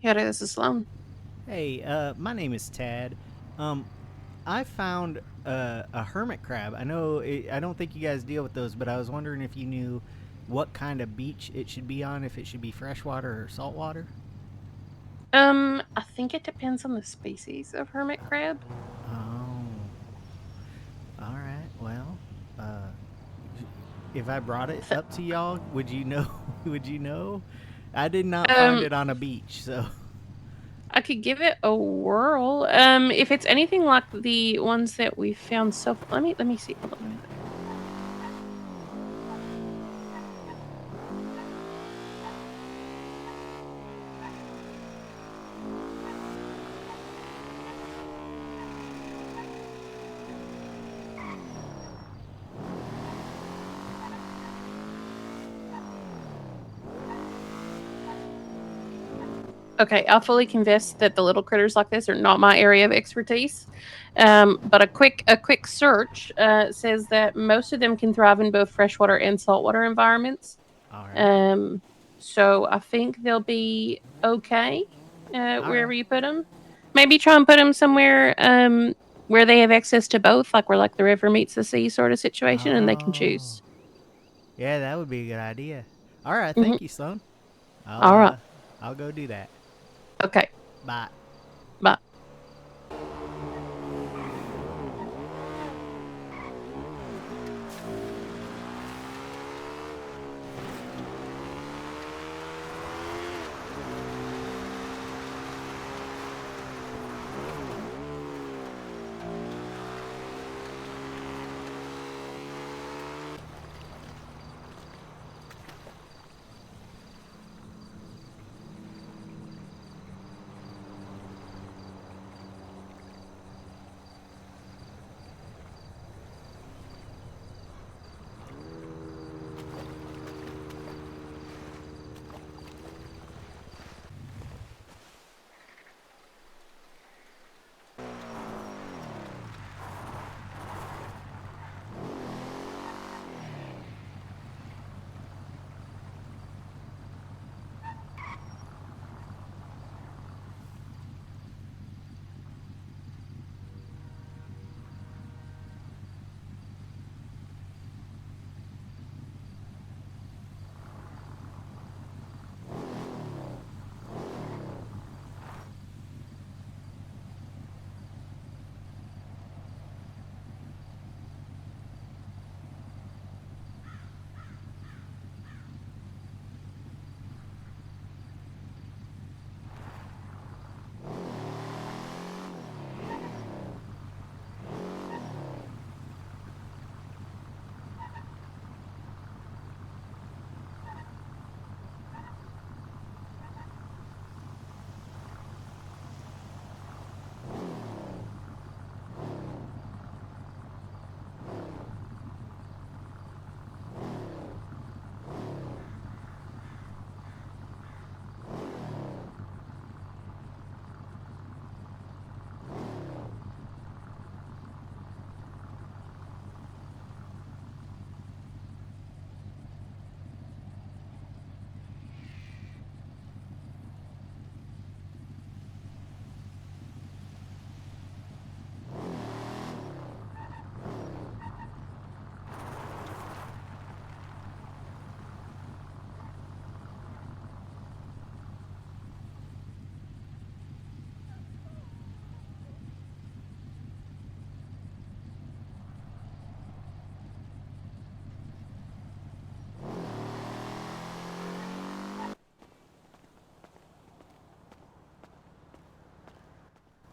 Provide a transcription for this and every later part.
Yeah, this is Sloan. Hey, my name is Tad. Um, I found a hermit crab. I don't think you guys deal with those, but I was wondering if you knew what kind of beach it should be on, if it should be freshwater or saltwater. I think it depends on the species of hermit crab. Oh, all right. Well, uh, if I brought it Th- up to y'all, would you know? would you know? I did not find Um, it on a beach, so. I could give it a whirl. If it's anything like the ones that we found so far, let me see. Hold on. Let me look. Okay, I'll fully confess that the little critters like this are not my area of expertise. But a quick search says that most of them can thrive in both freshwater and saltwater environments. All right. Um, so I think they'll be okay All wherever right. you put them. Maybe try and put them somewhere where they have access to both, like where like the river meets the sea sort of situation, and they can Oh. choose. Yeah, that would be a good idea. All right, Hmm. thank you, Sloan. I'll All right. uh I'll go do that. Okay. Bye. Bye.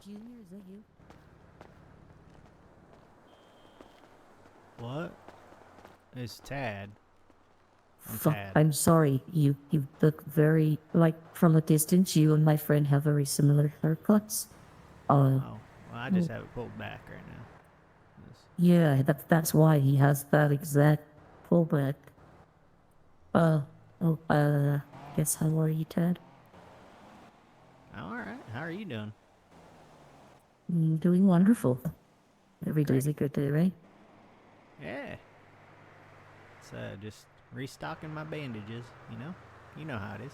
Junior, is that you? What? It's Tad. I'm Fuck, Tad. I'm sorry. You look very like from a distance. You and my friend have very similar haircuts. Uh, Oh, well, I just have it pulled back right now. yeah, that's why he has that exact pullback. Uh, oh, guess how are you, Ted? All right. How are you doing? Doing wonderful. Every day's a Great. good day, right? Yeah. It's just restocking my bandages. You know how it is.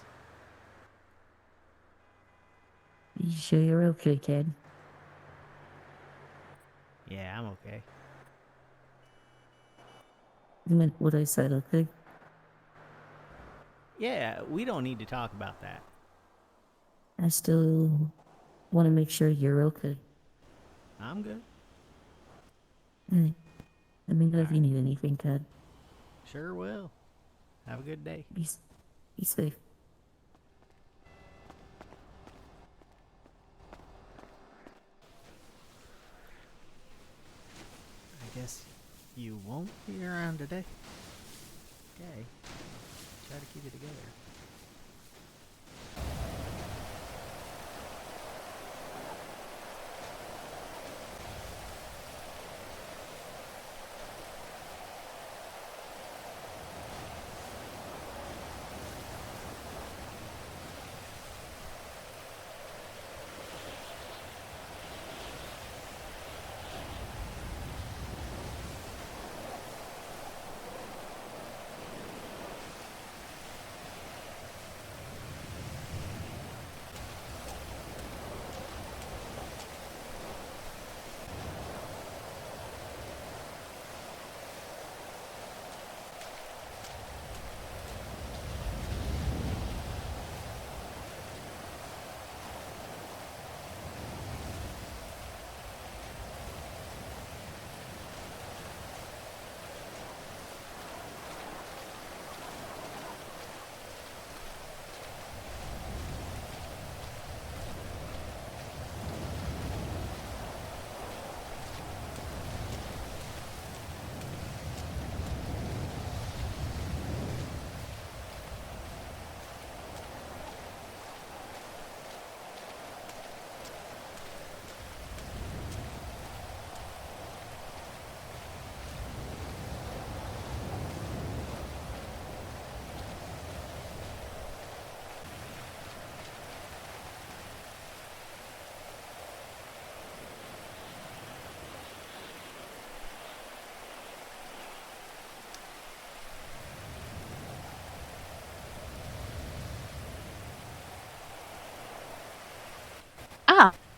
You sure you're okay, kid? Yeah, I'm okay. You meant what I said, okay? Yeah, we don't need to talk about that. I still want to make sure you're okay. I'm good. Hey, let me know if you Alright. need anything, Ted. Sure will. Have a good day. Be safe. I guess you won't be around today. Okay. Try to keep it together.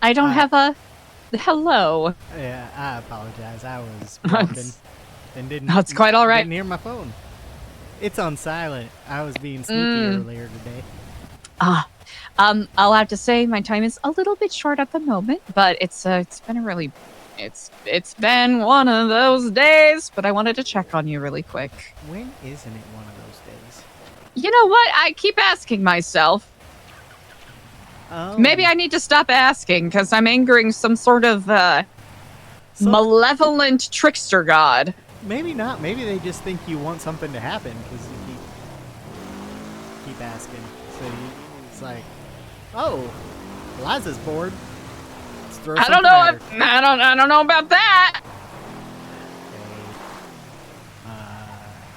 I don't have a hello. Yeah, I apologize. I was walking and didn't. That's quite all right. Didn't hear my phone. It's on silent. I was being sneaky earlier today. I'll have to say my time is a little bit short at the moment, but it's been a really it's been one of those days, but I wanted to check on you really quick. When isn't it one of those days? You know what? I keep asking myself. Oh. Maybe I need to stop asking because I'm angering some sort of malevolent trickster god. Maybe not. Maybe they just think you want something to happen because you keep asking. So it's like, oh, Eliza's bored. Let's throw I don't something know. at her. I don't know about that. Okay.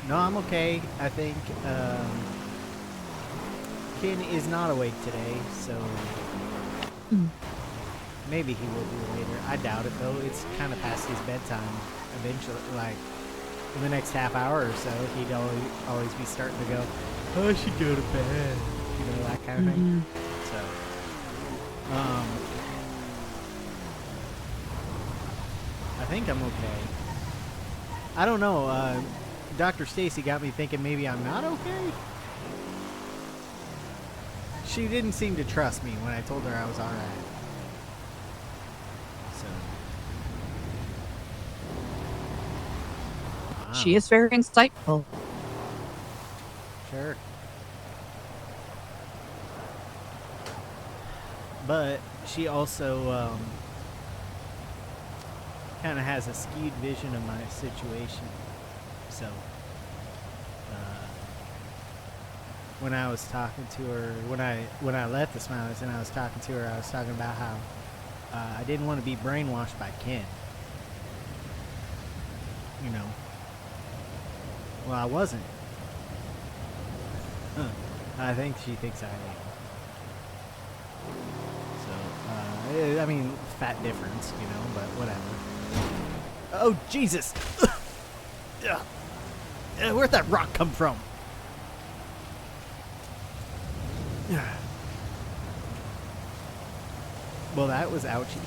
No, I'm okay. I think Ken is not awake today, so maybe he will be later. I doubt it though. It's kind of past his bedtime. Eventually, like in the next half hour or so, he'd always be starting to go, "Oh, I should go to bed," you know, that kind of thing. So, I think I'm okay. I don't know. Dr. Stacy got me thinking maybe I'm not okay. She didn't seem to trust me when I told her I was all right. So. Wow. She is very insightful. Sure. But she also kind of has a skewed vision of my situation. So, when I was talking to her, when I left the Smileys and I was talking to her, I was talking about how I didn't want to be brainwashed by Ken. You know. Well, I wasn't. I think she thinks I am. So, I mean, fat difference, you know, but whatever. Oh, Jesus! Where'd that rock come from? Well, that was ouchy.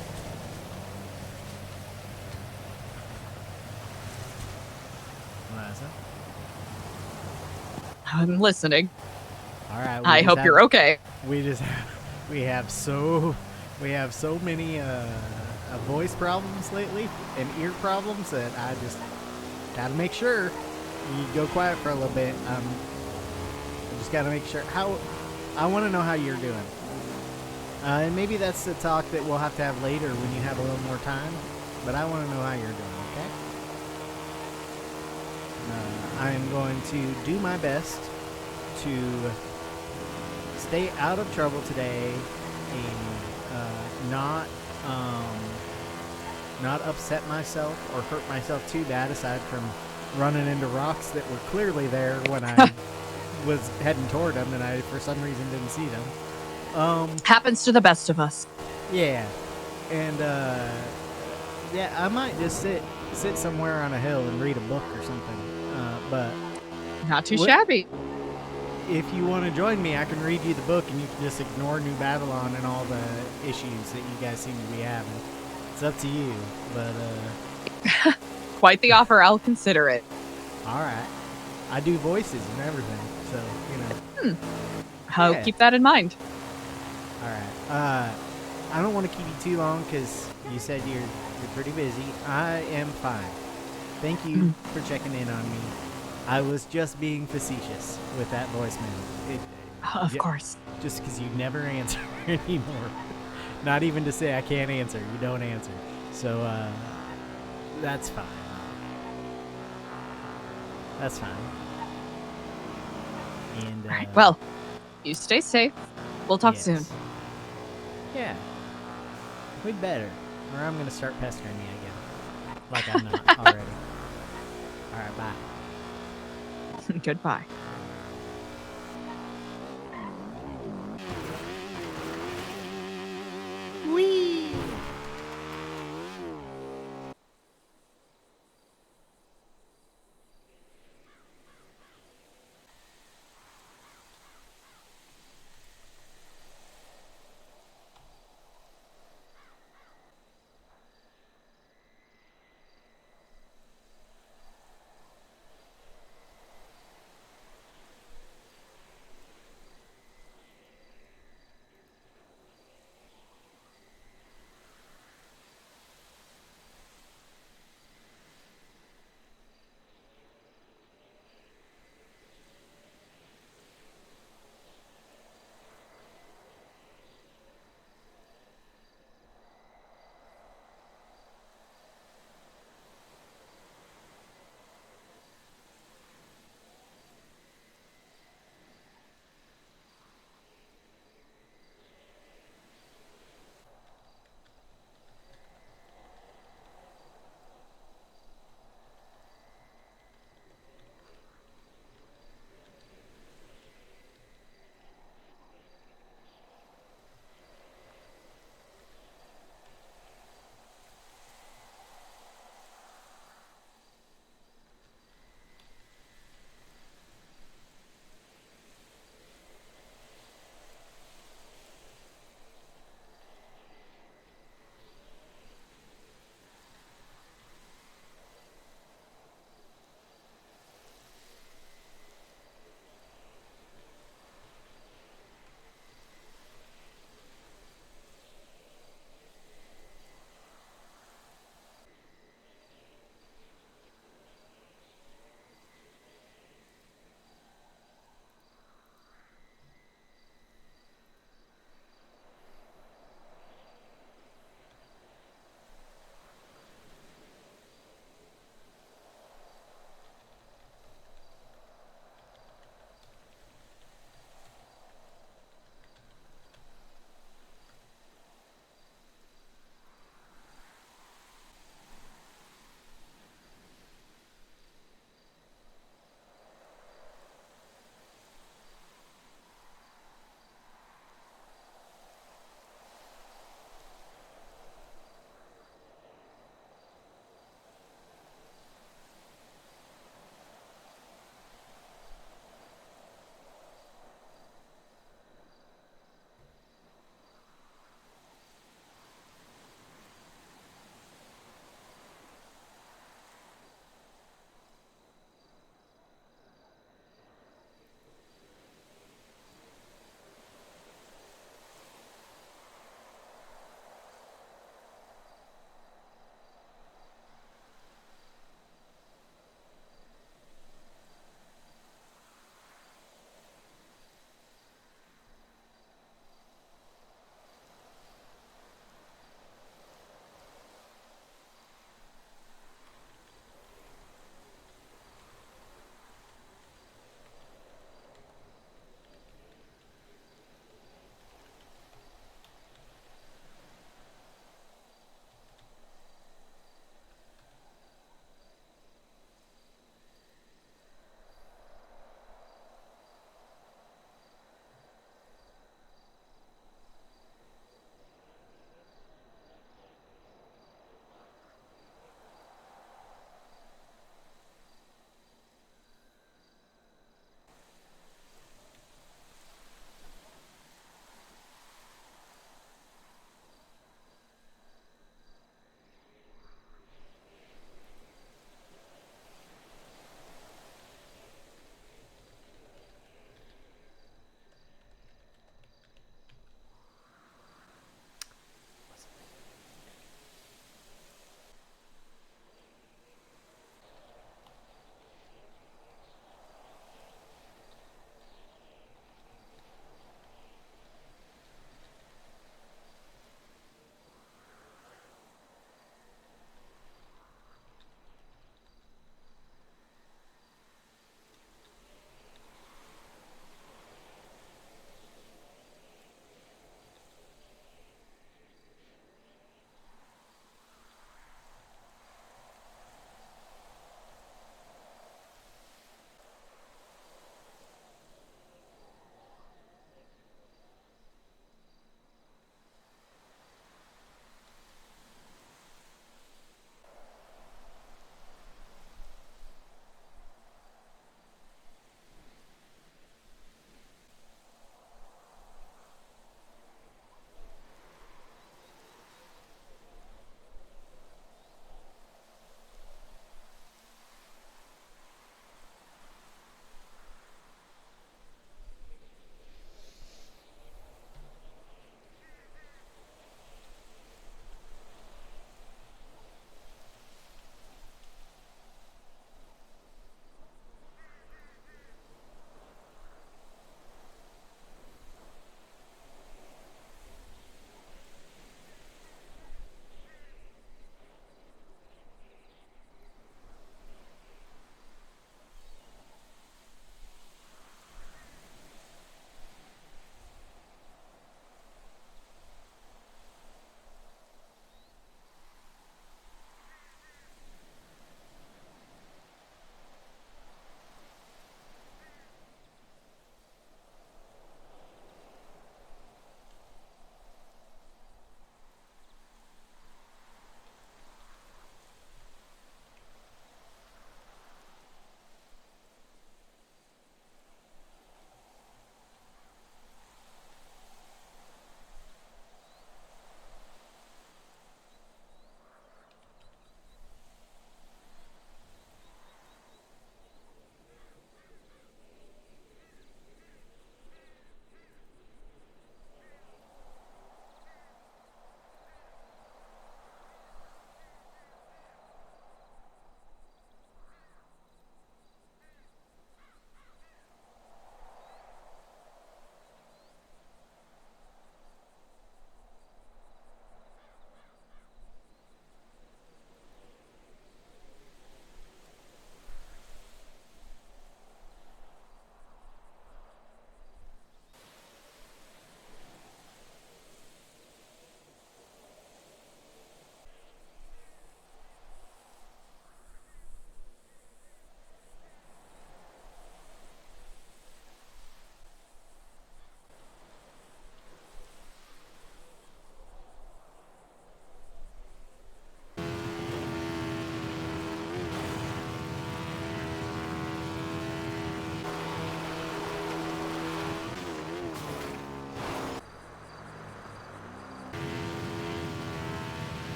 Eliza? I'm listening. All right. I hope you're okay. We just we have so many voice problems lately and ear problems that I just gotta make sure you go quiet for a little bit. I just gotta make sure how I want to know how you're doing, and maybe that's the talk that we'll have to have later when you have a little more time. But I want to know how you're doing. Okay. I'm going to do my best to stay out of trouble today and not upset myself or hurt myself too bad, aside from running into rocks that were clearly there when I was heading toward them and I for some reason didn't see them. Happens to the best of us. Yeah. And yeah, I might just sit somewhere on a hill and read a book or something. But Not too shabby. if you want to join me, I can read you the book and you can just ignore New Babylon and all the issues that you guys seem to be having. It's up to you, but Quite the offer. I'll consider it. all right. I do voices and everything, so, you know. I'll Yeah. keep that in mind. All right. I don't want to keep you too long because you said you're pretty busy. I am fine. Thank you for checking in on me. I was just being facetious with that voicemail. Of course. Just because you never answer anymore. Not even to say I can't answer. You don't answer. So, that's fine. That's fine. And, All right. Well, you stay safe. We'll talk soon. yes. Yeah. We'd better. Or I'm going to start pestering you again. Like I'm not already. Alright, bye. Goodbye. Whee!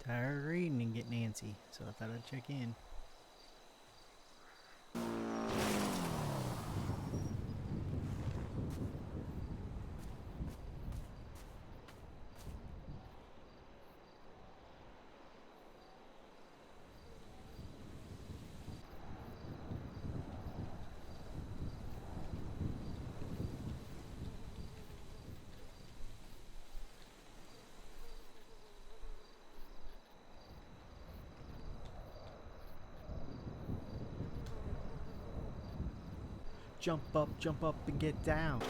Tired of reading and getting antsy, so I thought I'd check in. Jump up, and get down.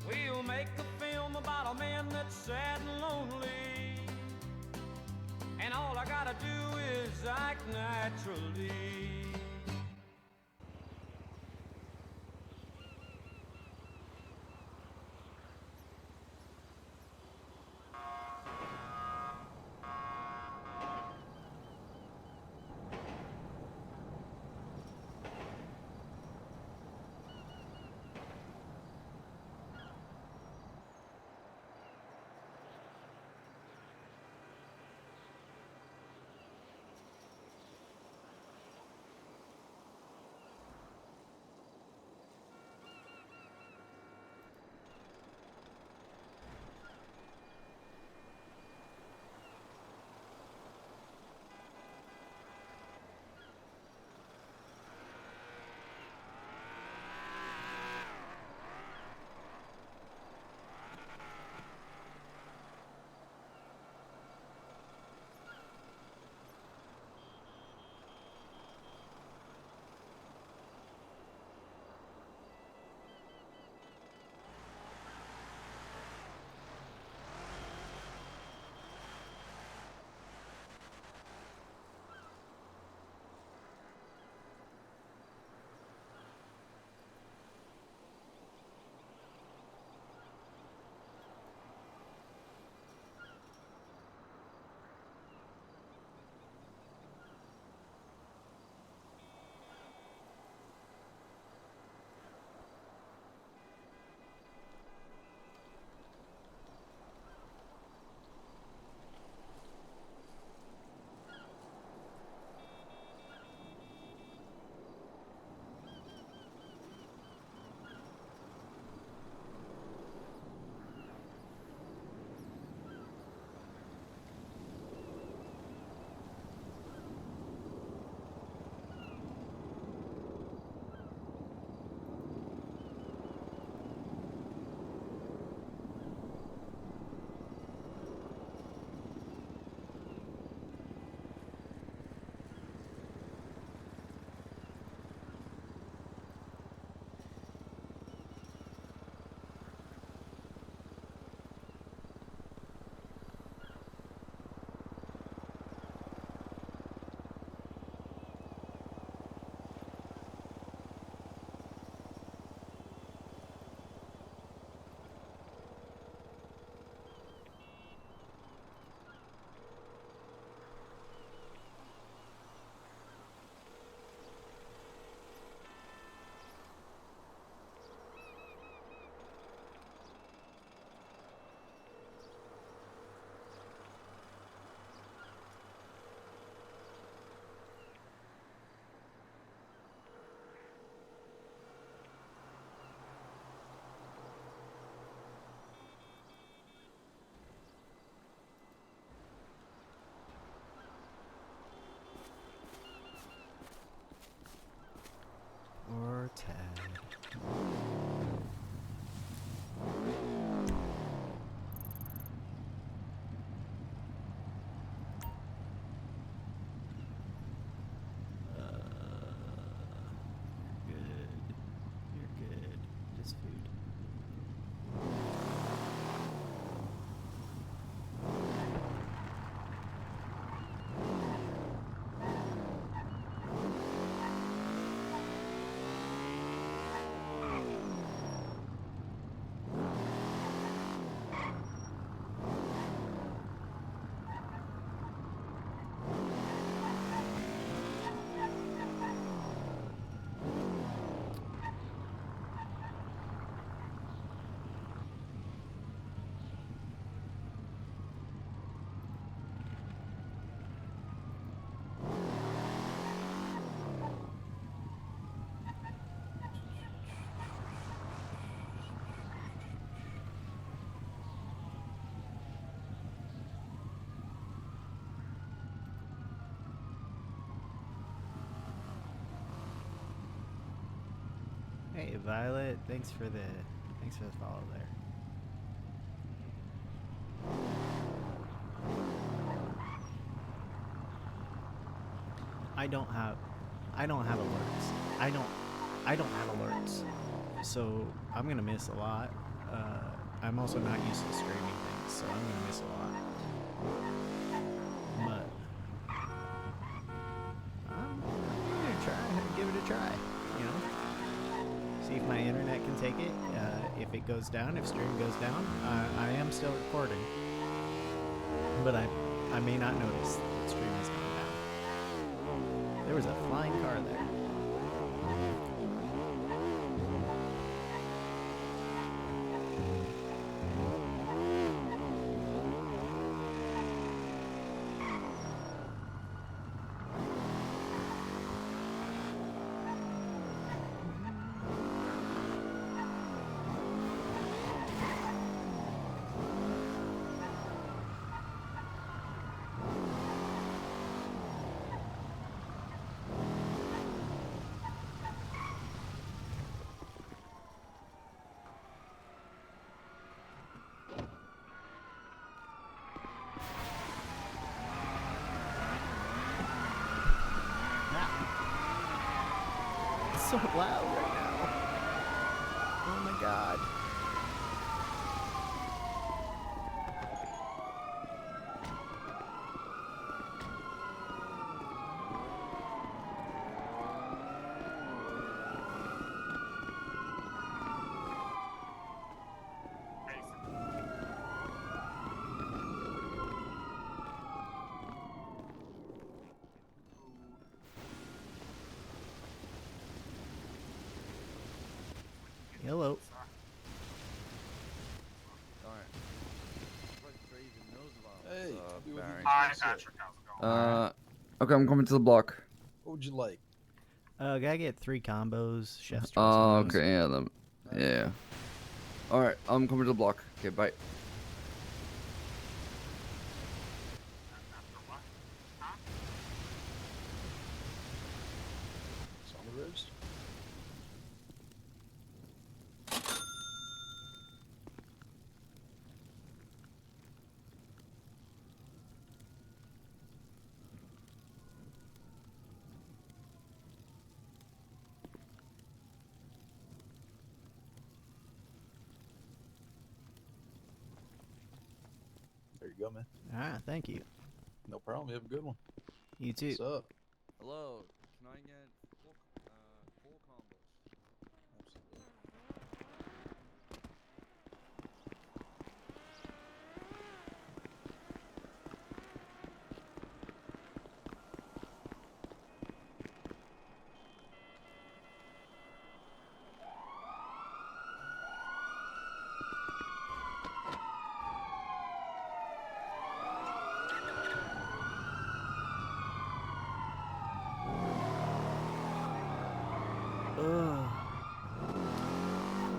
We'll make a film about a man that's sad and lonely, and all I gotta do is act naturally. Violet. Thanks for the follow there. I don't have alerts. I don't have alerts. So I'm gonna miss a lot. I'm also not used to streaming things, so I'm gonna miss a lot. But I'm gonna give it a try. You know, see if my internet can take it. If it goes down, if stream goes down, I am still recording, but I may not notice that stream has gone down. There was a flying car there. So loud right now. Oh my god. Hello. Hey, Hi, Patrick. How's it going? okay, I'm coming to the block. What would you like? Gotta get 3 combos, chef's choice. Oh, combos. okay, yeah, yeah. All right, I'm coming to the block. Okay, bye. After what? Huh? It's on the roast. There you go, man. Ah, thank you. No problem. You have a good one. You too. What's up? Hello, can I get four combos? Absolutely.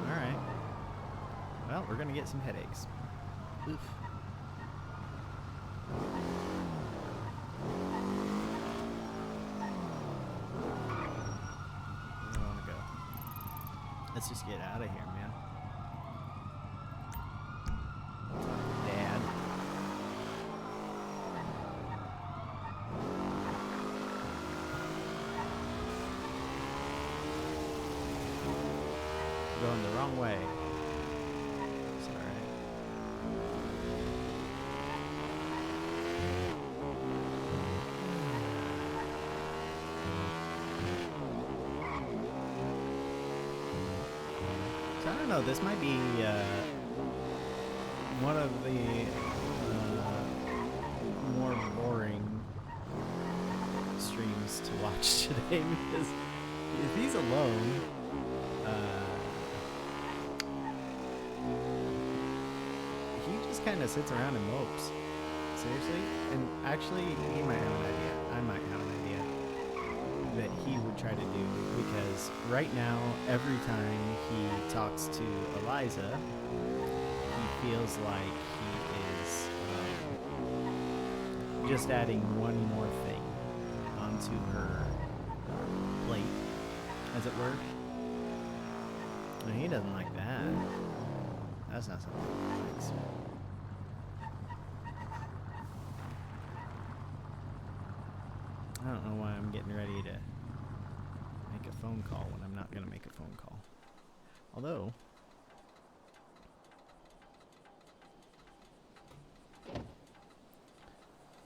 Alright. Well, we're gonna get some headaches. Oof. Where do I wanna go? Let's just get out of here, man. Dad. Going the wrong way. It's alright. So I don't know, this might be one of the more boring streams to watch today because if he's alone, he just kind of sits around and mopes. Seriously? And actually, he might have an idea. I might have an idea that he would try to do because right now, every time he talks to Eliza, he feels like he is just adding one more thing onto her plate, as it were. No, he doesn't like that. That's not something he likes. I don't know why I'm getting ready to make a phone call when I'm not going to make a phone call. Although,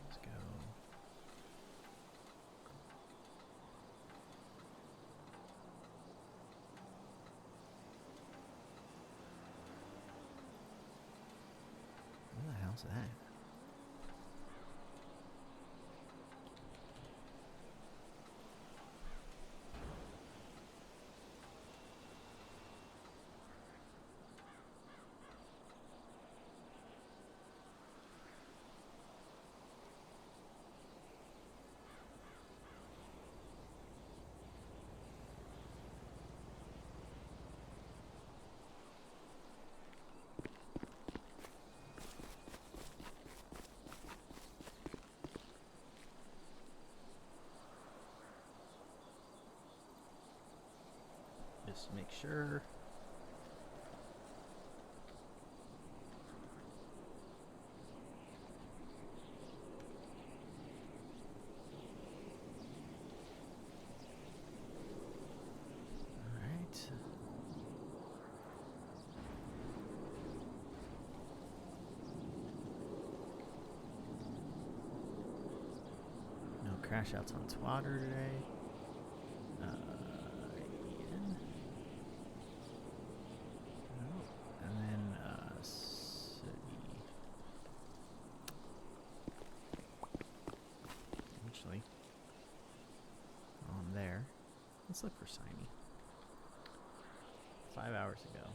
let's go. What the hell's that? Just make sure. Alright. No crash outs on Swatter today. Ian. Oh, and then city. Actually, on there. Let's look for Saini. 5 hours ago.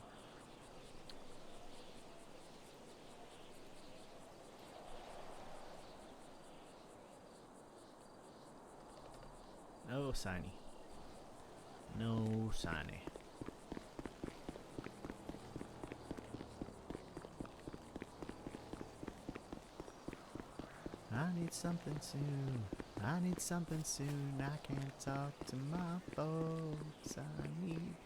No Saini. No Saini. I need something soon. I need something soon. I can't talk to my folks. I need.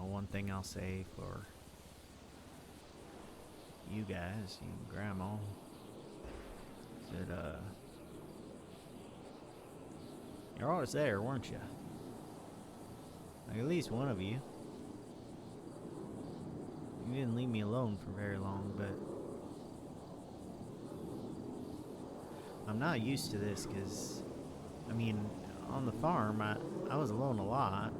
One thing I'll say for you guys, you and Grandma, is that you're always there, weren't you? Like at least one of you. You didn't leave me alone for very long, but I'm not used to this because, I mean, on the farm, I was alone a lot.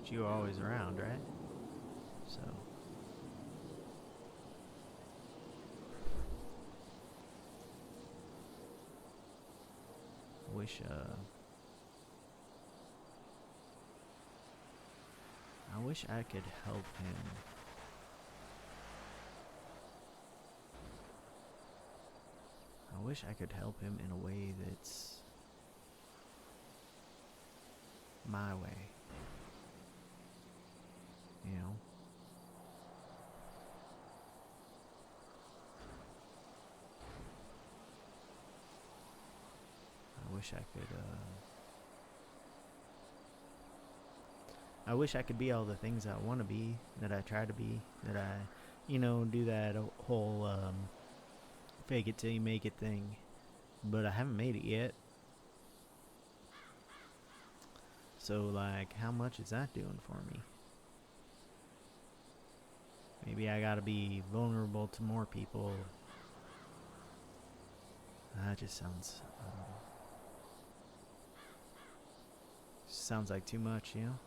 You were always around, right? So I wish I could help him. I wish I could help him in a way that's my way. You know? I wish I could, I wish I could be all the things I want to be, that I try to be, that I, you know, do that whole, fake it till you make it thing. But I haven't made it yet. So, like, how much is that doing for me? Maybe I gotta be vulnerable to more people That just sounds sounds like too much, you know.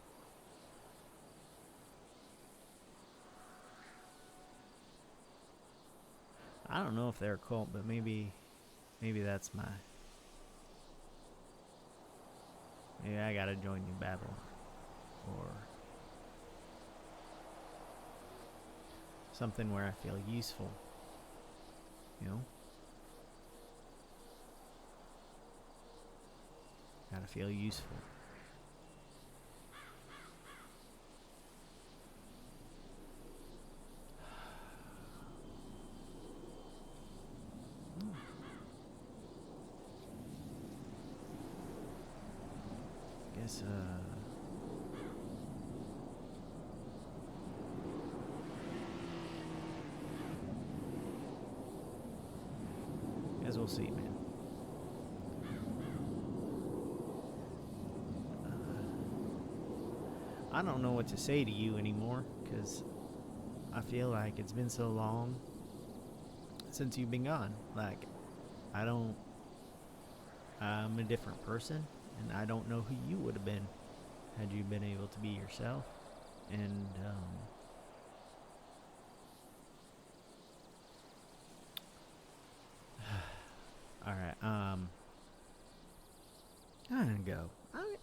I don't know if they're a cult, but maybe that's my. Maybe I gotta join New Babylon, or something where I feel useful. You know. Gotta feel useful. Guess guess we'll see, man. I don't know what to say to you anymore, because I feel like it's been so long since you've been gone. Like, I'm a different person, and I don't know who you would have been had you been able to be yourself. And all right, I'm gonna go. I'm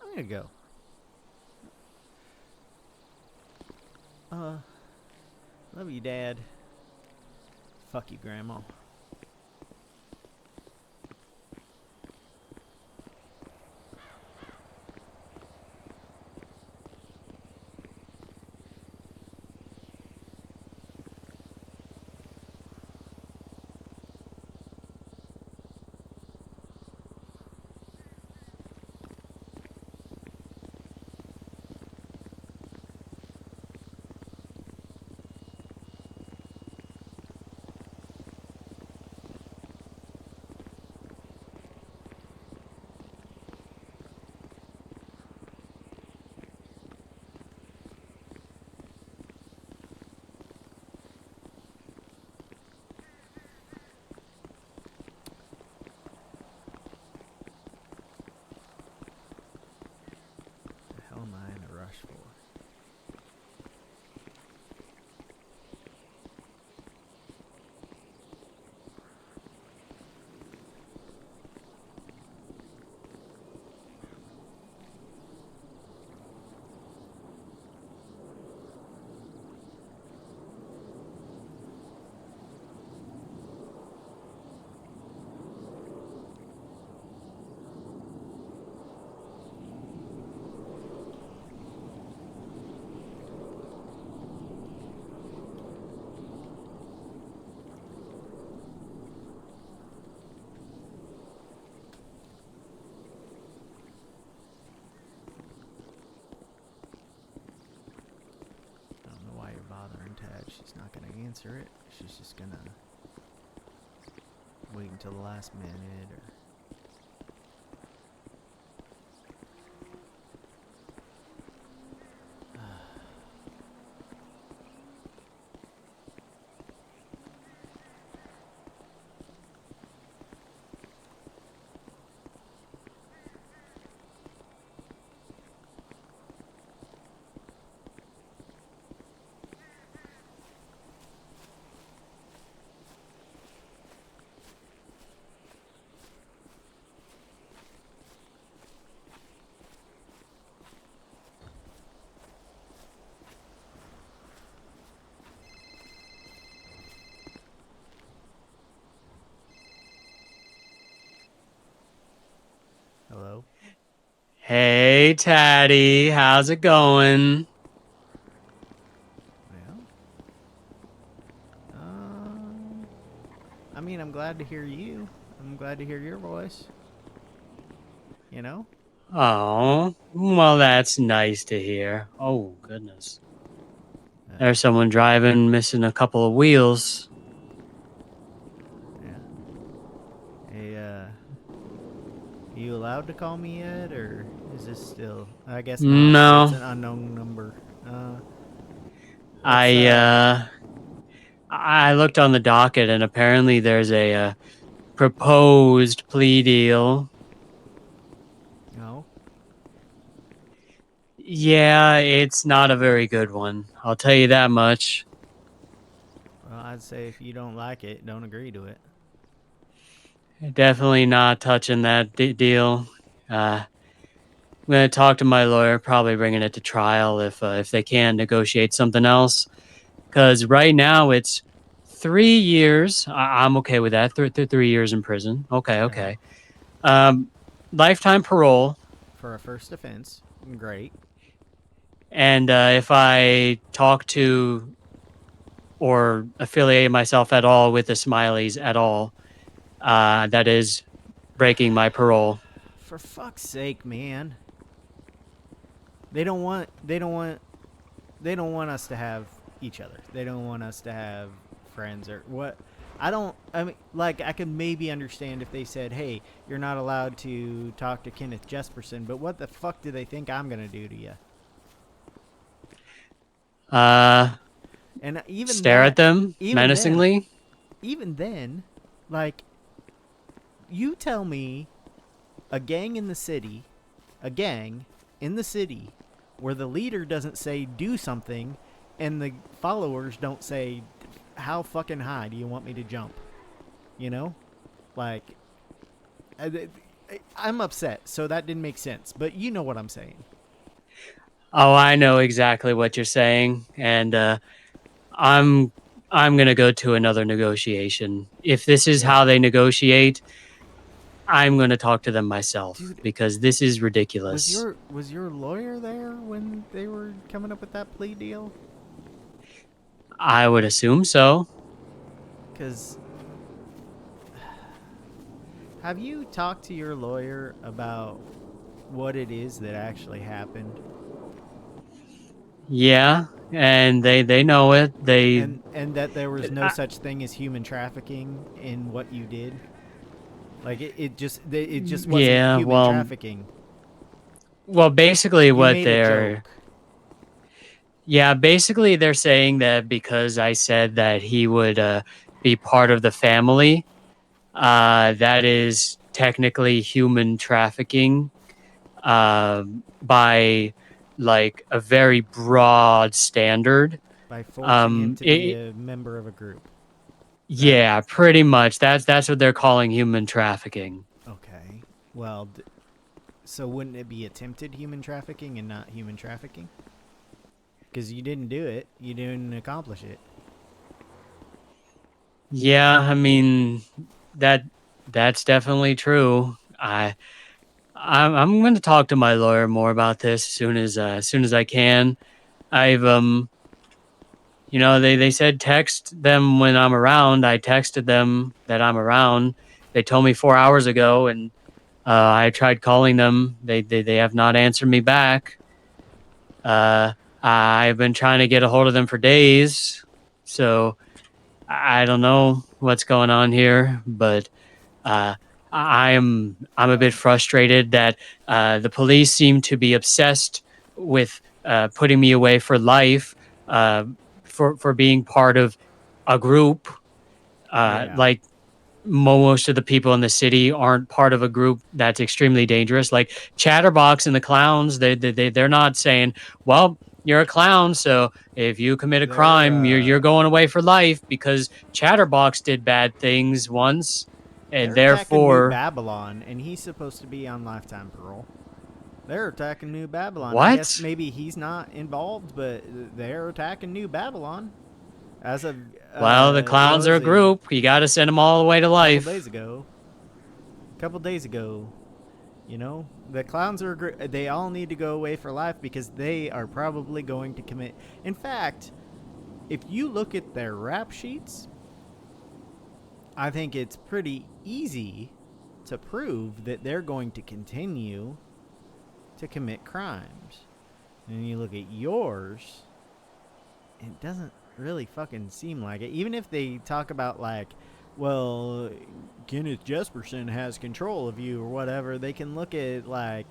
gonna go. Love you, Dad. Fuck you, Grandma. For. She's not gonna answer it. She's just gonna wait until the last minute, or hello? Hey, Taddy, how's it going? Well, I mean, I'm glad to hear you. I'm glad to hear your voice. You know? Oh, well, that's nice to hear. Oh, goodness. There's someone driving, missing a couple of wheels. Yeah. Hey, you allowed to call me yet, or is this still? I guess not. No. It's an unknown number. I looked on the docket, and apparently there's a proposed plea deal. No. Yeah, it's not a very good one. I'll tell you that much. Well, I'd say if you don't like it, don't agree to it. Definitely not touching that deal. I'm gonna talk to my lawyer, probably bringing it to trial if they can negotiate something else. Because right now it's 3 years. I'm okay with that. 3 years in prison. Okay, okay. Lifetime parole. For a first offense, great. And if I talk to or affiliate myself at all with the Smileys at all, that is breaking my parole. For fuck's sake, man. They don't want us to have each other. They don't want us to have friends or what. I mean, like, I could maybe understand if they said, hey, you're not allowed to talk to Kenneth Jesperson, but what the fuck do they think I'm going to do to you? And even Stare at them even menacingly. Even then, like, you tell me a gang in the city where the leader doesn't say do something and the followers don't say how fucking high do you want me to jump? You know? Like, I'm upset, so that didn't make sense, but you know what I'm saying. Oh, I know exactly what you're saying, and I'm gonna go to another negotiation. If this is how they negotiate, I'm gonna talk to them myself. Dude, because this is ridiculous. Was your lawyer there when they were coming up with that plea deal? I would assume so. Because have you talked to your lawyer about what it is that actually happened? Yeah, and they know it. And that there was no such thing as human trafficking in what you did? Like, it just wasn't human trafficking. Well, basically You what made a joke. Yeah, basically they're saying that because I said that he would be part of the family, that is technically human trafficking by like a very broad standard. By forcing him to be a member of a group. Yeah, pretty much. That's what they're calling human trafficking. Okay. Well, so wouldn't it be attempted human trafficking and not human trafficking? Because you didn't do it. You didn't accomplish it. Yeah, I mean that's definitely true. I'm going to talk to my lawyer more about this as soon as I can. I've they said text them when I'm around. I texted them that I'm around. They told me 4 hours ago, and I tried calling them. They have not answered me back. I've been trying to get a hold of them for days, so I don't know what's going on here, but I'm a bit frustrated that the police seem to be obsessed with putting me away for life for being part of a group. Like most of the people in the city aren't part of a group that's extremely dangerous. Like Chatterbox and the clowns, they're not saying, well, you're a clown, so if you commit a crime, you're going away for life because Chatterbox did bad things once, and they're attacking New therefore Babylon, and he's supposed to be on lifetime parole. They're attacking New Babylon. What? I guess maybe he's not involved, but they're attacking New Babylon. As of well, the clowns are a group. You got to send them all the way to life. Couple days ago, you know, the clowns are they all need to go away for life because they are probably going to commit. In fact, if you look at their rap sheets, I think it's pretty easy to prove that they're going to continue to commit crimes. And you look at yours, it doesn't really fucking seem like it. Even if they talk about, like, well, Kenneth Jesperson has control of you or whatever, they can look at, like,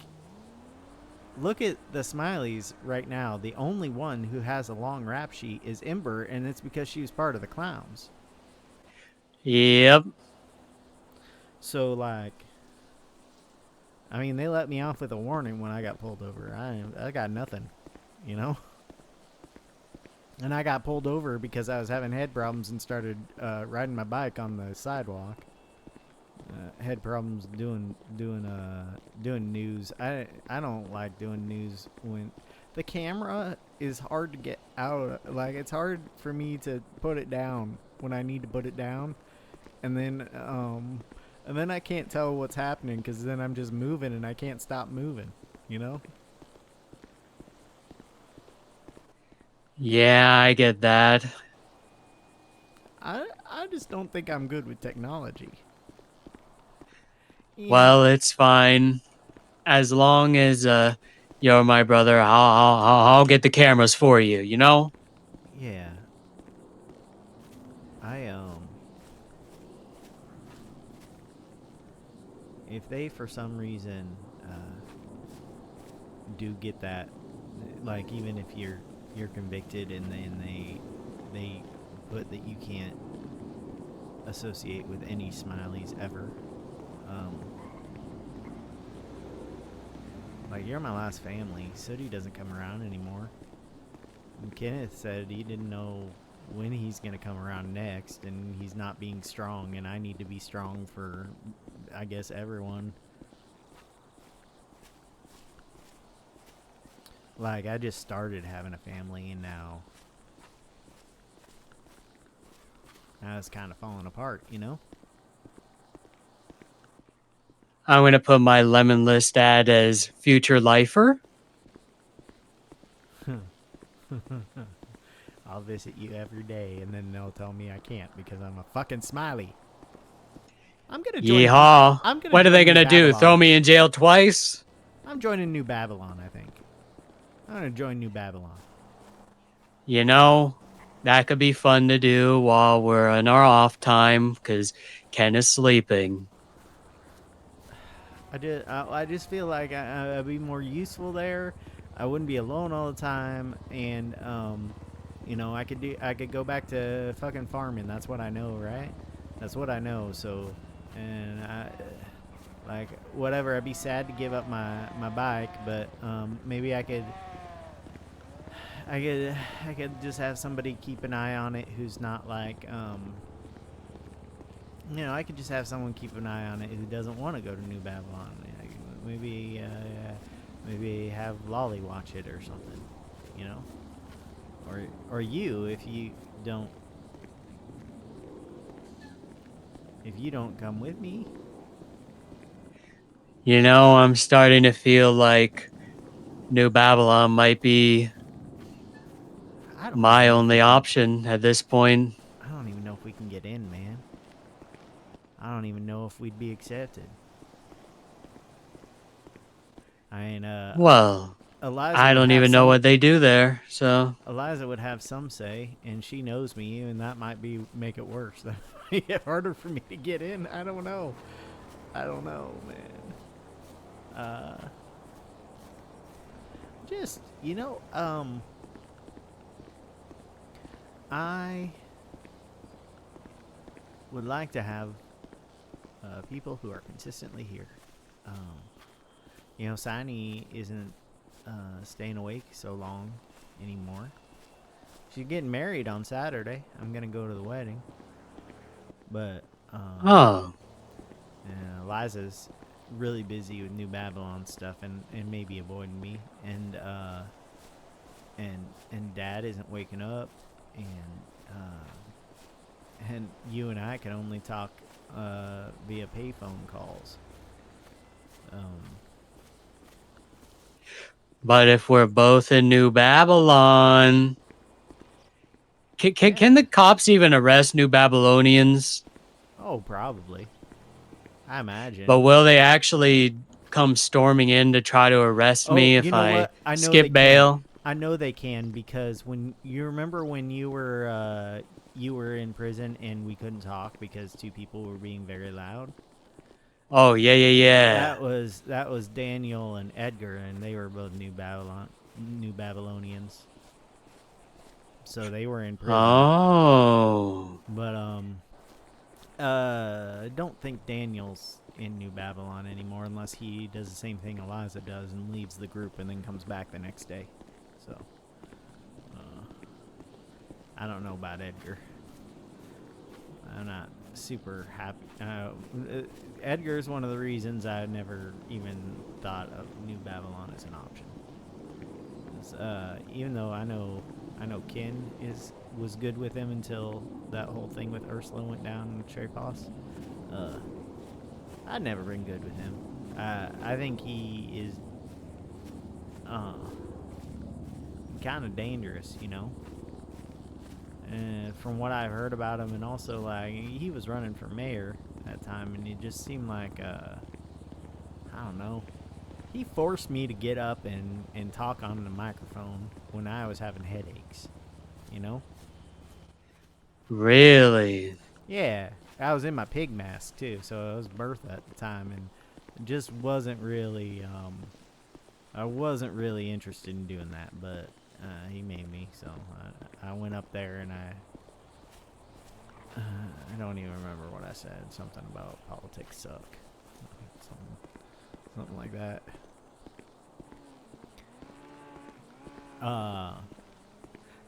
look at the Smileys right now. The only one who has a long rap sheet is Ember, and it's because she was part of the clowns. Yep. So like, I mean, they let me off with a warning when I got pulled over. I got nothing, you know. And I got pulled over because I was having head problems and started riding my bike on the sidewalk. Head problems doing news. I don't like doing news when the camera is hard to get out. Like, it's hard for me to put it down when I need to put it down, and then I can't tell what's happening because then I'm just moving and I can't stop moving. You know? Yeah, I get that. I just don't think I'm good with technology. Well, it's fine. As long as you're my brother, I'll get the cameras for you, you know? Yeah. I if they for some reason do get that, like, even if you're convicted and then they put that you can't associate with any smileys ever, like, you're my last family. Sooty doesn't come around anymore. And Kenneth said he didn't know when he's gonna come around next, and he's not being strong, and I need to be strong for, I guess, everyone. Like, I just started having a family, and now it's kind of falling apart, you know? I'm going to put my lemon list ad as future lifer. I'll visit you every day, and then they'll tell me I can't because I'm a fucking smiley. I'm gonna join. Yeehaw. I'm gonna. What are join they New going to do? Babylon. Throw me in jail twice? I'm joining New Babylon, I think. I'm gonna join New Babylon. You know, that could be fun to do while we're in our off time because Ken is sleeping. I just feel like I'd be more useful there. I wouldn't be alone all the time, and you know, I could go back to fucking farming. That's what I know, right? That's what I know. So, and like, whatever. I'd be sad to give up my bike, but maybe I could just have somebody keep an eye on it who's not like you know, I could just have someone keep an eye on it who doesn't want to go to New Babylon. Maybe have Lolly watch it or something, you know, or you if you don't come with me. You know, I'm starting to feel like New Babylon might be my only option at this point. I don't even know if we can get in, man. I don't even know if we'd be accepted. I mean, Well, Eliza I would don't have even know some- what they do there, so. Eliza would have some say, and she knows me, and that might make it worse. That might make it harder for me to get in. I don't know, man. Just, you know, I would like to have people who are consistently here. You know, Saini isn't staying awake so long anymore. She's getting married on Saturday. I'm gonna go to the wedding, but Oh. Eliza's really busy with New Babylon stuff and maybe avoiding me, and Dad isn't waking up, and you and I can only talk via payphone calls. But if we're both in New Babylon, can the cops even arrest New Babylonians? Oh, probably. I imagine. But will they actually come storming in to try to arrest me if you know I what? I know skip they bail? Can. I know they can, because when you remember when you were in prison and we couldn't talk because two people were being very loud. Oh, yeah. That was Daniel and Edgar, and they were both New Babylonians. So they were in prison. Oh. But I don't think Daniel's in New Babylon anymore unless he does the same thing Eliza does and leaves the group and then comes back the next day. So, I don't know about Edgar. I'm not super happy. Edgar is one of the reasons I never even thought of New Babylon as an option. Even though I know Ken was good with him until that whole thing with Ursula went down with Cherry Paws. I'd never been good with him. I think he is kind of dangerous, you know. And from what I've heard about him, and also like he was running for mayor at that time, and it just seemed like I don't know. He forced me to get up and talk on the microphone when I was having headaches, you know? Really? Yeah, I was in my pig mask too, so it was Bertha at the time, and it just wasn't really, I wasn't really interested in doing that, but he made me, so I went up there and I don't even remember what I said, something about politics suck, something like that.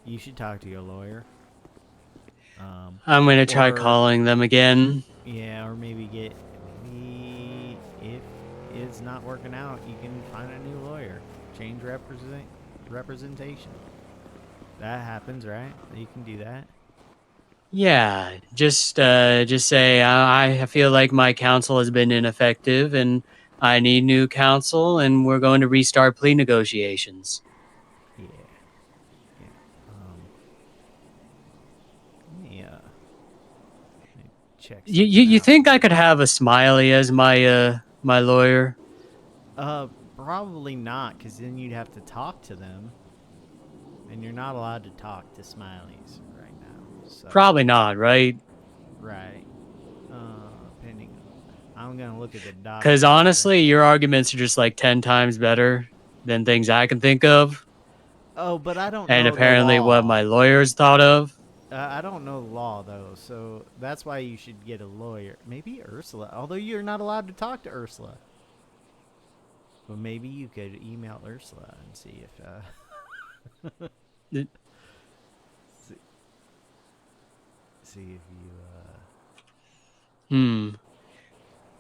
You should talk to your lawyer. I'm gonna try or- calling them again. Yeah, or maybe if it's not working out, you can find a new lawyer. Change representation. That happens, right? You can do that. Yeah, just say I feel like my counsel has been ineffective and I need new counsel, and we're going to restart plea negotiations. Yeah. Let me check. You think I could have a Smiley as my my lawyer? Probably not, because then you'd have to talk to them, and you're not allowed to talk to Smileys right now. So. Probably not, right? Right. Pending. I'm gonna look at the document. Because honestly, your arguments are just like 10 times better than things I can think of. Oh, but I don't And know apparently the law. what my lawyers thought of. I don't know the law, though, so that's why you should get a lawyer. Maybe Ursula, although you're not allowed to talk to Ursula. But maybe you could email Ursula and see if, see if you,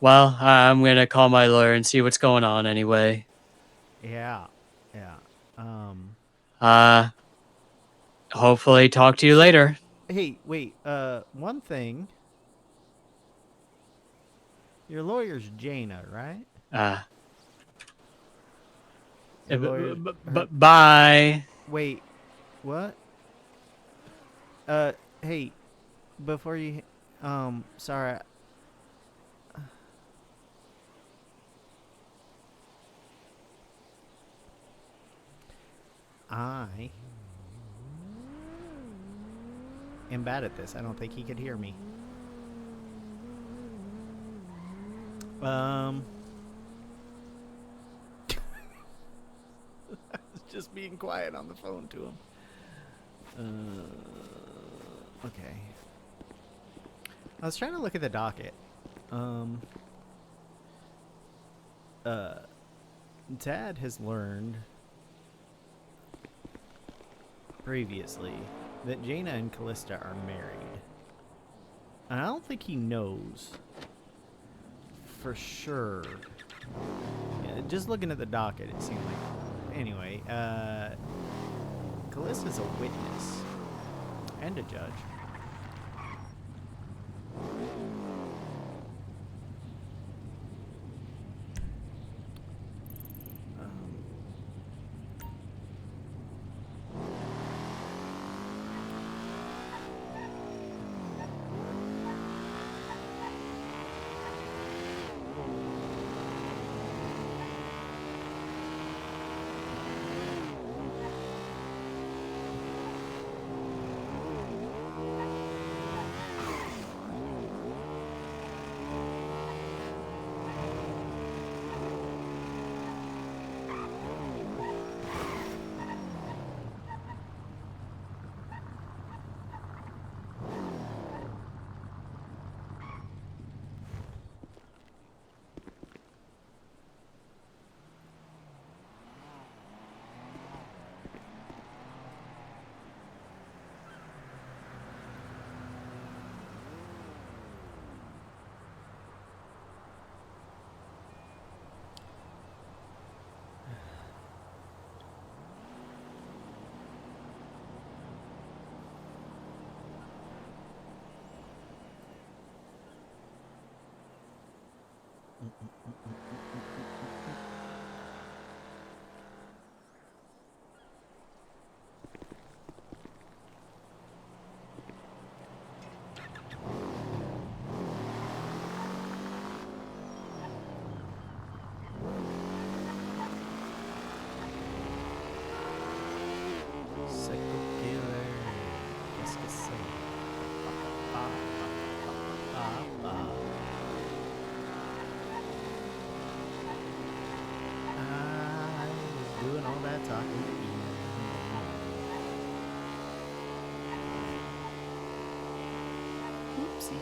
Well, I'm going to call my lawyer and see what's going on anyway. Yeah. Hopefully talk to you later. Hey, wait, one thing. Your lawyer's Jaina, right? Your lawyer- Bye. Wait, what? Hey, before you, sorry. I am bad at this. I don't think he could hear me. I was just being quiet on the phone to him. Okay. I was trying to look at the docket. Tad has learned previously that Jaina and Callista are married. And I don't think he knows for sure. Yeah, just looking at the docket, it seemed like. Anyway, Callista's a witness and a judge. Psycho killer. Qu'est-ce que c'est? Ba, ba, ba, ba, ba. I was doing all that talking to you. Oopsie.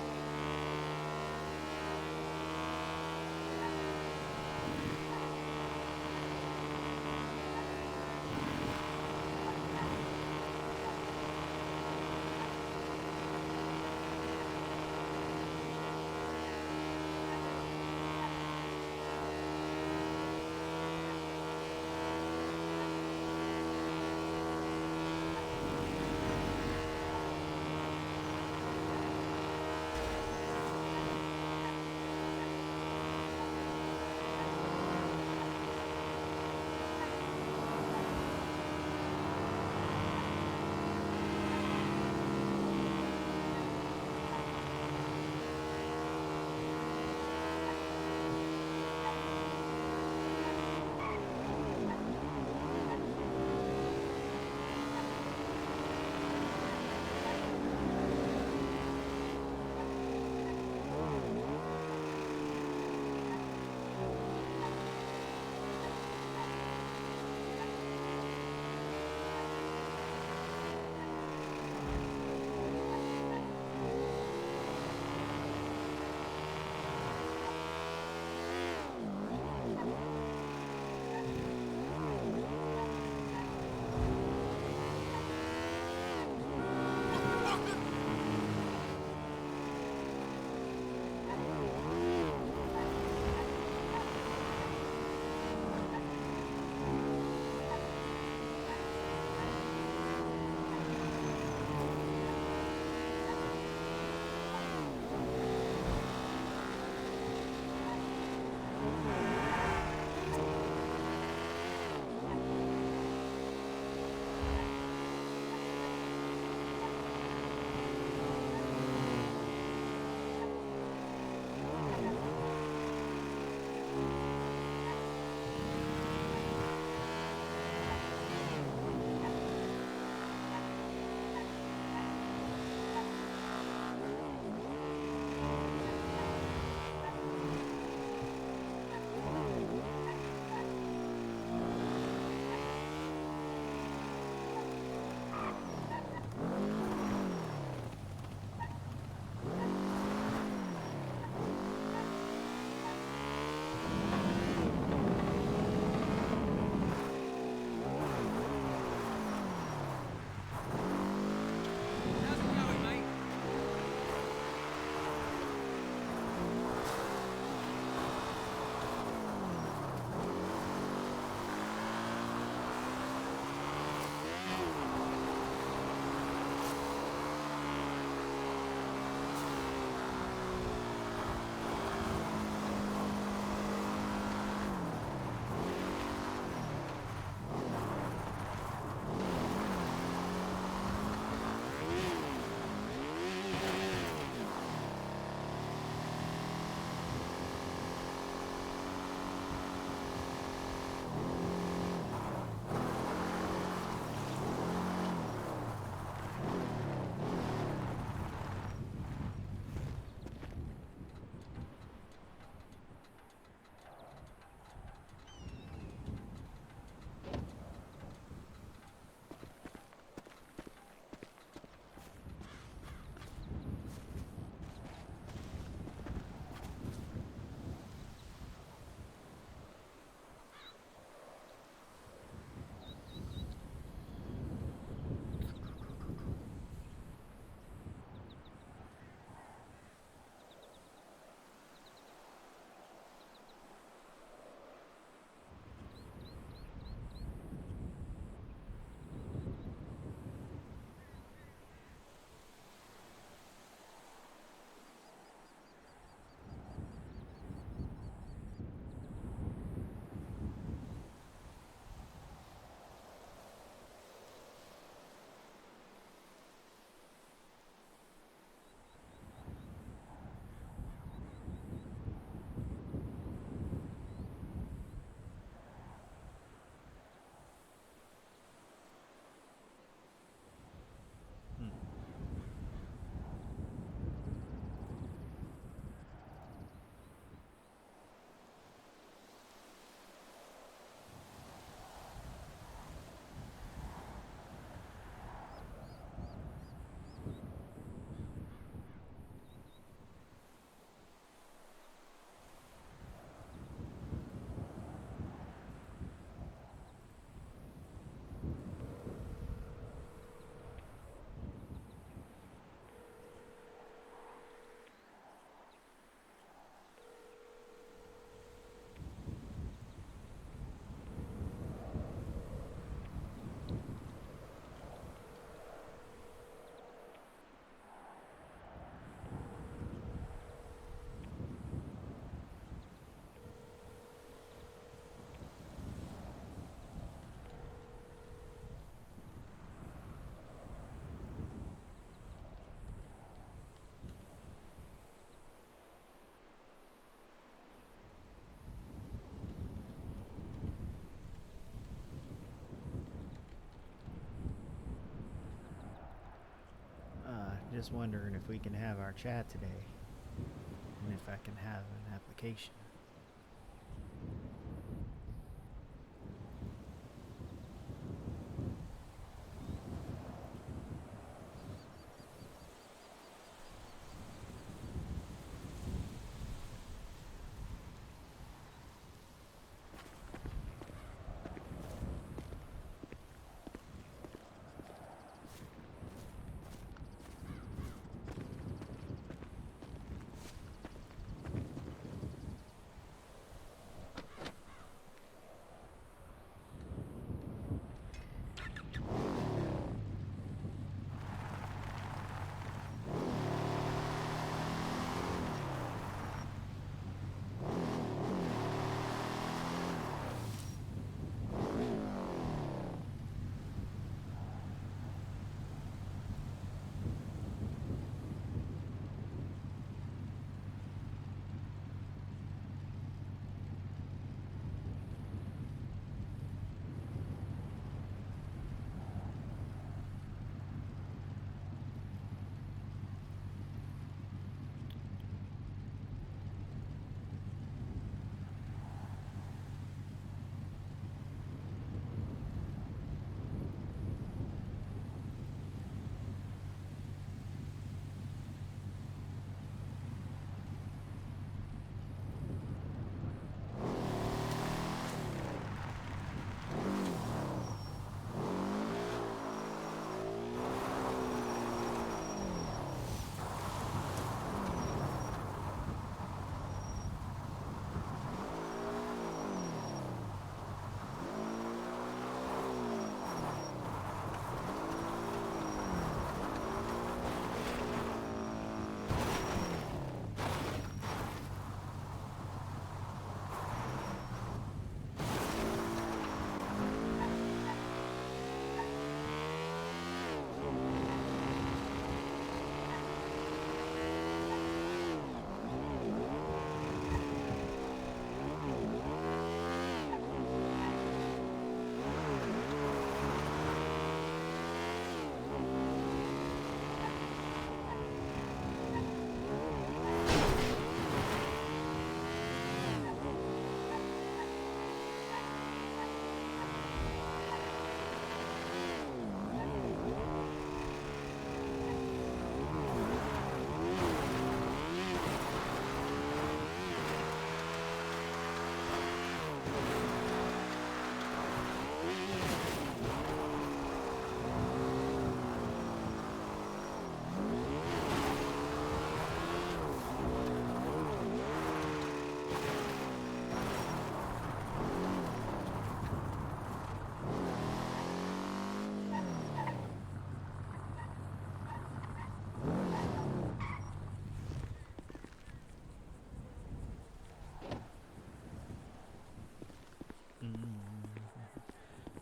just wondering if we can have our chat today, and if I can have an application.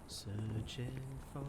Searching for light.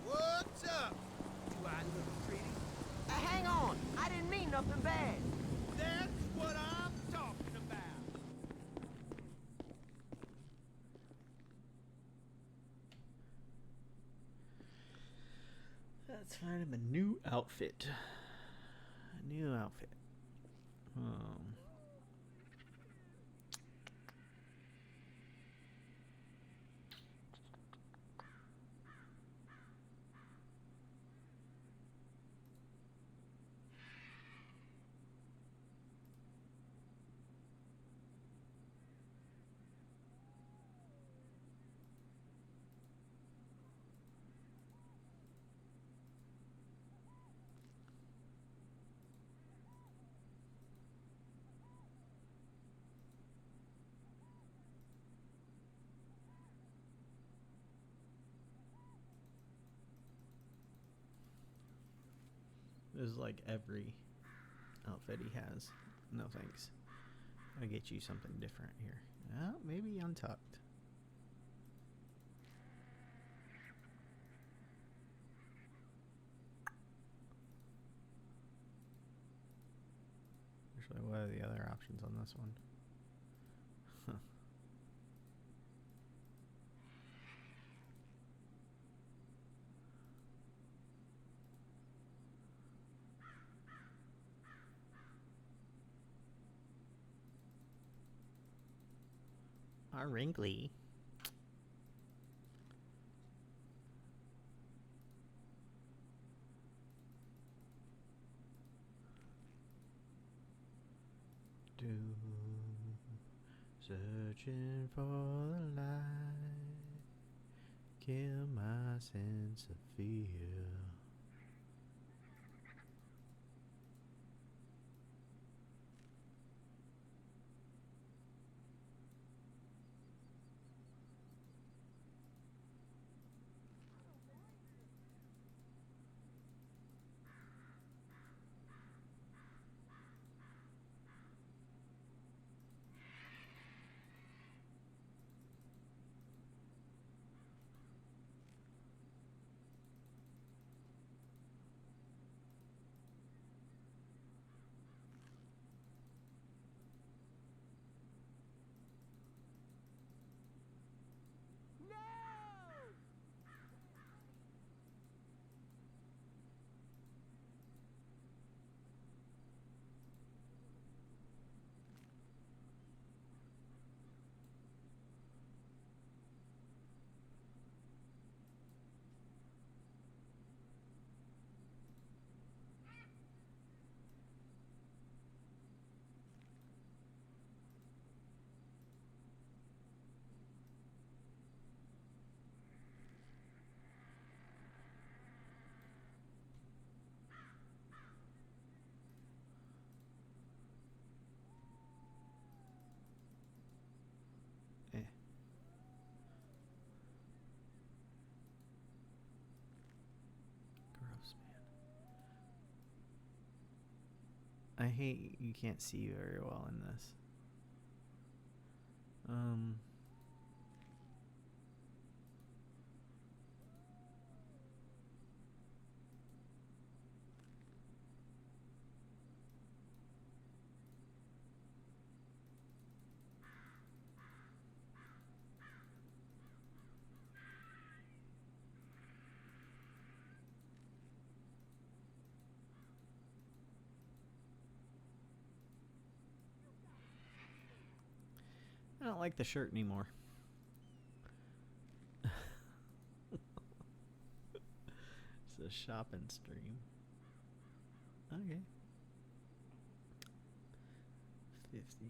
What's up? Do I look pretty? Hang on, I didn't mean nothing bad. That's what I'm talking about. Let's find him a new outfit. A new outfit. This is like every outfit he has. No thanks. I'll get you something different here. Maybe untucked. Actually, what are the other options on this one? Huh. Wrinkly. Searching for the light, kill my sense of fear. Gross, man. I hate you can't see very well in this. I don't like the shirt anymore. It's a shopping stream. Okay. 50.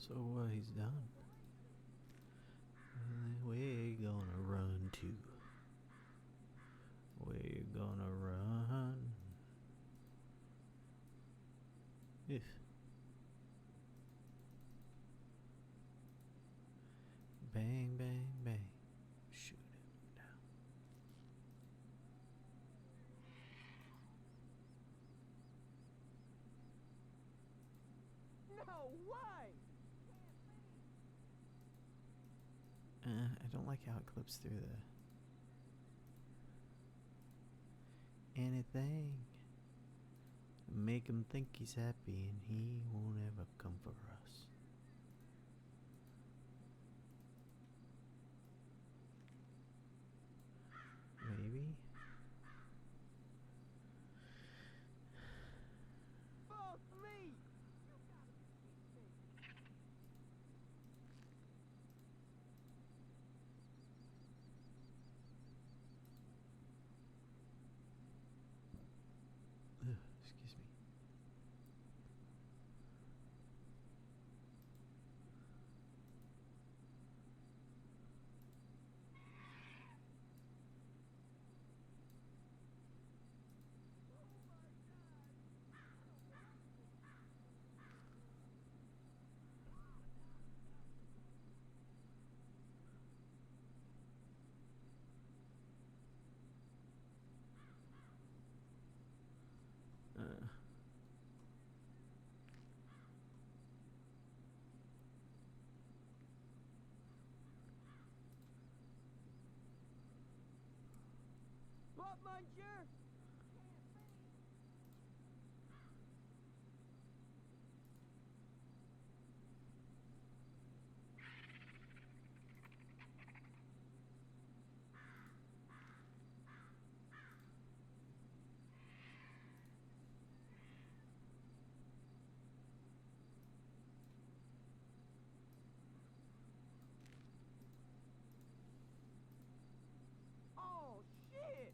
So he's done. Where you gonna run to? Where you gonna run? If bang, bang, bang, shoot him down. No way! I don't like how it clips through the anything. Make him think he's happy and he won't ever come for us. Maybe? Fuck me! Ugh, excuse me. What, Muncher? Oh, shit!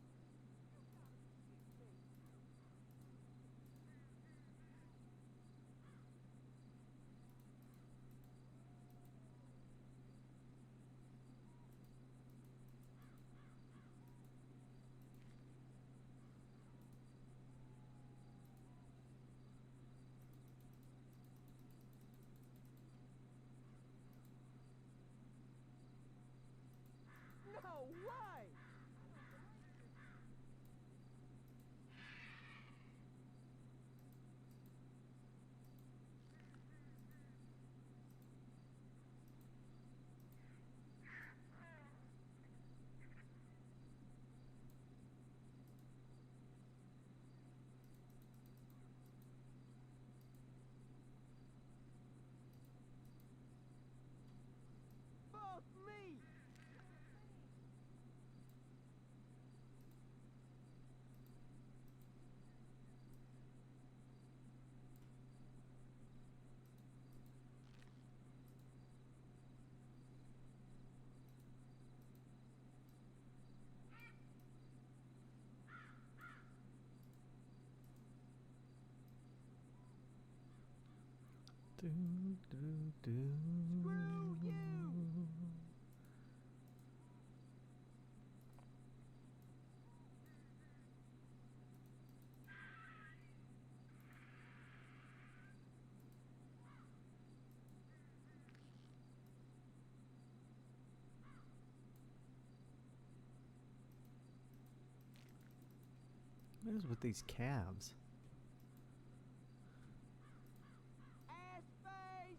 No way! Fuck me! Screw you! What is with these calves? Ass face!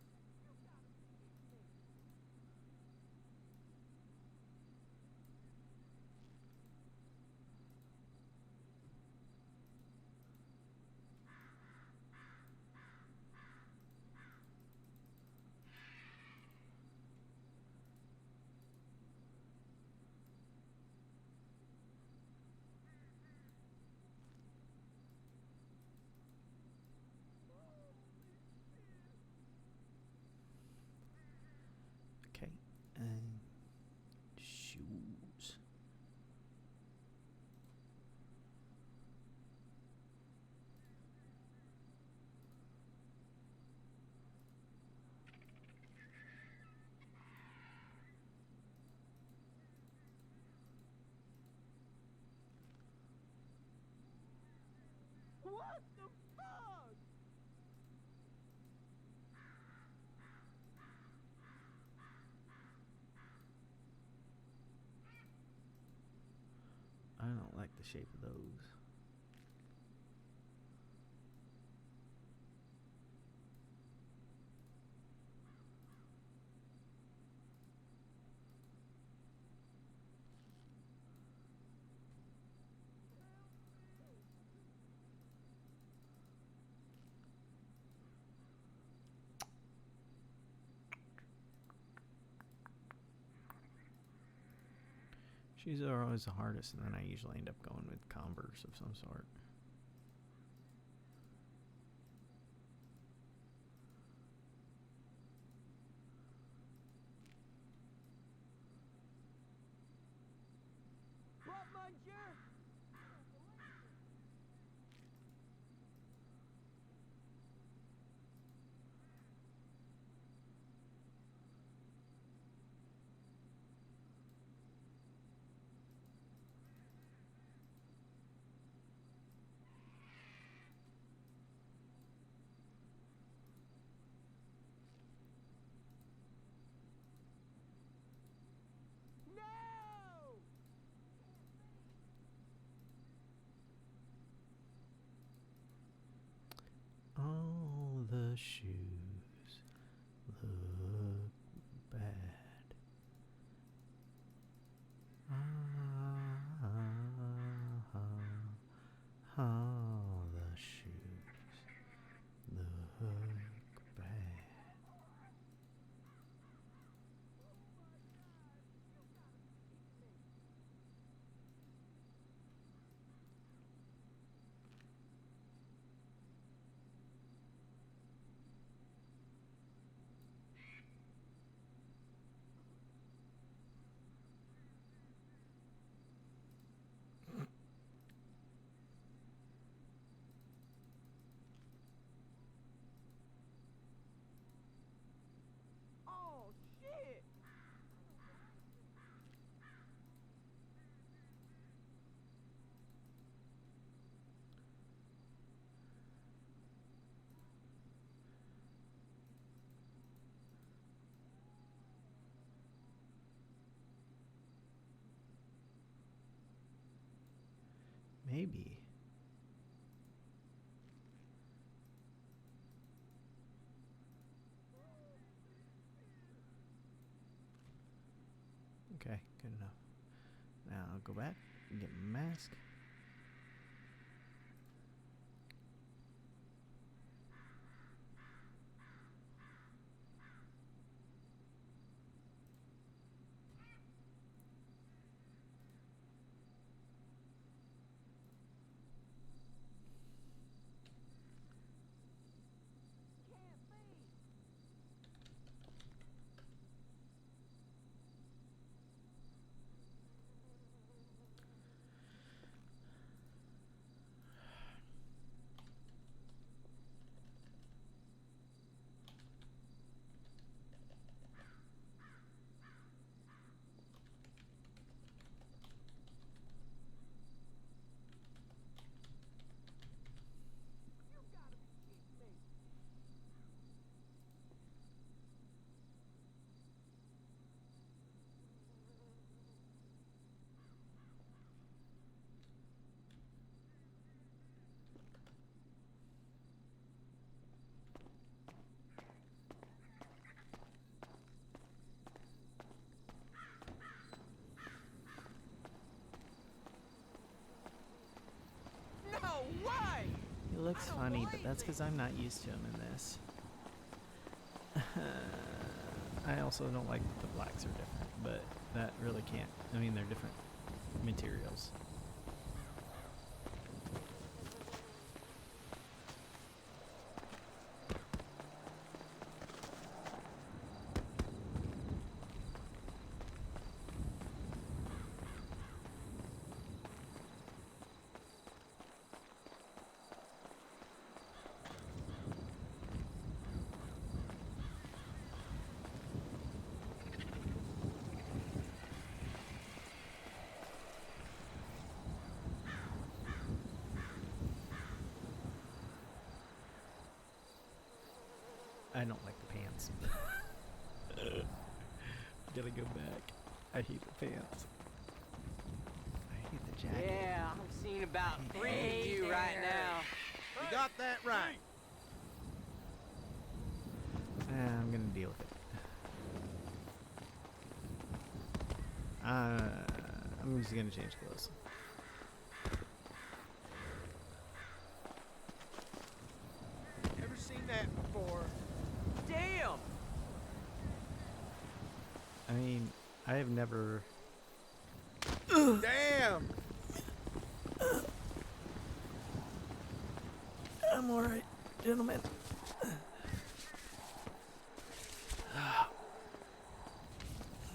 the shape of those. Shoes are always the hardest, and then I usually end up going with Converse of some sort. What, Muncher? No! All the shoes look bad. All the shoes look bad. Oh, shit! Maybe. Okay, good enough. Now I'll go back and get my mask. Can't leave! You gotta be kidding me! No way! He looks I don't funny, but believe that's it. because I'm not used to him in this. I also don't like that the blacks are different, but that really can't. I mean, they're different materials. I don't like the pants. Gotta go back. I hate the pants. I hate the jacket. Yeah, I'm seeing about 3 of you right now. You got that right. I'm gonna deal with it. I'm just gonna change clothes. Ever seen that before? Damn! I mean, I have never. Damn! I'm alright, gentlemen.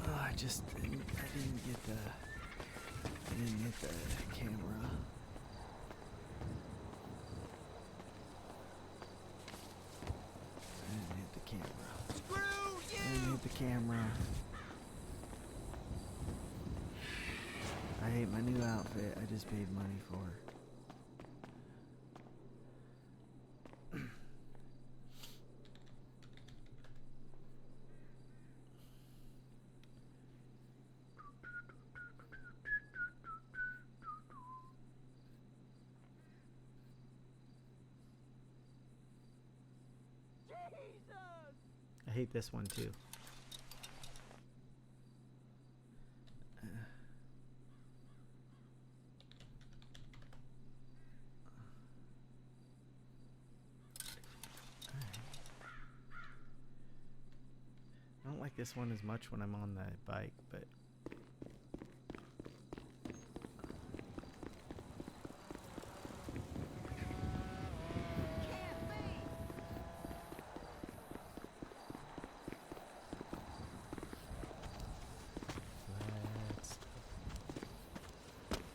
I didn't get the camera. I didn't hit the camera. Screw I didn't you! hit the camera. I hate my new outfit I just paid money for. I hate this one too. I don't like this one as much when I'm on the bike, but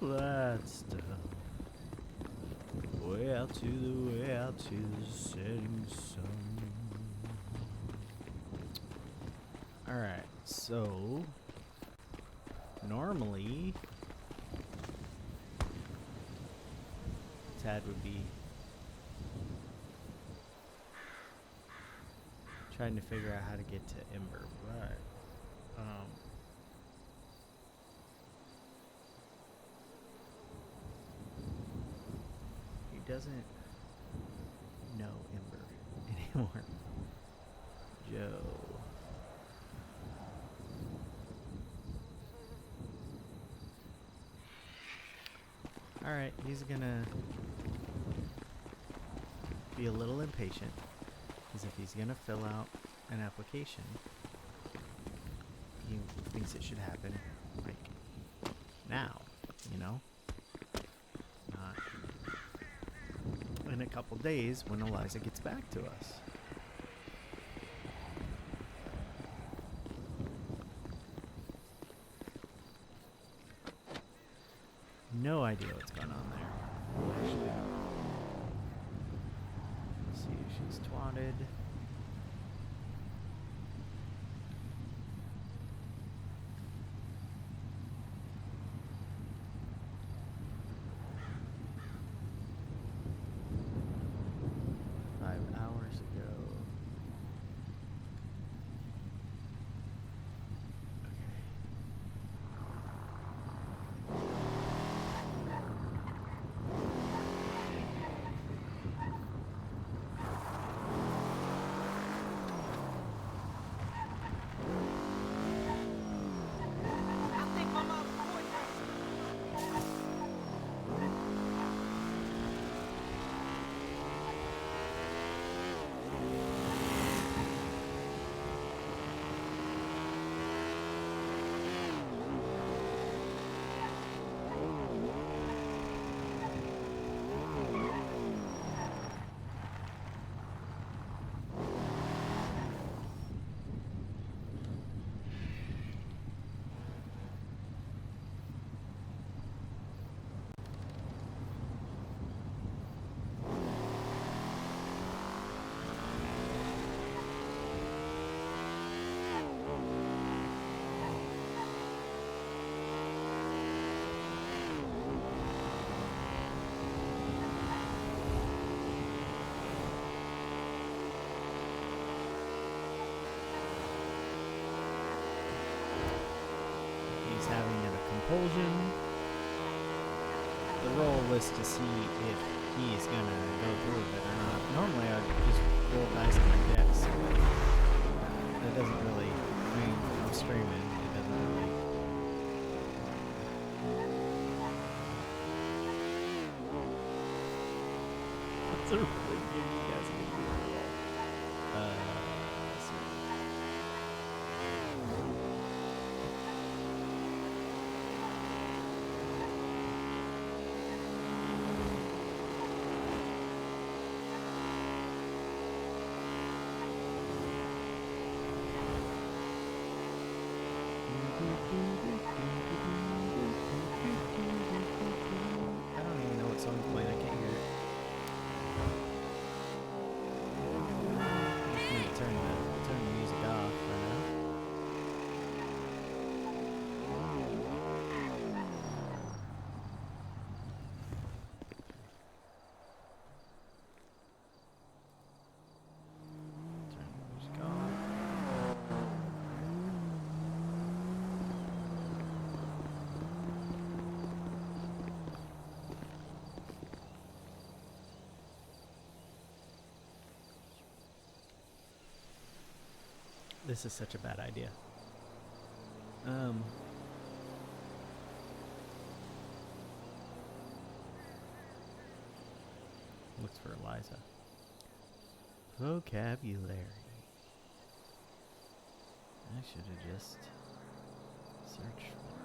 that stuff. Way out to the setting sun. Alright, so normally Tad would be trying to figure out how to get to Ember, but he doesn't know Ember anymore. Joe. Alright, he's gonna be a little impatient, because if he's gonna fill out an application, he thinks it should happen, like, now, you know? Not in a couple days when Eliza gets back to us. No idea what's going on there. Let's see if she's twatted. Having a compulsion. was to see if he's gonna go through with it or not. Normally I'd just roll dice on my decks, but that doesn't really, I mean, I'm streaming, it doesn't really. What's a really game you guys can do? Let's see. I don't even know what song's playing. I can't hear it. I'm just gonna turn the music off for now. Turn the music off. This is such a bad idea. Looks for Eliza. Vocabulary. I should have just searched for her.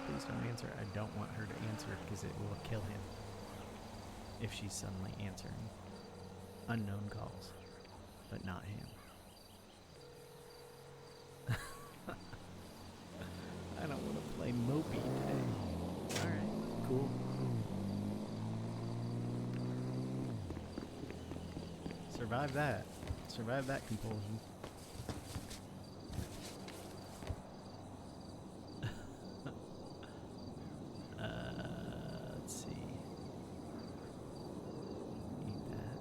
Please don't answer. I don't want her to answer because it will kill him if she's suddenly answering unknown calls, but not him. I don't want to play mopey today. Alright, cool. Survive that. Survive that compulsion. Let's see. Eat that.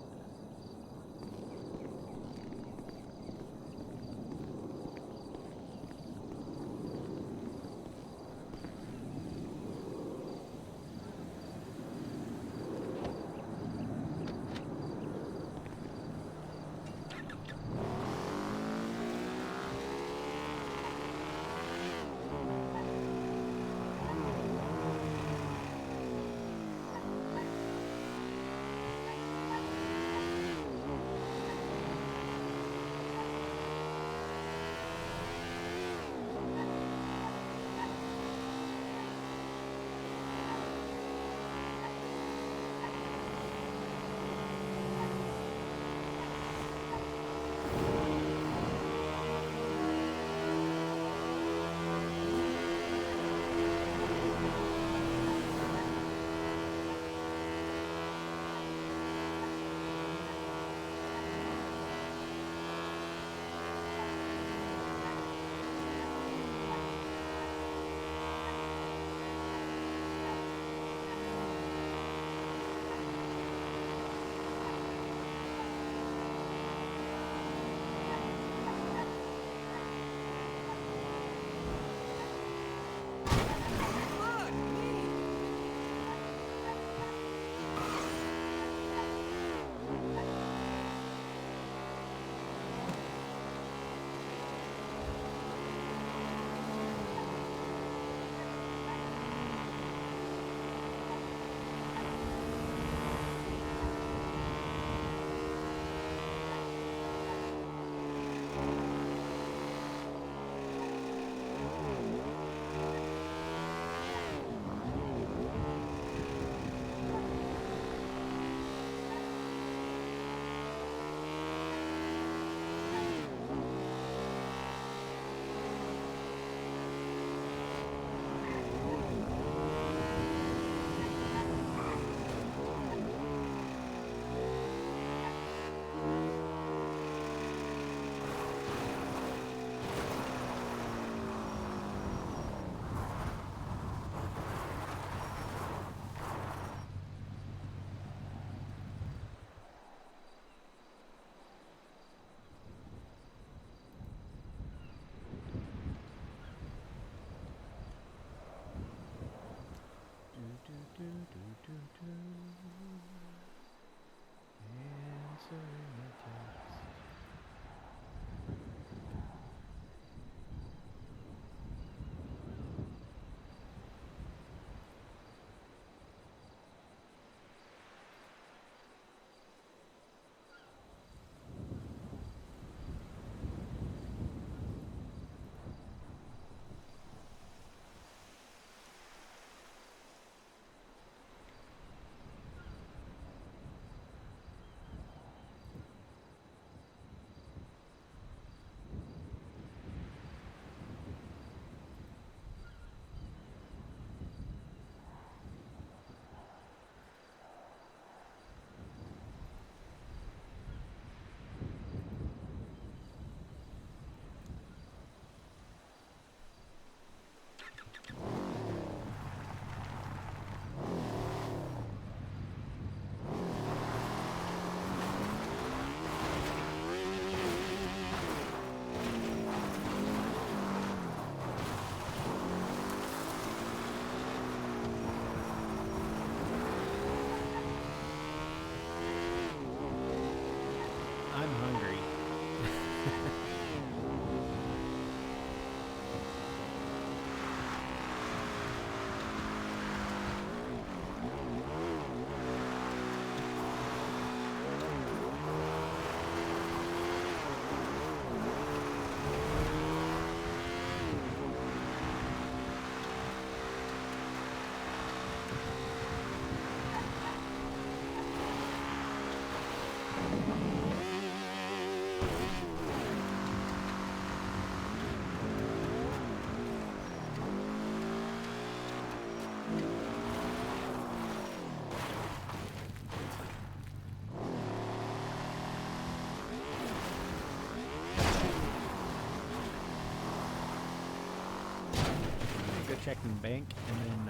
go check the bank, and then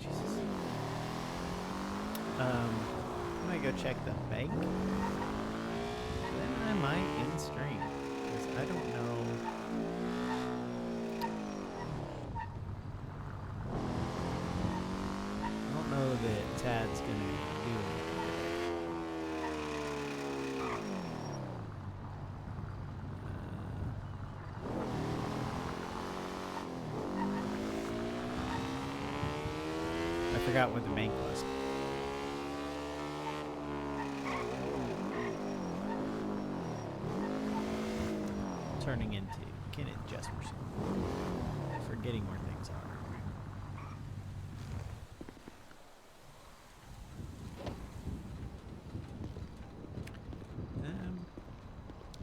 Jesus. I might go check the bank. Then I might end stream, because I don't know. I don't know that Tad's gonna do anything. I forgot what the bank was. Turning into Kenneth Jesperson. Forgetting where things are.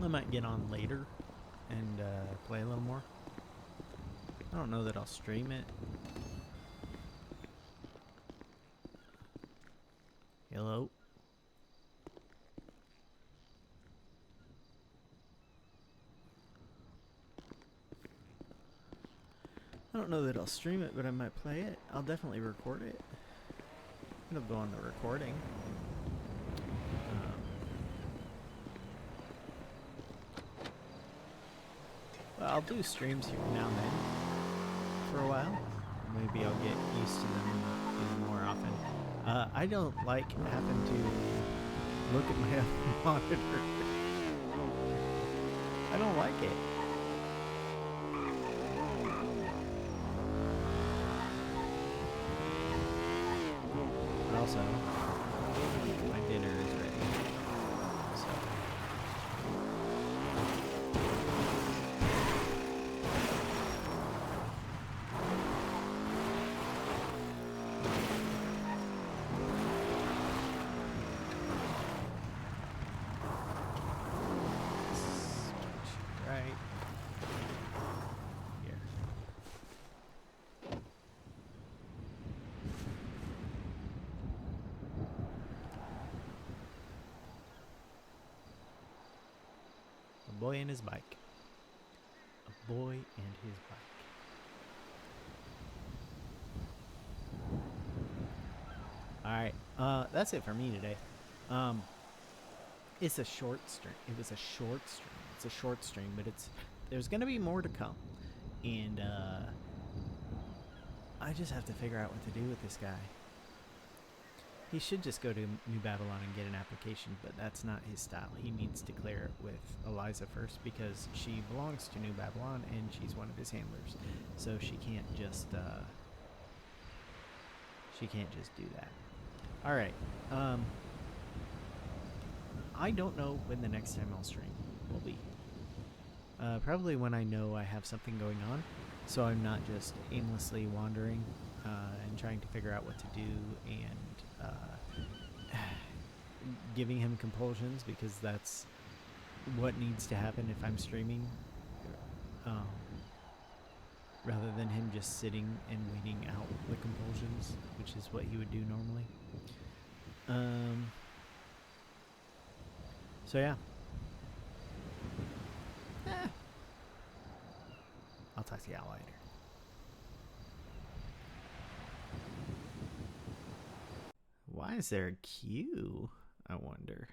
I might get on later and play a little more. I don't know that I'll stream it. Hello? I don't know that I'll stream it, but I might play it. I'll definitely record it. It'll go on the recording. Well, I'll do streams here now and then for a while. Maybe I'll get used to them even more often. I don't like having to look at my other monitor. I don't like it. But also, my dinner is ready. So. Right here. A boy and his bike. A boy and his bike. Alright, that's it for me today. It's a short stream. It was a short stream. It's a short stream, but there's gonna be more to come. And I just have to figure out what to do with this guy. He should just go to New Babylon and get an application, but that's not his style. He needs to clear it with Eliza first, because she belongs to New Babylon and she's one of his handlers. So she can't just do that. Alright. I don't know when the next time I'll stream will be. Probably when I know I have something going on, so I'm not just aimlessly wandering and trying to figure out what to do and giving him compulsions, because that's what needs to happen if I'm streaming, rather than him just sitting and waiting out the compulsions, which is what he would do normally. So yeah. I'll talk to y'all later. Why is there a queue? I wonder.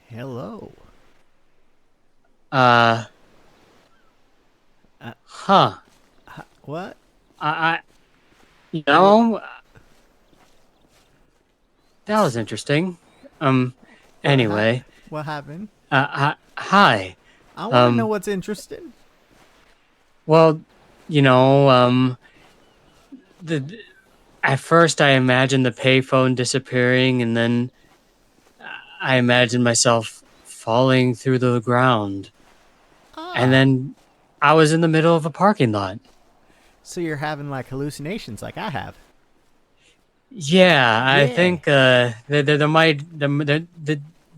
Hello. Huh. What? I you know, that was interesting. Anyway, What happened? hi. I want to know Um, what's interesting. well, you know, the at first I imagined the payphone disappearing, and then I imagined myself falling through the ground, and Ah, then I was in the middle of a parking lot. so you're having like hallucinations like I have. Yeah, I Yeah. think there might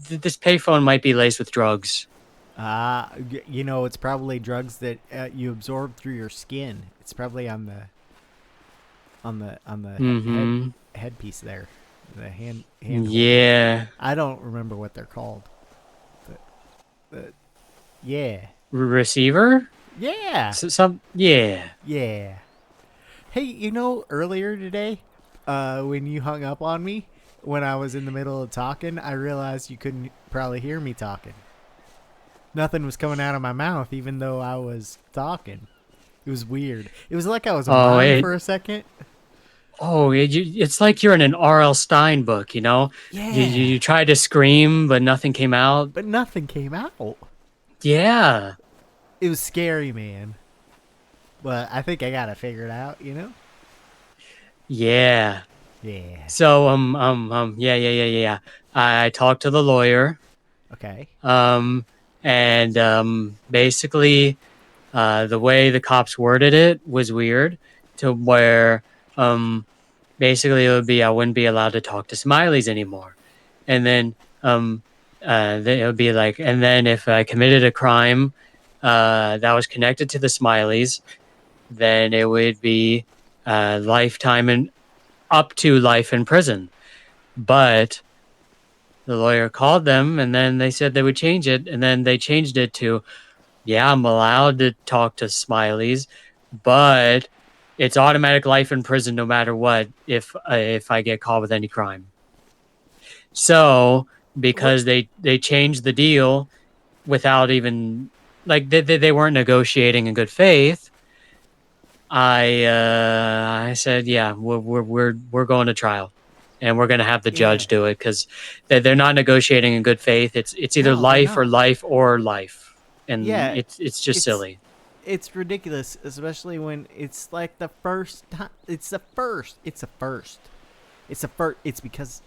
this payphone might be laced with drugs. You know, it's probably drugs that you absorb through your skin. It's probably on the Mm-hmm. headpiece there, the hand holder. Yeah. I don't remember what they're called. But yeah, Receiver? yeah, Yeah. yeah. Hey, you know, earlier today, when you hung up on me when I was in the middle of talking, I realized you couldn't probably hear me talking. Nothing was coming out of my mouth, even though I was talking. It was weird. It was like I was a Oh, mime for a second. it's like you're in an R.L. Stein book, you know? Yeah. You tried to scream, but nothing came out. But nothing came out. Yeah. It was scary, man. But I think I got it figured out, you know? Yeah. Yeah. So, yeah. I talked to the lawyer. Okay. And basically, the way the cops worded it was weird to where, basically it would be I wouldn't be allowed to talk to smileys anymore. And then, it would be like, and then if I committed a crime, that was connected to the smileys, then it would be, lifetime and up to life in prison. But the lawyer called them and then they said they would change it. And then they changed it to, yeah, I'm allowed to talk to smileys, but it's automatic life in prison no matter what if I get caught with any crime. So because they changed the deal without even like they weren't negotiating in good faith, I said, yeah, we're going to trial, and we're going to have the judge do it because they're not negotiating in good faith. It's either No, they're life or not. life or life, and Yeah. it's just silly. It's ridiculous, especially when it's like the first time. It's the first. It's a first. It's a first. It's because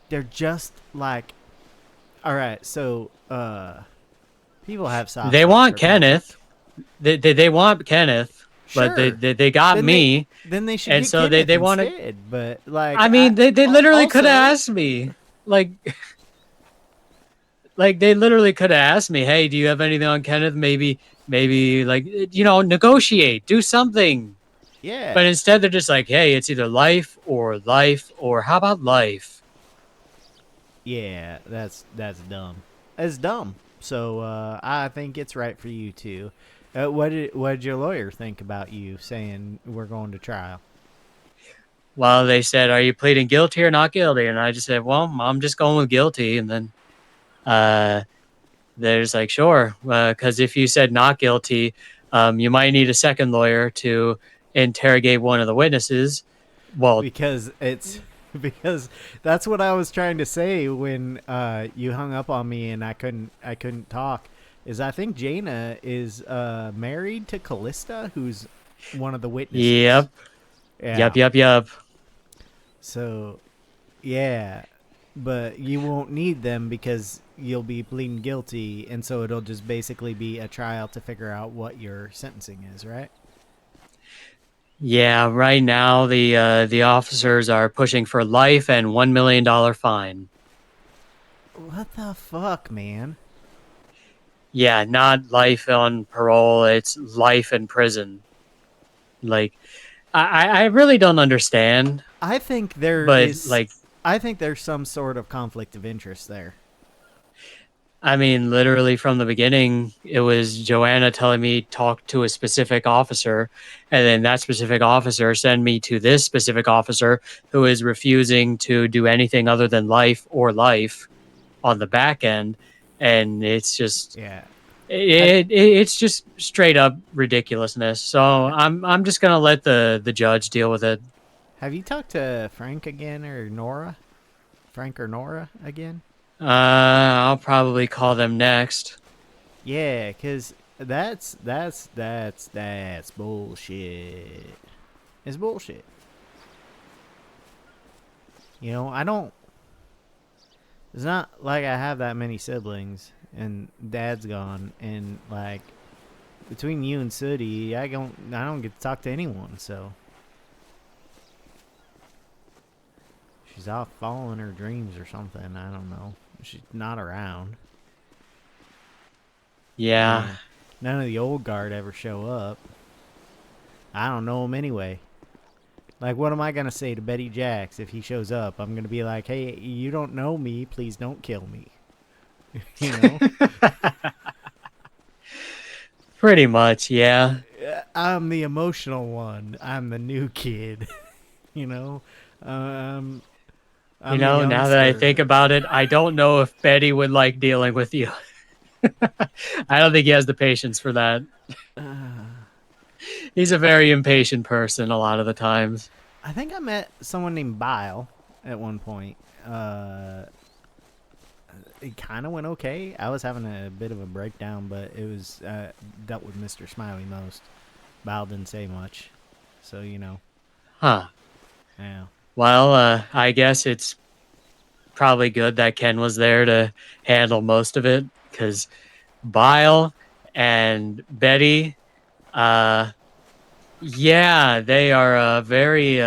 they're just like, all right. So people have soft. They spots want for Kenneth. They want Kenneth, but Sure. they got Then me. Then they should And get so Kenneth they want to. instead. But like, I mean, they literally could have also- asked me, like, like they literally could have asked me, hey, do you have anything on Kenneth? Maybe like negotiate, do something. Yeah. But instead, they're just like, hey, it's either life, or how about life? Yeah, that's dumb. That's dumb. So I think it's right for you too. What did your lawyer think about you saying we're going to trial? Well, they said, are you pleading guilty or not guilty? And I just said, well, I'm just going with guilty. And then they're just like, sure, because if you said not guilty, you might need a second lawyer to interrogate one of the witnesses. Well, Because it's because that's what I was trying to say when you hung up on me and I couldn't talk. Is I think Jaina is married to Callista, who's one of the witnesses. Yep. Yeah. Yep. So, yeah, but you won't need them because you'll be pleading guilty, and so it'll just basically be a trial to figure out what your sentencing is, right? Yeah, right now the officers are pushing for life and $1 million fine. What the fuck, man? Yeah, not life on parole, it's life in prison. Like, I really don't understand. I think I think there's some sort of conflict of interest there. I mean, literally from the beginning, it was Joanna telling me talk to a specific officer, and then that specific officer send me to this specific officer who is refusing to do anything other than life or life. on the back end, and it's just Yeah. it's just straight up ridiculousness. So I'm just gonna let the judge deal with it. Have you talked to Frank again or Nora? Frank or Nora again? I'll probably call them next. Yeah, cause that's bullshit. It's bullshit. You know, I don't. It's not like I have that many siblings, and Dad's gone, and like between you and Sooty, I don't get to talk to anyone. So she's off following her dreams or something. I don't know. She's not around. Yeah. And none of the old guard ever show up. I don't know him anyway. Like, what am I going to say to Betty Jacks if he shows up? I'm going to be like, hey, you don't know me. Please don't kill me. You know? Pretty much, yeah. I'm the emotional one. I'm the new kid. You know? I'm You know, the now that I youngster. think about it, I don't know if Betty would like dealing with you. I don't think he has the patience for that. He's a very impatient person a lot of the times. I think I met someone named Bile at one point. It kind of went okay. I was having a bit of a breakdown, but it was dealt with Mr. Smiley most. Bile didn't say much, so you know. Huh. Yeah. Well, I guess it's probably good that Ken was there to handle most of it, because Bile and Betty, yeah, they are very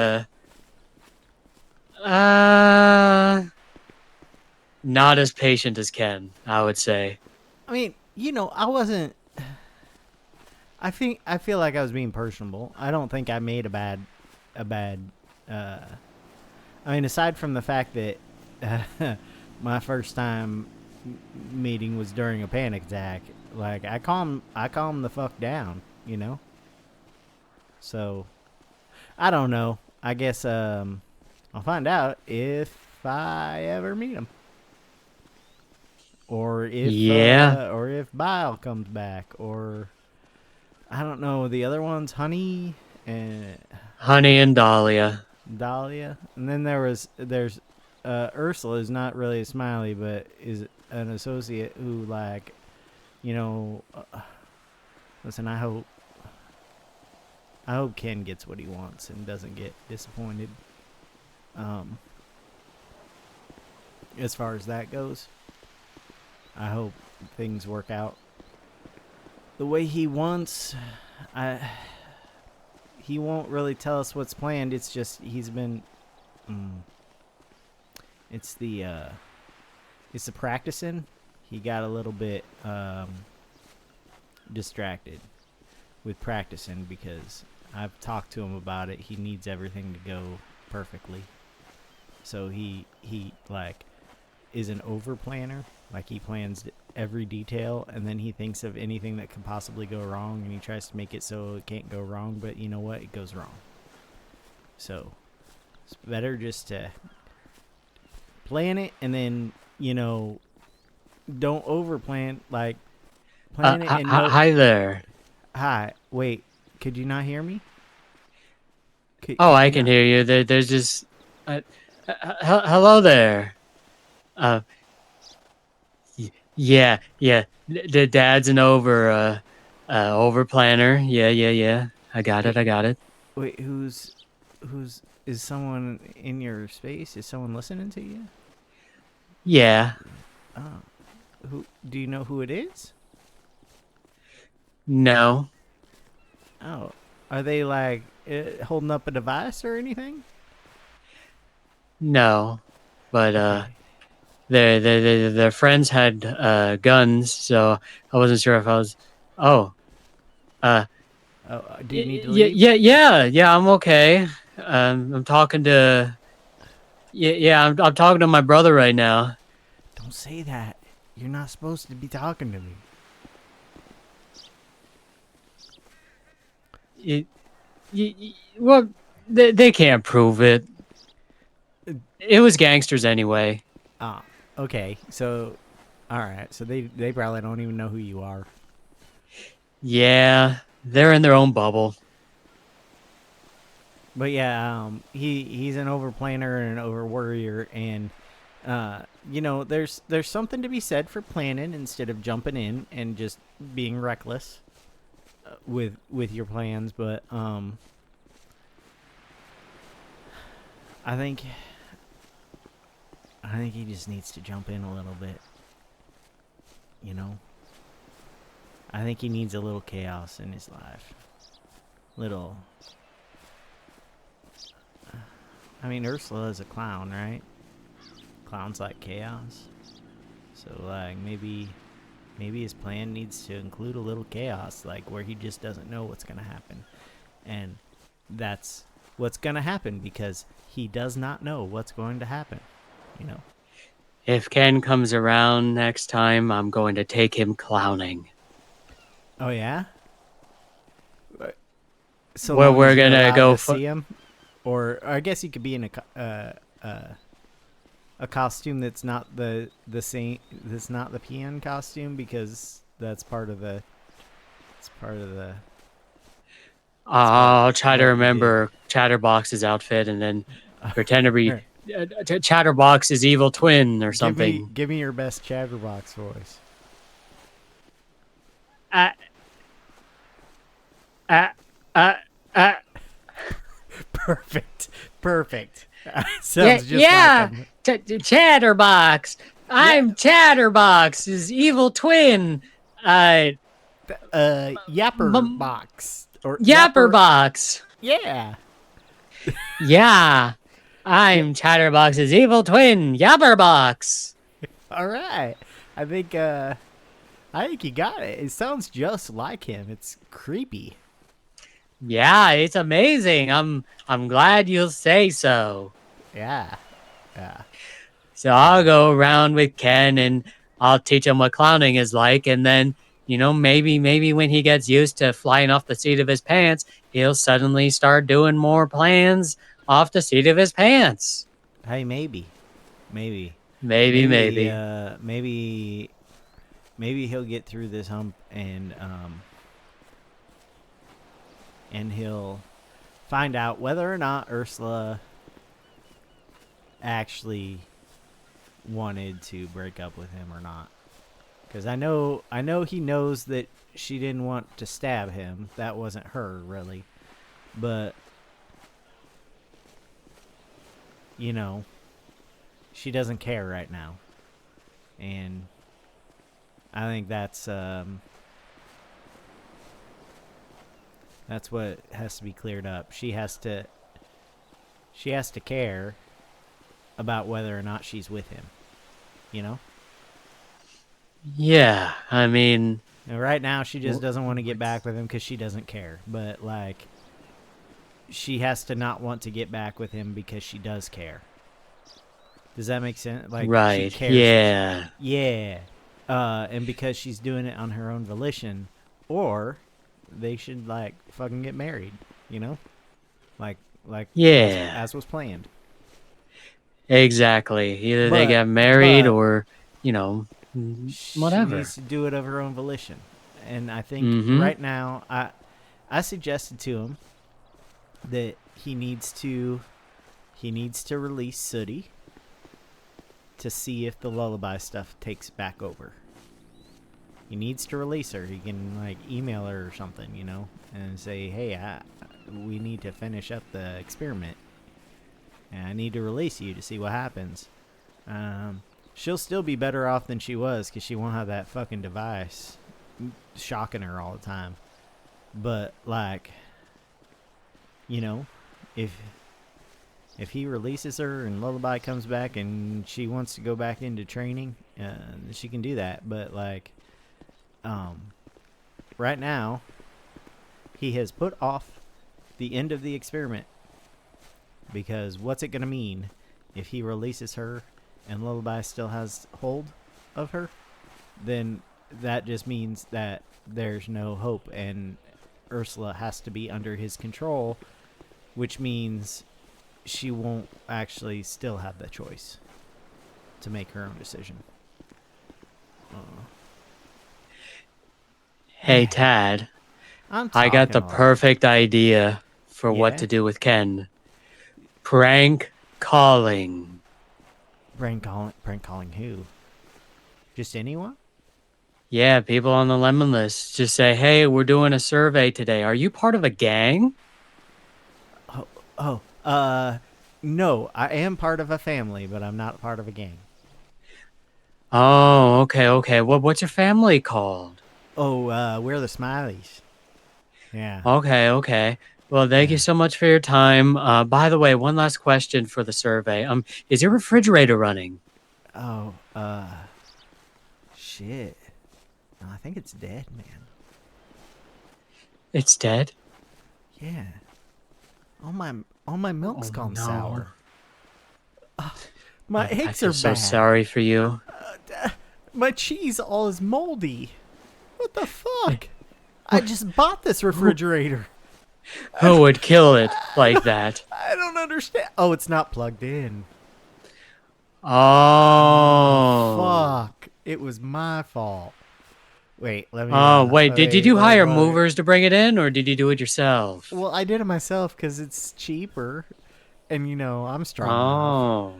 not as patient as Ken, I would say. I mean, you know, I wasn't. I feel like I was being personable. I don't think I made a bad. I mean, aside from the fact that my first time meeting was during a panic attack, like I calmed the fuck down, you know. So, I don't know. I guess I'll find out if I ever meet him, or if Bile comes back, or I don't know the other ones, Honey and Dahlia. Dahlia, and then there's Ursula is not really a Smiley, but is an associate who, like, you know, listen, I hope Ken gets what he wants and doesn't get disappointed. As far as that goes, I hope things work out the way he wants. He won't really tell us what's planned. It's just he's been. It's the practicing. He got a little bit distracted with practicing because I've talked to him about it. He needs everything to go perfectly. So he like is an over planner. Like, he plans every detail, and then he thinks of anything that could possibly go wrong, and he tries to make it so it can't go wrong, but you know what? It goes wrong. So it's better just to plan it, and then, you know, don't over plan. Like, plan it and hi there. Hi. Wait, could you not hear me? I can hear you. There's just hello there. Yeah. The dad's an over planner. Yeah. I got it. Wait, who's is someone in your space? Is someone listening to you? Yeah. Oh. Who do you know who it is? No. Oh. Are they like holding up a device or anything? No. But Okay. their friends had guns, so I wasn't sure if I was. Oh. Do you need to leave? Yeah. I'm okay. I'm talking to. I'm talking to my brother right now. Don't say that. You're not supposed to be talking to me. Well, they can't prove it. It was gangsters anyway. Ah, Okay, so, all right, so they probably don't even know who you are. Yeah, they're in their own bubble. But yeah, he's an over planner and an over worrier, and you know, there's something to be said for planning instead of jumping in and just being reckless with your plans. But I think he just needs to jump in a little bit. You know, I think he needs a little chaos in his life. Little. I mean, Ursula is a clown, right? Clowns like chaos. So, like, maybe his plan needs to include a little chaos, like, where he just doesn't know what's going to happen. And that's what's going to happen because he does not know what's going to happen, you know? If Ken comes around next time, I'm going to take him clowning. Oh, yeah? So Where long we're as you're gonna allowed go to see him? Or I guess he could be in a costume that's not the same, that's not the PN costume, because that's part of the I'll try to what we remember Chatterbox's outfit and then pretend to be Chatterbox's evil twin or something. Give me your best Chatterbox voice. Uh, uh, uh, uh, Perfect. Sounds just like him. Chatterbox. I'm Chatterbox's evil twin. Yapper box or Yapperbox. Yeah. Yeah, I'm Chatterbox's evil twin, Yapperbox. All right. I think you got it. It sounds just like him. It's creepy. Yeah, it's amazing. I'm glad you'll say so. Yeah. So I'll go around with Ken and I'll teach him what clowning is like, and then, you know, maybe when he gets used to flying off the seat of his pants, he'll suddenly start doing more plans off the seat of his pants. Hey, maybe. Maybe. Maybe he'll get through this hump and he'll find out whether or not Ursula actually wanted to break up with him or not. Because I know he knows that she didn't want to stab him. That wasn't her, really. But, you know, she doesn't care right now. And I think that's what has to be cleared up. She has to care about whether or not she's with him. You know? Yeah, I mean... And right now, she just doesn't want to get back with him because she doesn't care. But, like, she has to not want to get back with him because she does care. Does that make sense? Like, right, she cares. yeah. Yeah. And because she's doing it on her own volition. Or they should, like, fucking get married, you know? Like yeah. as was planned. Exactly. Either they get married or, you know, whatever. She needs to do it of her own volition. And I think right now, I suggested to him that he needs to release Sooty to see if the lullaby stuff takes back over. He needs to release her. He can, like, email her or something, you know, and say, hey, we need to finish up the experiment. And I need to release you to see what happens. She'll still be better off than she was because she won't have that fucking device shocking her all the time. But, like, you know, if he releases her and Lullaby comes back and she wants to go back into training, she can do that. But, like, right now, he has put off the end of the experiment. Because what's it going to mean if he releases her and Lullaby still has hold of her? Then that just means that there's no hope and Ursula has to be under his control, which means she won't actually still have the choice. to make her own decision. Hey, Tad, I'm I got the talking a lot. perfect idea for what Yeah? to do with Ken. Prank calling. Prank calling who? Just anyone? Yeah, people on the lemon list just say, hey, we're doing a survey today. Are you part of a gang? No, I am part of a family, but I'm not part of a gang. Oh, okay. What's your family called? Oh, we're the Smileys. Yeah. Okay. Well, thank you so much for your time. By the way, one last question for the survey. Is your refrigerator running? Oh, shit. No, I think it's dead, man. It's dead? Yeah. All my milk's gone no. sour. My I eggs feel are so bad. sorry for you. My cheese all is moldy. What the fuck? I just bought this refrigerator. Who would kill it like that? I don't understand. Oh, it's not plugged in. Oh. Fuck. It was my fault. Wait, let me. Oh, wait. Did you hire wait. movers to bring it in, or did you do it yourself? Well, I did it myself because it's cheaper, and I'm strong enough.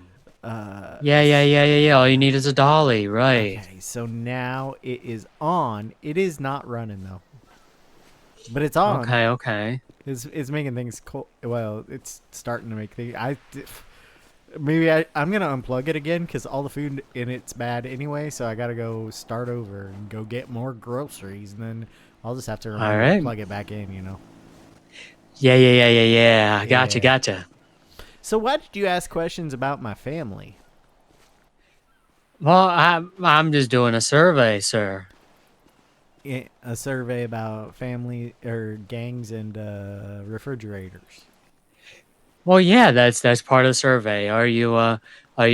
Oh. Yeah. All you need is a dolly, right? Okay, so now it is on. It is not running though, but it's on. Okay. It's making things cold. Well, it's starting to make things. I'm gonna unplug it again because all the food in it's bad anyway. So I gotta go start over and go get more groceries, and then I'll just have to remember to plug it back in. Yeah. Gotcha. So why did you ask questions about my family? Well, I'm just doing a survey, sir. A survey about family or gangs and refrigerators. Well, yeah, that's part of the survey. Are you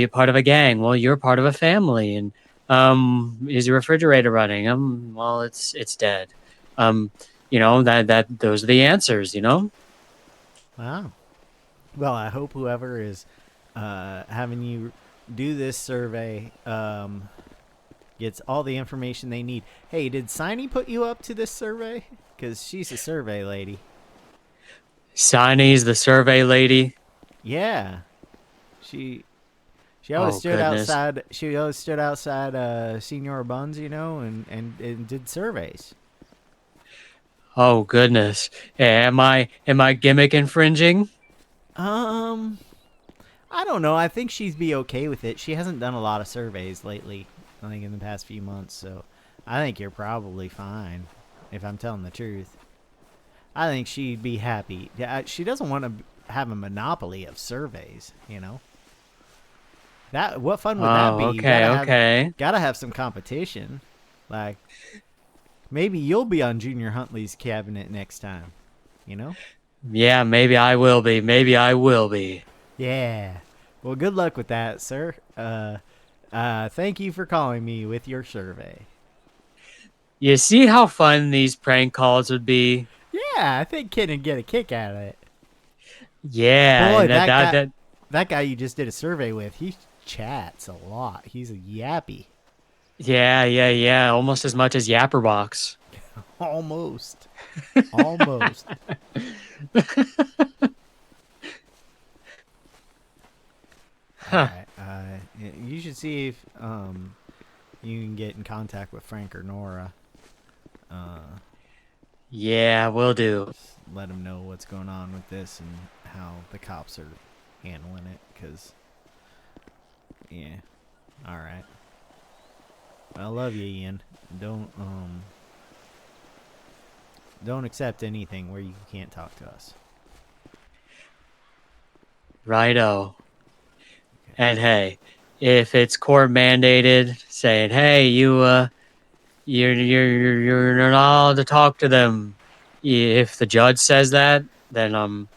part of a gang? Well, you're part of a family, and is your refrigerator running? Well, it's dead. That those are the answers. Wow. Well, I hope whoever is having you do this survey gets all the information they need. Hey, did Saini put you up to this survey? Because she's a survey lady. Saini's the survey lady. Yeah. She always stood outside. She always stood outside Senor Buns, and did surveys. Oh goodness. Am I gimmick infringing? I don't know. I think she'd be okay with it. She hasn't done a lot of surveys lately, I think in the past few months, so I think you're probably fine, if I'm telling the truth. I think she'd be happy. Yeah, she doesn't want to have a monopoly of surveys, What fun would that be? Okay. Gotta have some competition. Like, maybe you'll be on Junior Huntley's cabinet next time, Yeah, maybe I will be. Yeah. Well, good luck with that, sir. Thank you for calling me with your survey. You see how fun these prank calls would be? Yeah, I think Ken would get a kick out of it. Yeah. Boy, that guy you just did a survey with, he chats a lot. He's a yappy. Yeah. Almost as much as Yapperbox. Almost. Huh. Alright, you should see if you can get in contact with Frank or Nora. Yeah, will do. Just let them know what's going on with this and how the cops are handling it. Cause, yeah, all right. I love you, Ian. Don't accept anything where you can't talk to us. Righto. And hey, if it's court mandated, saying, "Hey, you're not allowed to talk to them," if the judge says that, then I'm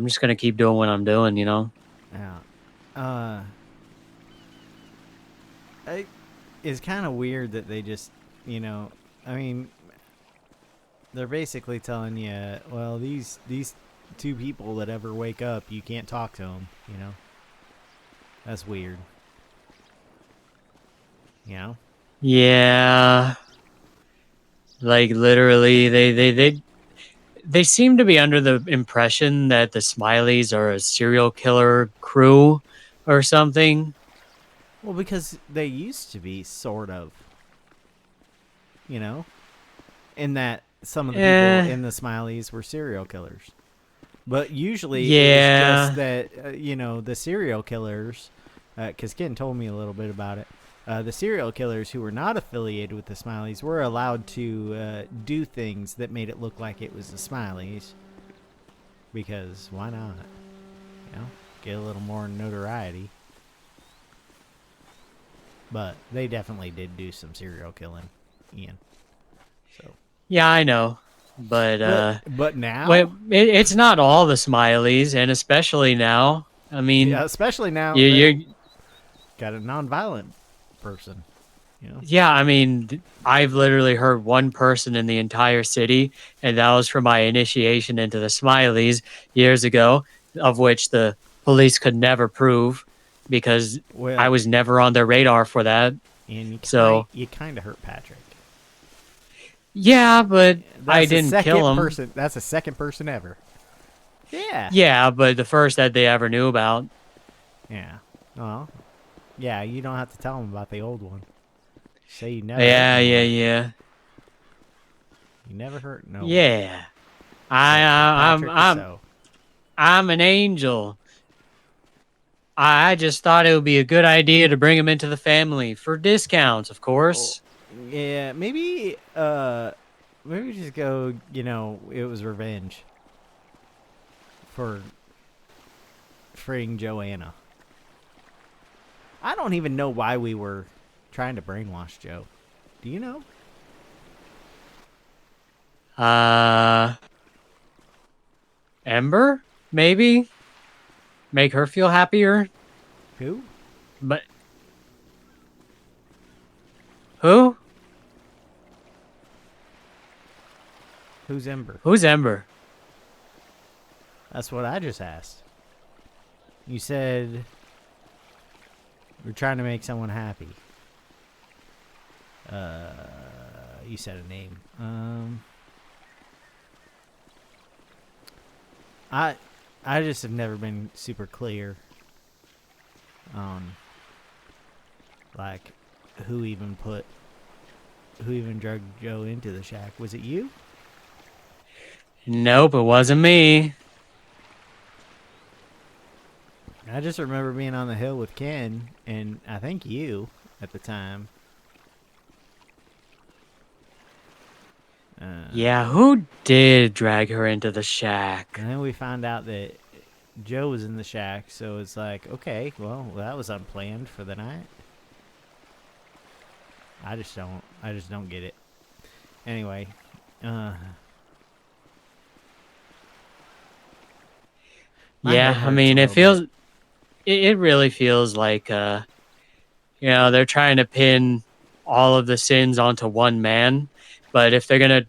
just gonna keep doing what I'm doing. Yeah. It's kind of weird that they just, I mean, they're basically telling you, well, these two people that ever wake up, you can't talk to them, That's weird. You know? Yeah. Like literally, they seem to be under the impression that the Smileys are a serial killer crew or something. Well, because they used to be, sort of. You know? In that some of the people Eh. in the Smileys were serial killers. But usually it was Yeah. just that, the serial killers, because Ken told me a little bit about it. The serial killers who were not affiliated with the Smileys were allowed to do things that made it look like it was the Smileys. Because why not? Get a little more notoriety. But they definitely did do some serial killing, Ian. So. Yeah, I know. But now? Wait, it's not all the Smileys, and especially now. I mean, Yeah, especially now you're got a nonviolent person. Yeah, I mean, I've literally heard one person in the entire city, and that was for my initiation into the Smileys years ago, of which the police could never prove because I Well, was never on their radar for that. and So, you kind of hurt Patrick. yeah, but I That's the didn't second kill him. person. That's the second person ever. Yeah. Yeah, but the first that they ever knew about. Yeah. Well, yeah, you don't have to tell them about the old one. Say you never Yeah, hurt no one. yeah. You never hurt no one. Yeah. Patrick I'm an angel. I just thought it would be a good idea to bring him into the family for discounts, of course. Yeah, maybe just go, it was revenge for freeing Joanna. I don't even know why we were trying to brainwash Joe. Do you know? Ember? Maybe? Make her feel happier? Who? But... Who? Who's Ember? Who's Ember? That's what I just asked. You said we're trying to make someone happy. You said a name. I just have never been super clear on like who even drugged Joe into the shack. Was it you? Nope, it wasn't me. I just remember being on the hill with Ken and I think you at the time. Yeah, who did drag her into the shack? And then we found out that Joe was in the shack, so it's like, okay, well, that was unplanned for the night. I just don't get it. Anyway, Yeah, head I hurts mean, a it little feels... It really feels like, they're trying to pin all of the sins onto one man. But if they're going to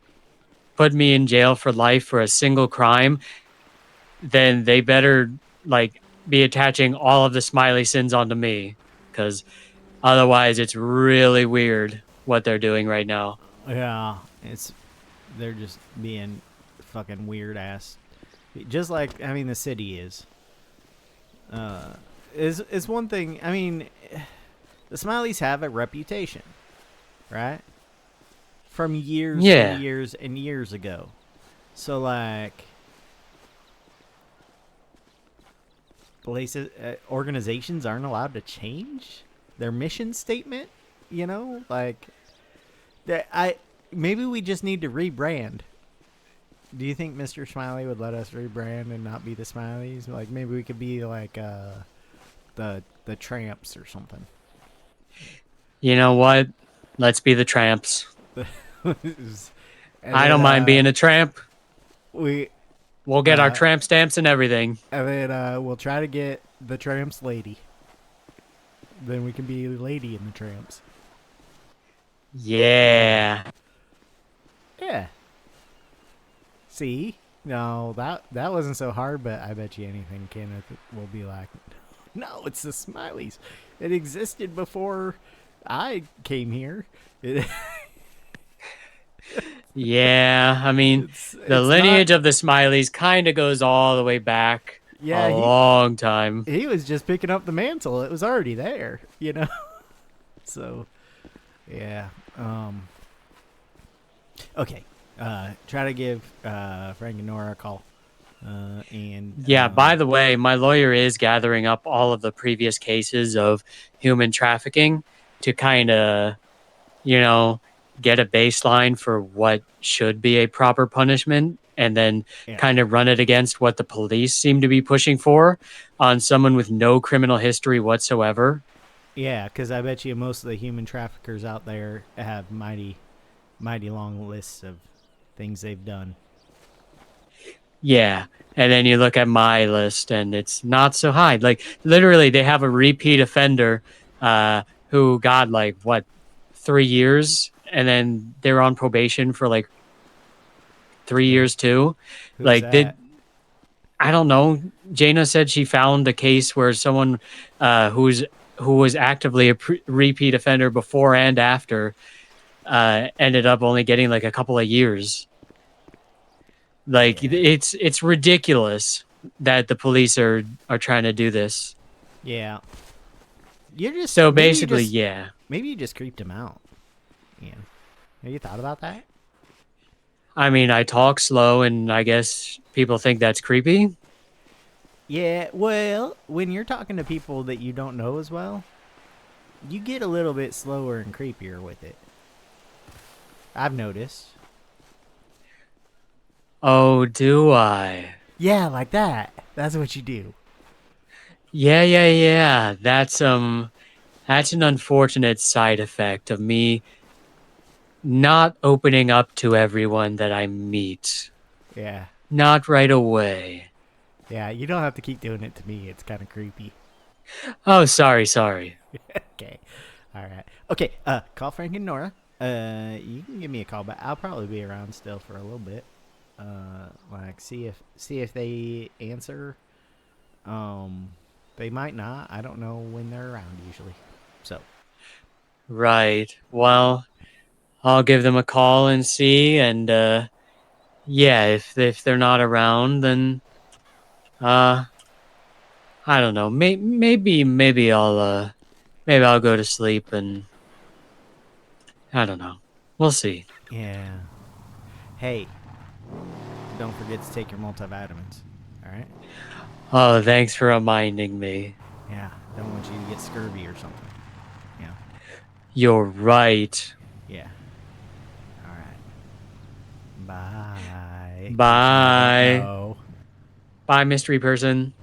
put me in jail for life for a single crime, then they better, be attaching all of the Smiley sins onto me. Because otherwise, it's really weird what they're doing right now. Yeah, they're just being fucking weird ass. Just like, the city is. Is one thing, the Smileys have a reputation, right? From years and years and years ago. So, places, organizations aren't allowed to change their mission statement, maybe we just need to rebrand. Do you think Mr. Smiley would let us rebrand and not be the Smileys? Like, maybe we could be the Tramps or something. You know what? Let's be the Tramps. I don't mind being a tramp. We'll get our tramp stamps and everything. And then we'll try to get the Tramps lady. Then we can be lady in the Tramps. Yeah. Yeah. See? No, that wasn't so hard, but I bet you anything Kenneth will be like, No, it's the Smileys. It existed before I came here. Yeah, I mean, the It's lineage not. of the Smileys kind of goes all the way back a Yeah, long time. he was just picking up the mantle. It was already there, you know. So, yeah. Okay. Try to give Frank and Nora a call. And Yeah, by the way, my lawyer is gathering up all of the previous cases of human trafficking to kind of, you know, get a baseline for what should be a proper punishment and then yeah, kind of run it against what the police seem to be pushing for on someone with no criminal history whatsoever. yeah, because I bet you most of the human traffickers out there have mighty long lists of things they've done. Yeah. And then you look at my list and it's not so high. Like literally they have a repeat offender who got like what 3 years and then they're on probation for like 3 Who? years too. Who's Like they that? I don't know. Jaina said she found a case where someone who was actively a repeat offender before and after ended up only getting like a couple of years. Like Yeah. it's ridiculous that the police are trying to do this. Yeah. You're just So basically, yeah. maybe you just creeped him out. Yeah. Have you thought about that? I mean, I talk slow, and I guess people think that's creepy. Yeah. Well, when you're talking to people that you don't know as well, you get a little bit slower and creepier with it. I've noticed. Oh, do I? Yeah, like that. That's what you do. Yeah. That's an unfortunate side effect of me not opening up to everyone that I meet. Yeah. Not right away. Yeah, you don't have to keep doing it to me. It's kind of creepy. Oh, sorry. Okay. All right. Okay, call Frank and Nora. You can give me a call back. I'll probably be around still for a little bit. Like see if they answer. They might not. I don't know when they're around usually. So, Right. Well, I'll give them a call and see, and yeah, if they're not around, then uh, I don't know. Maybe I'll go to sleep, and I don't know. We'll see. yeah. Hey, don't forget to take your multivitamins. All right? Oh, thanks for reminding me. Yeah, don't want you to get scurvy or something. Yeah. You're right. Yeah. All right. Bye. Bye. Go. Bye, mystery person.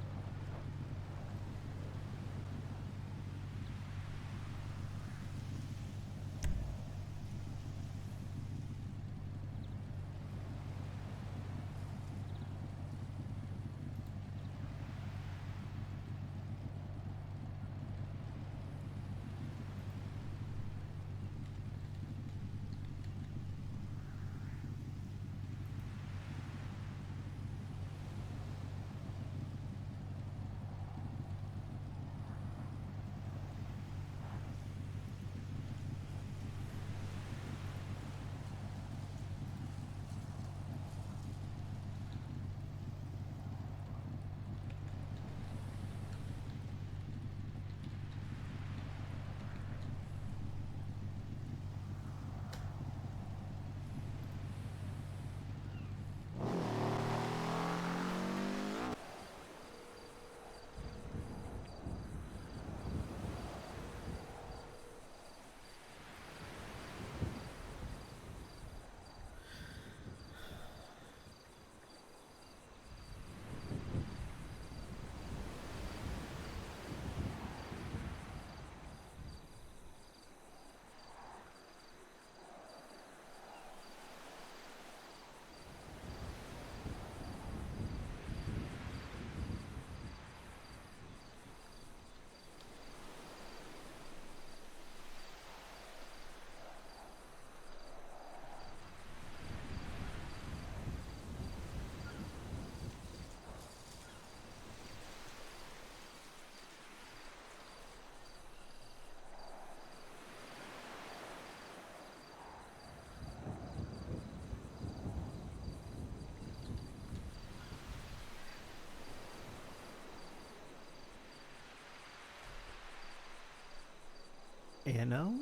You know,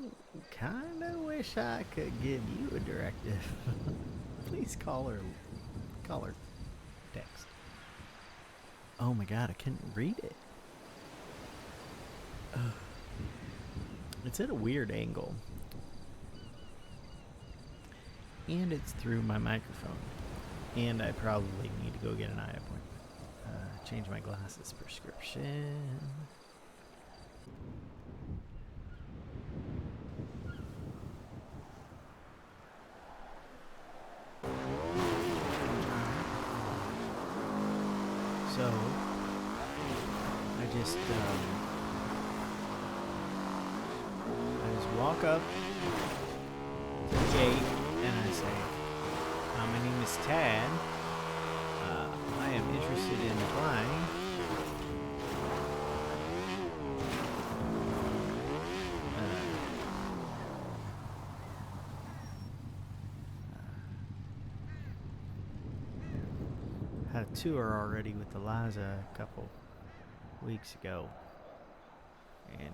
kinda wish I could give you a directive. Please call her text. Oh my god, I couldn't read it. It's at a weird angle. And it's through my microphone. And I probably need to go get an eye appointment. Change my glasses prescription. So, I just walk up to the gate and I say, my name is Tad. I am interested in applying. Had a tour already with Eliza a couple weeks ago. And,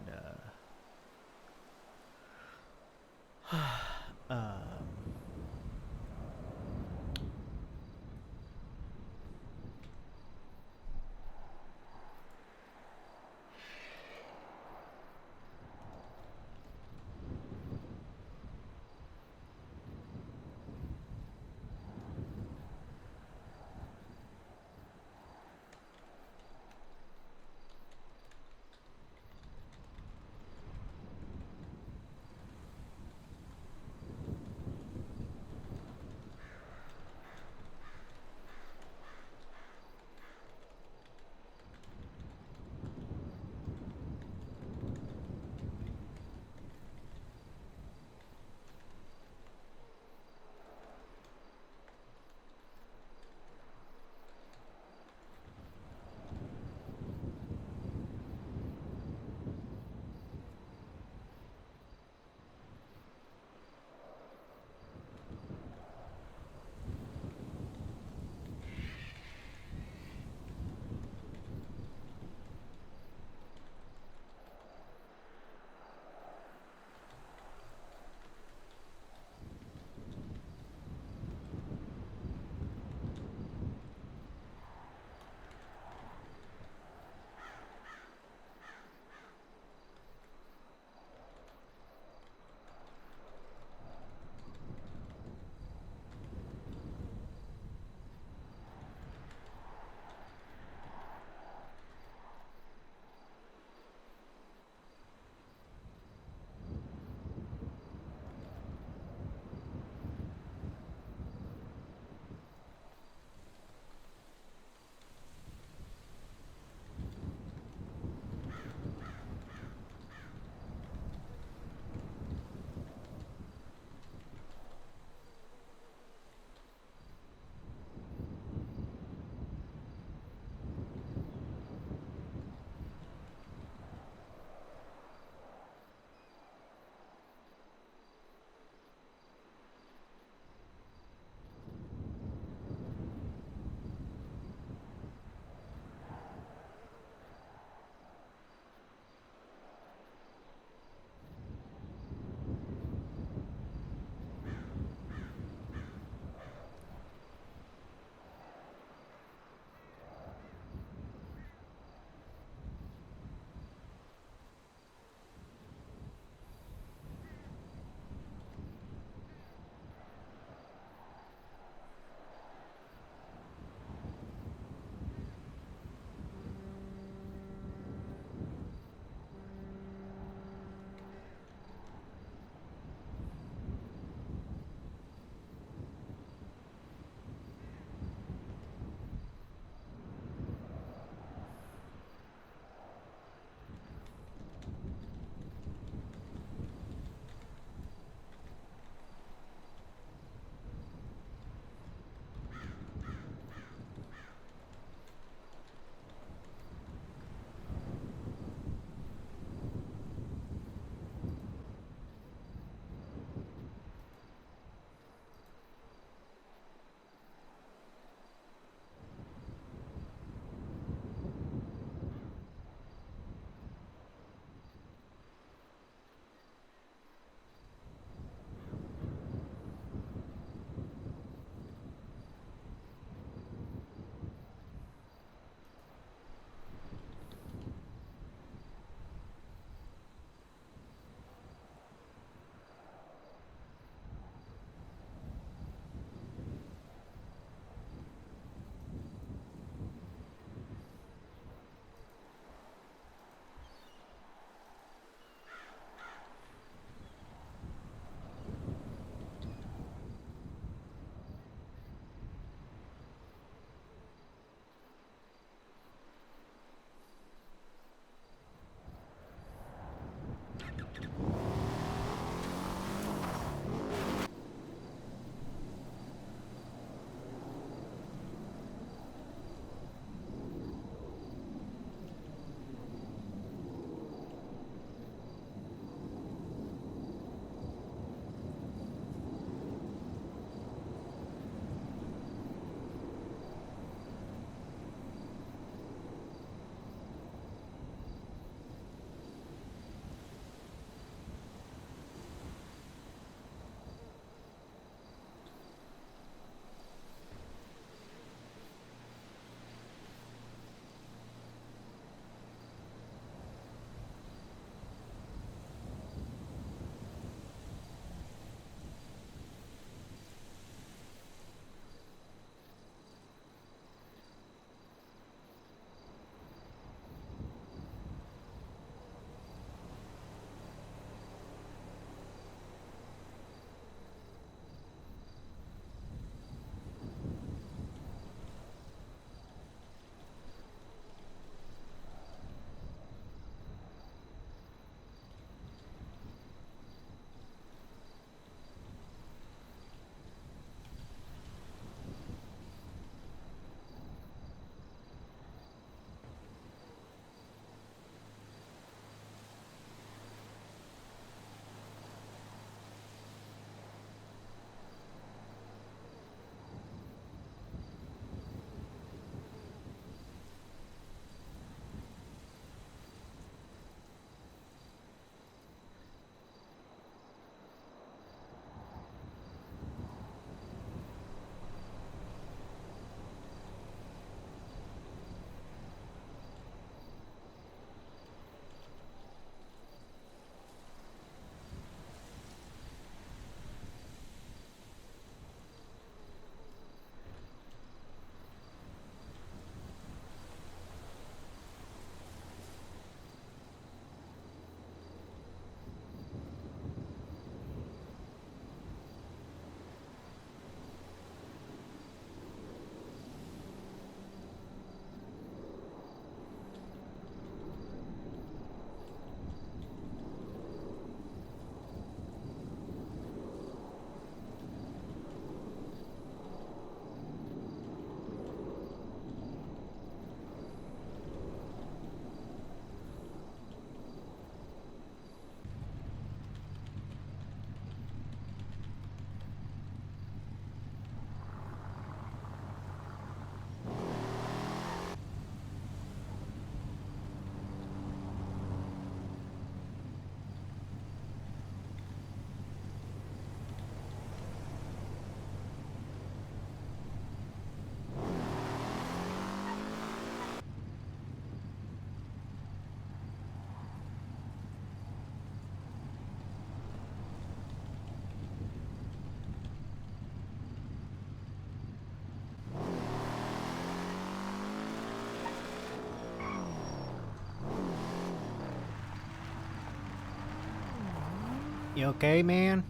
You okay, man?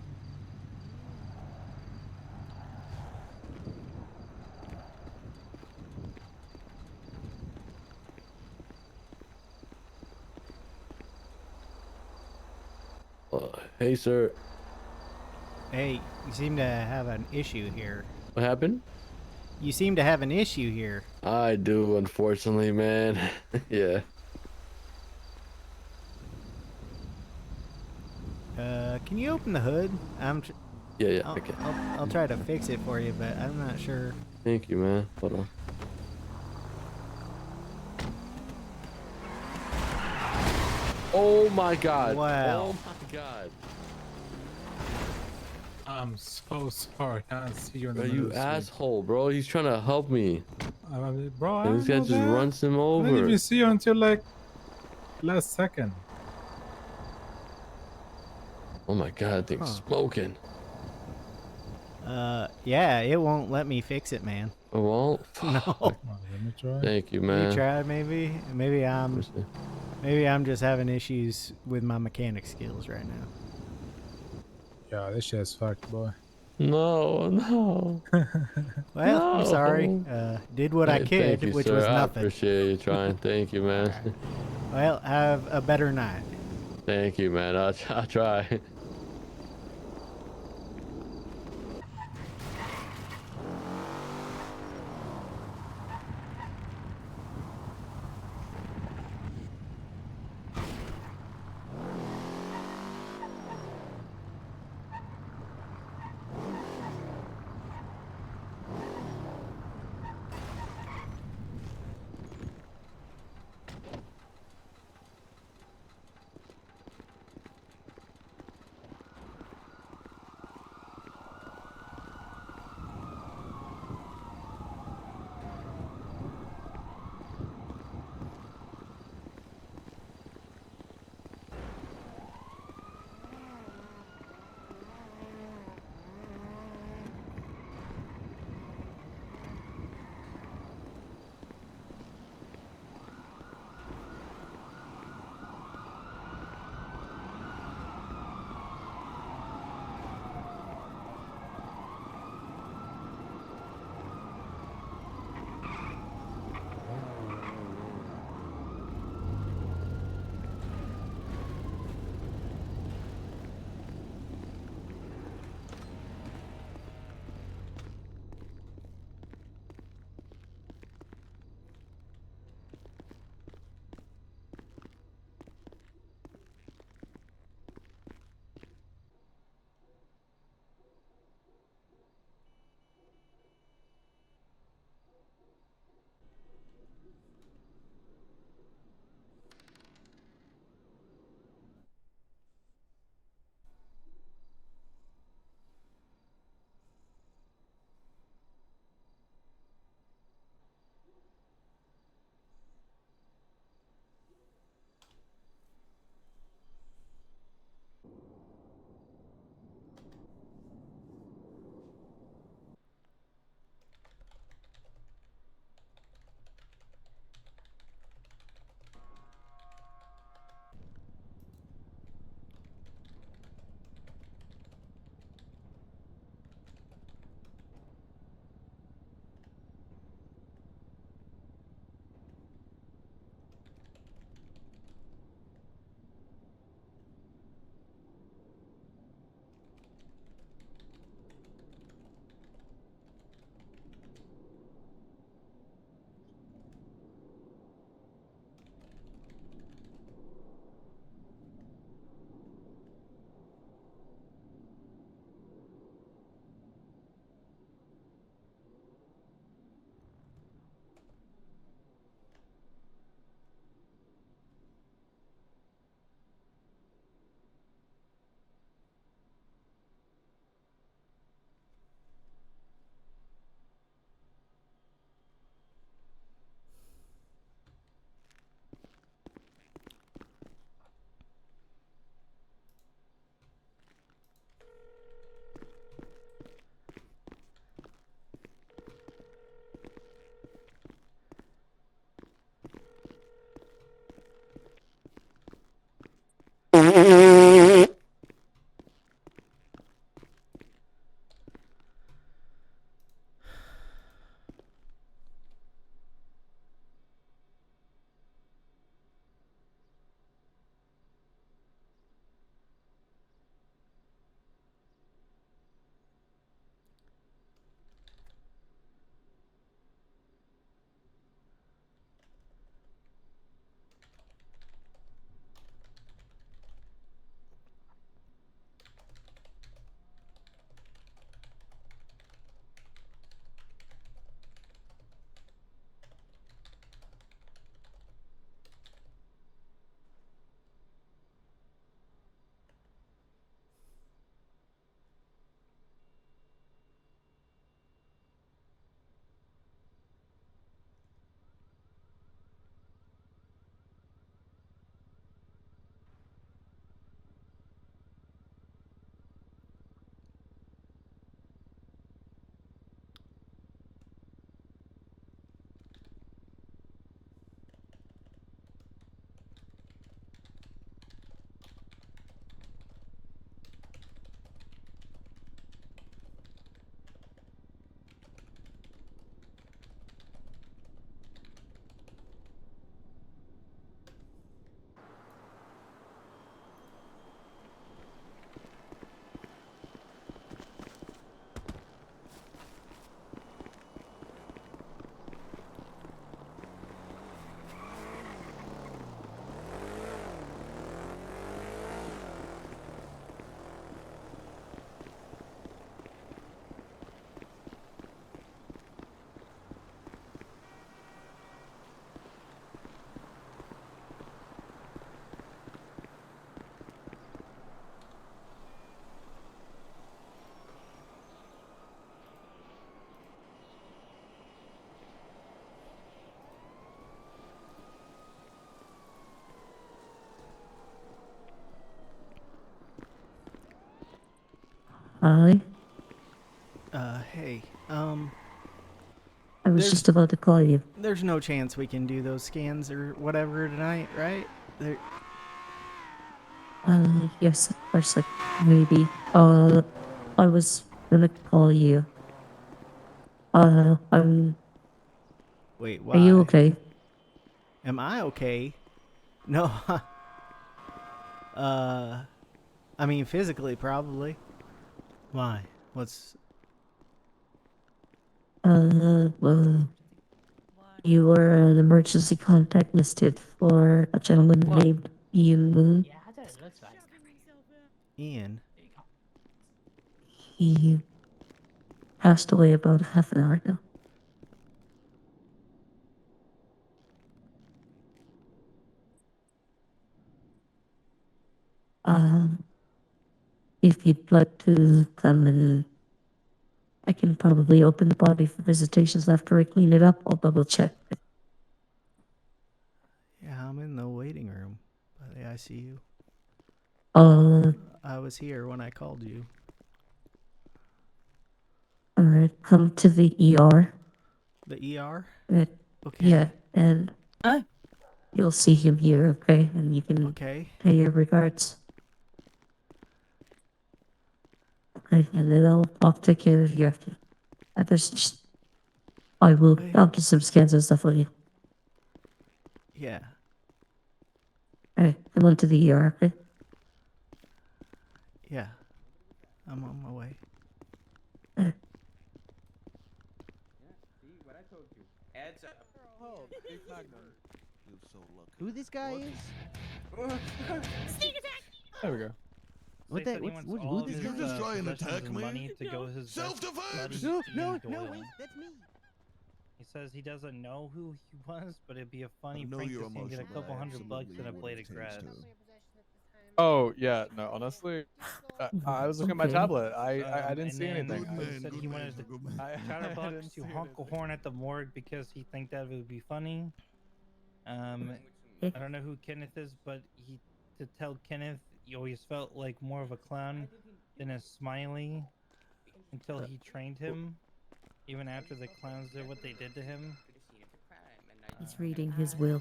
Hey, sir. Hey, you seem to have an issue here. What happened? You seem to have an issue here. I do, unfortunately, man. Yeah. Can you open the hood? Yeah, I'll, okay. I'll try to fix it for you, but I'm not sure. Thank you, man. Hold on. Oh my god. Wow. Oh my god. I'm so sorry. I can't see you in the Bro, middle you of the street. asshole, bro. He's trying to help me. Bro, I And this guy know just that. runs him I didn't over. even see you until like last second. Oh my god, that thing's smoking. Yeah, it won't let me fix it, man. Oh, well? No. Oh, let me try. Thank you, You man. tried, maybe? Maybe I'm just having issues with my mechanic skills right now. Yeah, this shit's fucked, boy. No, no. Well, I'm sorry. No. Did what I Hey, could, thank you, which sir. was I nothing. appreciate you trying. Thank you, man. Alright. Well, have a better night. Thank you, man. I'll try. Hi. Hey, I was There's- just about to call you. there's no chance we can do those scans or whatever tonight, right? There, Yes, of course, like, maybe. I was gonna call you. wait, Are why? you okay? Am I okay? No, I mean, physically, probably. Why? What's... Well, you were an emergency contact listed for a gentleman named Ian Moon. Ian? He passed away about half an hour ago. Um, if you'd like to come and I can probably open the body for visitations after I clean it up. I'll double check. Yeah, I'm in the waiting room by the ICU. Uh, I was here when I called you. alright, come to the ER. The ER? Uh, Okay. Yeah, and you'll see him here, okay? And you can Okay. pay your regards. Okay, and then I'll take care of you after. I'll get some scans and stuff for you. Yeah. Alright, come on to the ER, okay? Yeah. I'm on my way. Who this guy is? There we go. What that? Who this guy? You just try and attack me? Self-defense. No, wait, that's me. He says he doesn't know who he was, but it'd be a funny know prank you're to see him get a emotional. couple I $100 and a absolutely blade of would grass. taste him. Oh yeah, no. Honestly, I was looking at my Okay. tablet. I didn't And see then anything. Good he man, said good he man, wanted to good man. I didn't Chatterbox see to honk a anything. horn at the morgue because he think that would be funny. I don't know who Kenneth is, but to tell Kenneth he always felt like more of a clown than a smiley until he trained him. Even after the clowns did what they did to him. He's reading his will.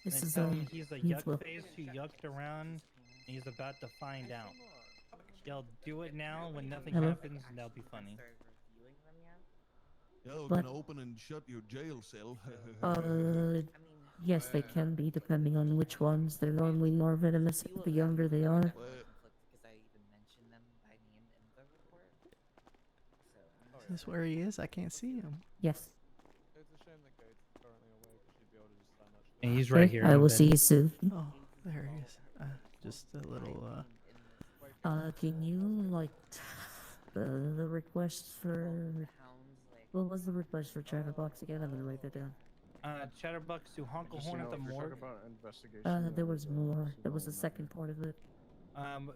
This They is, tell him he's a his yuck will. face who yucked around, and he's about to find out. They'll do it now when nothing Hello? happens, and that'll be funny. Yeah, we're But- gonna open and shut your jail cell. Yes, they can be, depending on which ones. They're normally more venomous the younger they are. Is this where he is? I can't see him. Yes. It's a shame that Kate's currently away because she'd be able to just sign that shit. And he's Okay, right here. I in will bed. see you soon. Oh, there he is. Just a little, Can you, like, the request for... What was the request for Chatterbox again? I'm gonna write that down. Chatterbox to honk a horn at the morgue. There was more. There was a second part of it.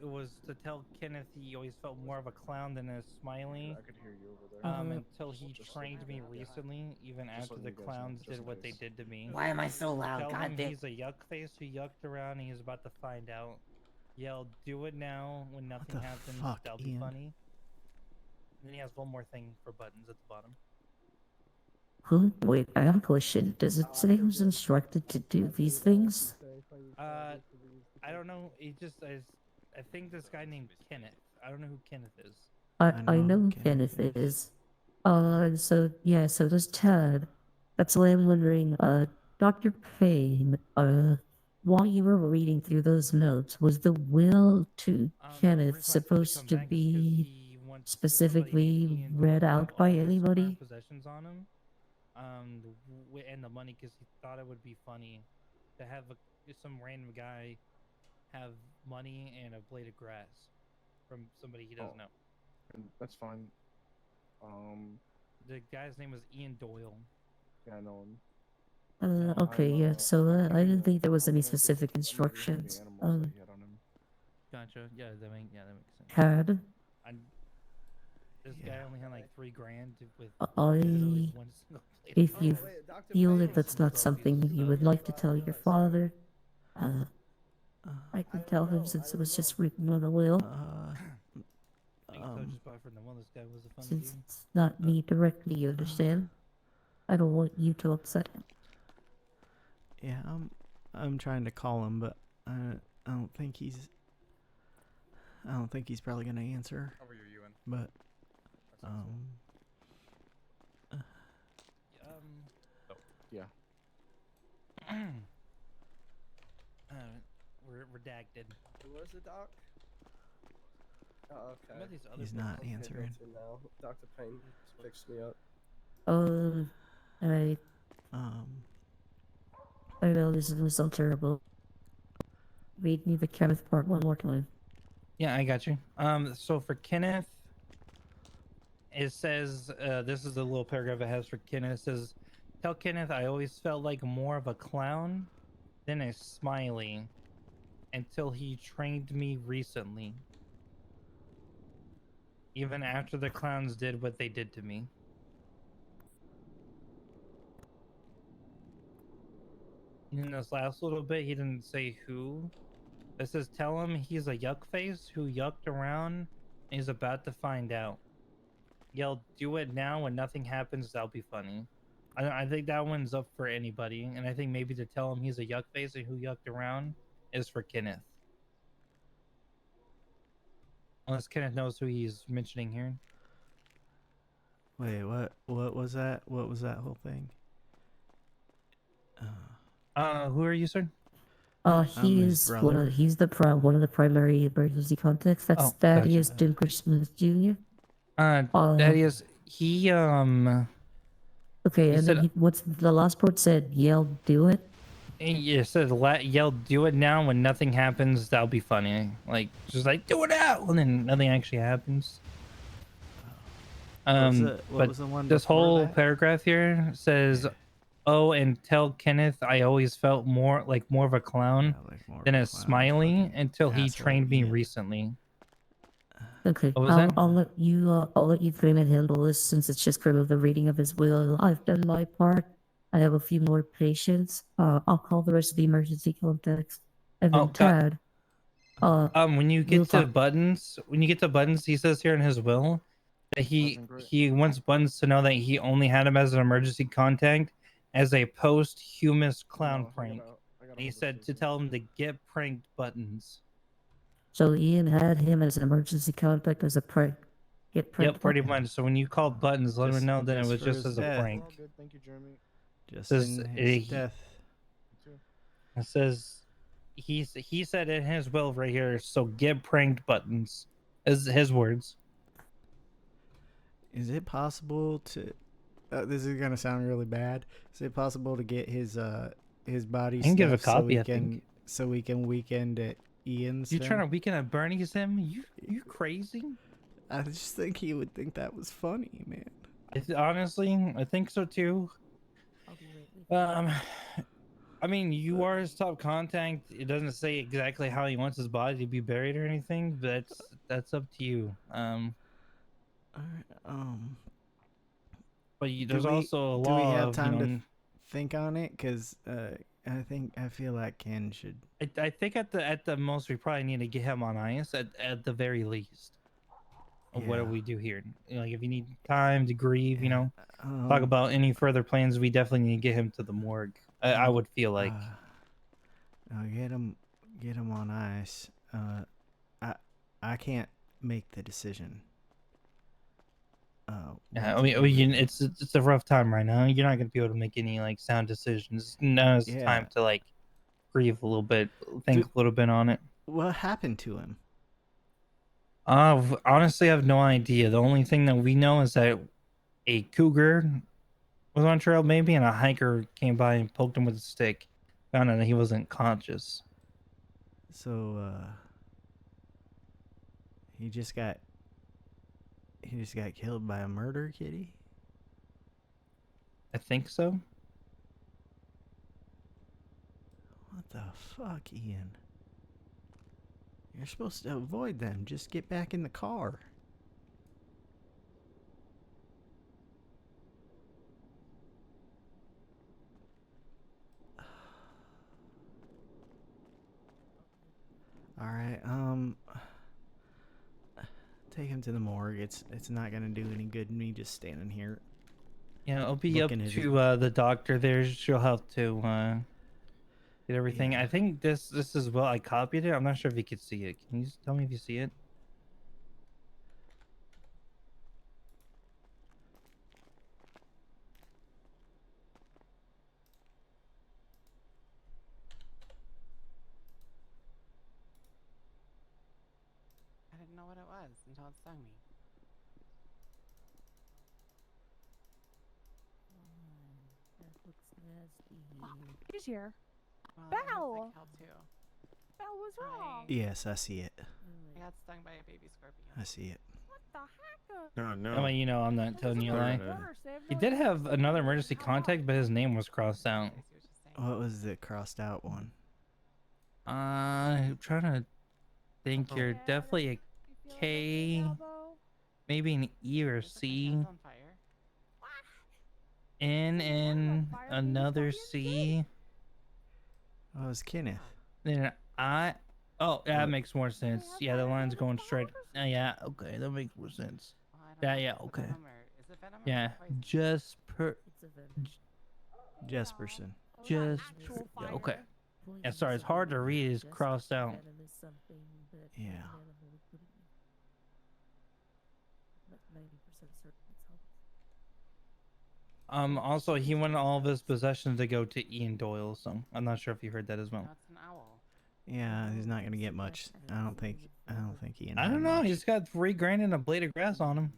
It was to tell Kenneth he always felt more of a clown than a smiley. I could hear you over there. Until he trained me recently, even after the clowns did what they did to me. Why am I so loud? Tell God him damn. he's a yuck face who yucked around and he's about to find out. Yell, do it now when nothing the happens. fuck, That'll be Ian? funny. And then he has one more thing for buttons at the bottom. Who? Wait, I have a question. Does it say who's instructed to do these things? I don't know. I think this guy named Kenneth. I don't know who Kenneth is. I know who Kenneth is. So does Ted. That's why I'm wondering, Dr. Payne, while you were reading through those notes, was the will to Kenneth supposed to be specifically read out by anybody? Possessions on him. And the money because he thought it would be funny to have some random guy have money and a blade of grass from somebody he doesn't know. That's fine. The guy's name was Ian Doyle. Yeah, I know him. Okay, yeah, so, I didn't think there was any specific instructions. Gotcha. Yeah, that makes sense. Tad, This guy only had like $3,000 with I- one single blade. if you feel that that's not something you would like to tell your father, I can tell him since it was just written on the will. I think so, just this guy was a fun Since dude. it's not me directly, you understand? I don't want you to upset him. Yeah, I'm trying to call him, but I don't think he's probably gonna answer. Over here, Ewan. But Oh, yeah. We're redacted. Who was it, Doc? Oh, okay. What about these other he's people? not Okay, answering. go to now. Dr. Payne fixed me up. I I know this is so terrible. Read me the Kenneth part one more time. Yeah, I got you. So for Kenneth, it says, this is the little paragraph it has for Kenneth. It says, tell Kenneth I always felt like more of a clown than a smiley until he trained me recently. Even after the clowns did what they did to me. In this last little bit, he didn't say who. It says, tell him he's a yuck face who yucked around and he's about to find out. Yell, do it now when nothing happens, that'll be funny. I think that one's up for anybody. And I think maybe to tell him he's a yuck face and who yucked around is for Kenneth. Unless Kenneth knows who he's mentioning here. Wait, what was that? What was that whole thing? Who are you, sir? He's he's one of the primary emergency contacts. That's Oh, Thaddeus gotcha. Donkersloot Jr. Thaddeus, he Okay, he and said, then what's the last part said? Yell, do it. yeah, said yell, do it now when nothing happens. That'll be funny. Like just like do it now, and then nothing actually happens. What But was the one this before whole that? paragraph here says, "Oh, and tell Kenneth I always felt more of a clown than a smiley until he trained me recently." Okay, What was that? I'll let you frame and handle this since it's just kind of the reading of his will. I've done my part. I have a few more patients. I'll call the rest of the emergency contacts. And then Tad. When you we'll get to talk. buttons, he says here in his will that he wants Buttons to know that he only had him as an emergency contact as a posthumous clown prank. And he said to tell him to get pranked, Buttons. So Ian had him as an emergency contact as a prank. Get pranked. Yep, pretty much. So when you call Buttons, let him know that it was for just his as a death. prank. Good, thank you, Jeremy. Just Says, in his death. It says he said in his will right here, so get pranked, Buttons. Is his words. Is it possible to? This is gonna sound really bad. Is it possible to get his body I can give a stuff copy, I think. so we can weekend at Ian's? You trying to weekend at Bernie's him? You crazy? I just think he would think that was funny, man. Honestly, I think so too. I mean, you are his top contact. It doesn't say exactly how he wants his body to be buried or anything, but that's up to you. But there's also a law. Do we have of, time to think on it? Because I feel like Ken should. I think at the most we probably need to get him on ice at the very least. What do we do here? Like if you need time to grieve, talk about any further plans, we definitely need to get him to the morgue. I would feel like. Get him on ice. I can't make the decision. Yeah, I mean, it's a rough time right now. You're not gonna be able to make any like sound decisions. Now's the time to like grieve a little bit, think a little bit on it. What happened to him? Honestly, I have no idea. The only thing that we know is that a cougar was on trail, maybe, and a hiker came by and poked him with a stick. Found out that he wasn't conscious. So, he just got killed by a murder kitty? I think so. What the fuck, Ian? You're supposed to avoid them. Just get back in the car. All right. take him to the morgue. It's not gonna do any good me just standing here. Yeah, I'll be up looking at to the doctor there. She'll help to get everything. I think this is well. I copied it. I'm not sure if you could see it. Can you just tell me if you see it? I didn't know what it was until it stung me. That looks nasty. He's here. Well, Belle! too. Belle, what's wrong? Yes, I see it. I got stung by a baby scorpion. I see it. What the heck? Oh no. That way you know I'm not telling you a lie. He did have another emergency contact, but his name was crossed out. What was the crossed out one? I'm trying to think. You're definitely a K, maybe an E or a C. N and another C. Oh, it's Kenneth. Then an I. Oh, that makes more sense. Yeah, the line's going straight. Yeah, okay, that makes more sense. Yeah, okay. Yeah, just per. Jesperson. Just. Yeah, okay. Yeah, sorry, it's hard to read. It's crossed out. Yeah. Also, he wanted all of his possessions to go to Ian Doyle, so I'm not sure if you heard that as well. That's an owl. Yeah, he's not gonna get much. I don't think he. I don't know. He's got $3,000 and a blade of grass on him.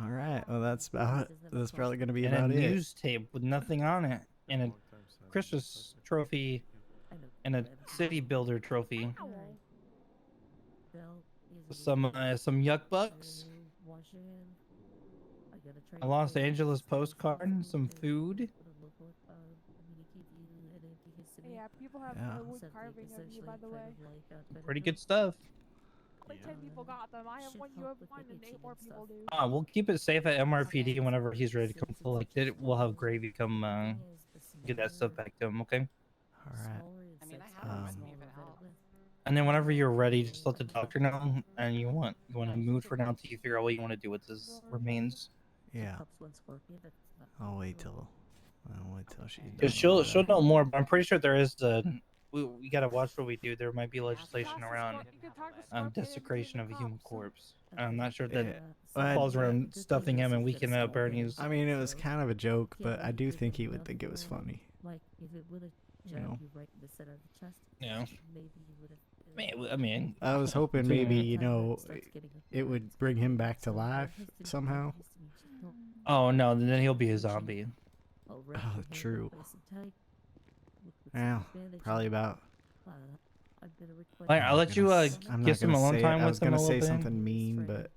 All right. Well, that's probably gonna be And about a it. news tape with nothing on it, and a Christmas trophy, and a city builder trophy. Some yuck bucks. A Los Angeles postcard, some food. Yeah, people have wood carving of you, by the way. Pretty good stuff. Only 10 people got them. I have one, you have one, and 8 more people do. We'll keep it safe at MRPD whenever he's ready to come collect it. We'll have Gravy come get that stuff back to him, okay? All right. I mean, I have it with me if it helps. And then whenever you're ready, just let the doctor know. And you want to move for now until you figure out what you want to do with his remains. Yeah. I'll wait till she's done. Cause she'll know more, but I'm pretty sure there is we gotta watch what we do. There might be legislation around desecration of a human corpse. I'm not sure if that falls around stuffing him and weakening up Bernie's. I mean, it was kind of a joke, but I do think he would think it was funny. Like if it would have You know? you right in the center of the chest. Yeah. Maybe you would have. I mean, I was hoping maybe it would bring him back to life somehow. Oh no, then he'll be a zombie. Oh, true. Well, probably about. I'll let you get some alone time with him. I was gonna say bit. something mean, but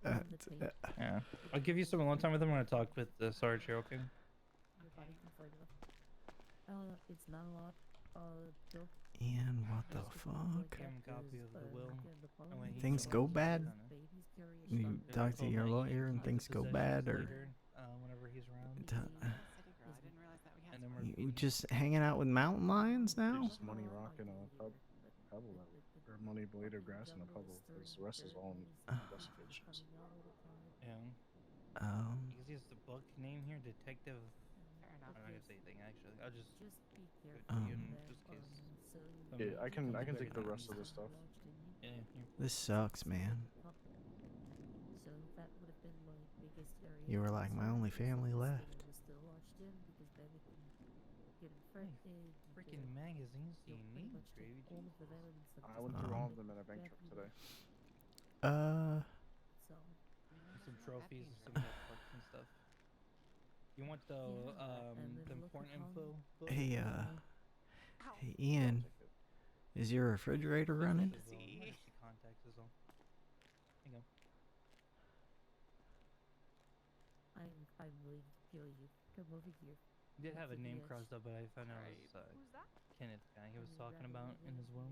yeah, I'll give you some alone time with him. I'm gonna talk with the Sarge here, okay? It's not a lot. Ian, what the fuck? Copy of the will. Things go bad? You talk to your lawyer and things go bad, or whenever he's around. You just hanging out with mountain lions now? Just money rock and a pebble, or money blade of grass and a pebble. Because the rest is all investigations. Yeah. Because he has the book name here, Detective. I'm not gonna say anything actually. I'll just give it to you in just case. Yeah, I can take the rest of the stuff. Yeah. This sucks, man. You were like my only family left. Freaking magazines do you need, Gravy? I went through all of them at a bank trip today. Some trophies and some books and stuff. You want the important info? Hey, hey, Ian, is your refrigerator running? Contacts is all. There you go. I really feel you. Come over here. He did have a name crossed up, but I found out it was Kenneth guy he was talking about in his will.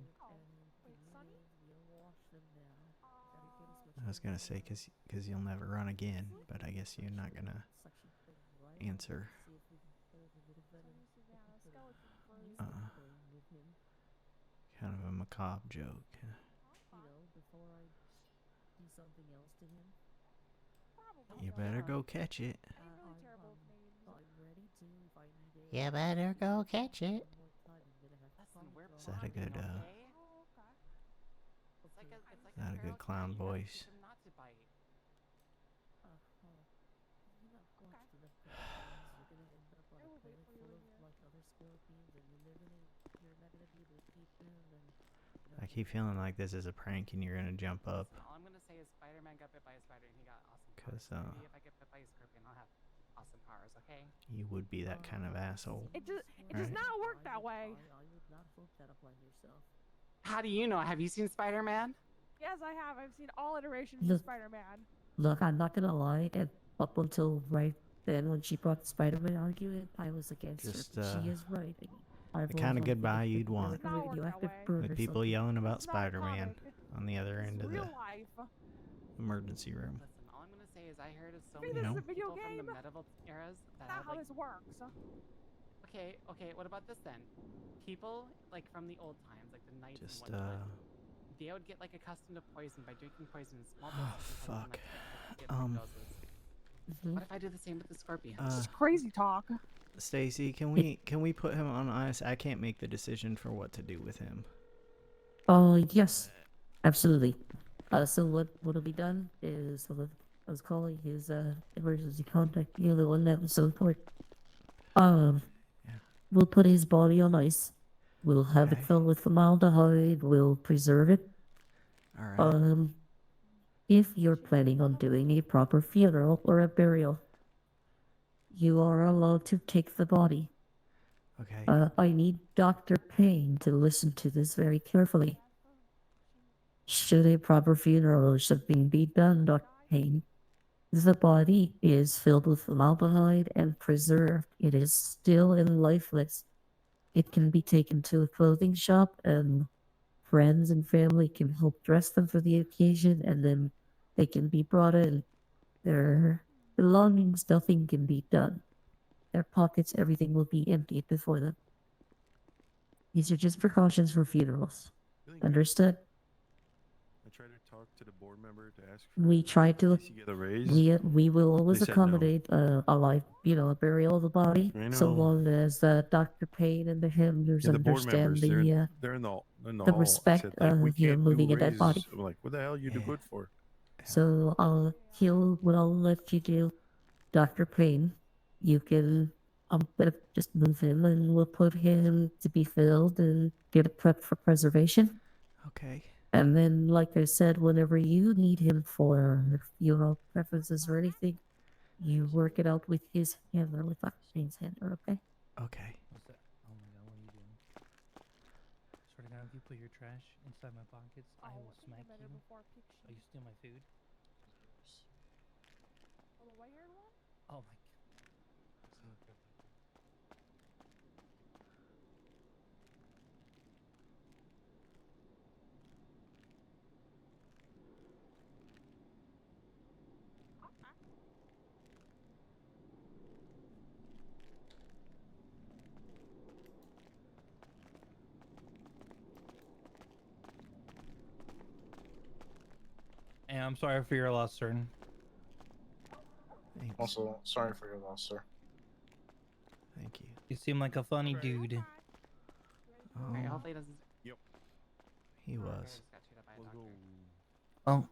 I was gonna say, cause you'll never run again, but I guess you're not gonna answer. Kind of a macabre joke. Before I do something else to him. You better go catch it. You better go catch it. Is that a good, It's not a good clown voice? not to bite. I keep feeling like this is a prank and you're gonna jump up. All I'm gonna say is Spider-Man got bit by a spider and he got awesome powers. 'Cause, Maybe if I get bit by a scorpion, I'll have awesome powers. Okay? You would be that kind of asshole. It does not work that way. How do you know? Have you seen Spider-Man? Yes, I have. I've seen all iterations Look. of Spider-Man. Look, I'm not gonna lie. Up until right then, when she brought the Spider-Man argument, I was against Just, her. But she is right. The kind of goodbye you'd want. It's not work that way. With people yelling about It's not a Spider-Man comic. on the other It's end of real the life. emergency room. Listen, all I'm gonna say is I heard of so Think many this is know? a video people from game? the medieval eras that That's have not how like. this works. Okay. What about this then? People like from the old times, like the knights Just, and whatnot. They would get like accustomed to poison by drinking poison in small doses. Oh, and then, fuck. like, get big doses. What if I do the same with the scorpion? This is crazy talk. Stacy, can we put him on ice? I can't make the decision for what to do with him. Yes, absolutely. So what'll be done is I was calling his emergency contact, the other one that was so important. We'll put his body on ice. We'll have it filled with formaldehyde. We'll preserve it. All right. If you're planning on doing a proper funeral or a burial, you are allowed to take the body. Okay. I need Dr. Payne to listen to this very carefully. Should a proper funeral or something be done, Dr. Payne, the body is filled with formaldehyde and preserved. It is still and lifeless. It can be taken to a clothing shop and friends and family can help dress them for the occasion, and then they can be brought in. Their belongings, nothing can be done. Their pockets, everything will be emptied before them. These are just precautions for funerals. Understood? I tried to talk to the board member to ask We try to. to get a raise. We will always They said no. accommodate a life, a burial of the body, I so know. long as Dr. Payne and the Hemners Yeah, the board understand members, they're in the the hall. respect I said, like, we of can't moving do a dead body. raises. I'm like, what the hell you do good for? So what I'll let you do, Dr. Payne, you can I'm gonna just move him and we'll put him to be filled and get it prepped for preservation. Okay. And then, like I said, whenever you need him for funeral preferences or anything, you work it out with his handler, with Dr. Payne's handler, okay? Okay. What's that? Oh my god, what are you doing? Swear to God, if you put your trash inside my pockets, I will smack you. Oh, you steal my food? Oh, the white-haired one? Oh my god. And I'm sorry for your loss, sir. Thanks. Also, sorry for your loss, sir. Thank you. You seem like a funny dude. Alright, hopefully it doesn't. Yep. He was. Oh,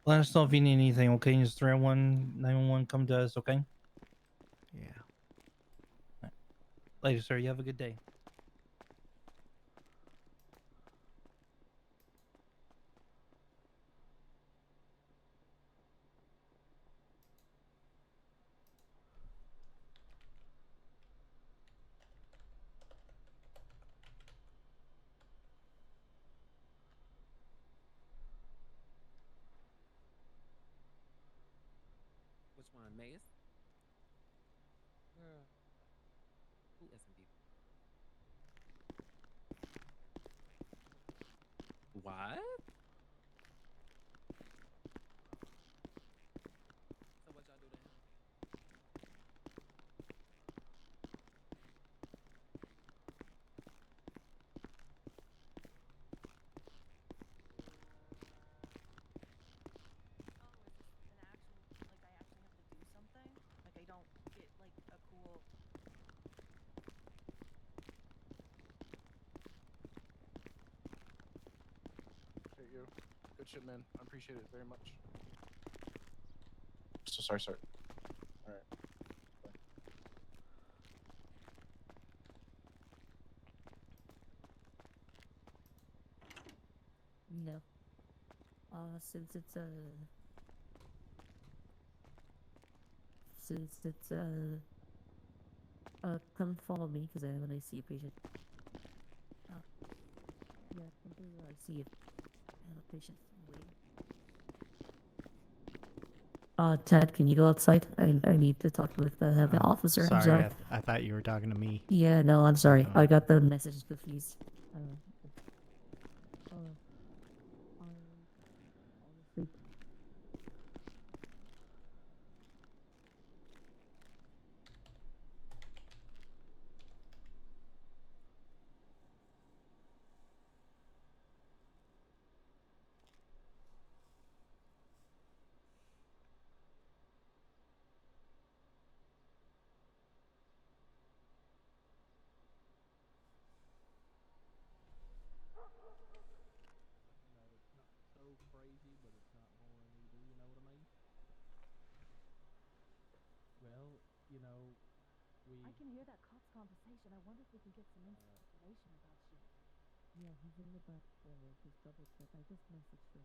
let us know if you need anything, okay? Just 301 911, come to us, okay? Yeah. Right. Later, sir. You have a good day. Which one, Maze? Listen, people. What? So what y'all do to him? Good shit, man. I appreciate it very much. So sorry, sir. All right. No. Since it's come follow me because I want to see a patient. Yeah, come to see if I have a patient waiting. Ted, can you go outside? I need to talk with the officer. I'm Sorry, sorry. I thought you were talking to me. Yeah, no, I'm sorry. I got the message confused. Honestly, it's not so crazy, but it's not boring either. You know what I mean? Well, I can hear that cop's conversation. I wonder if we can get some information about shit. yeah, he's in the back. Just double check. I just messaged him.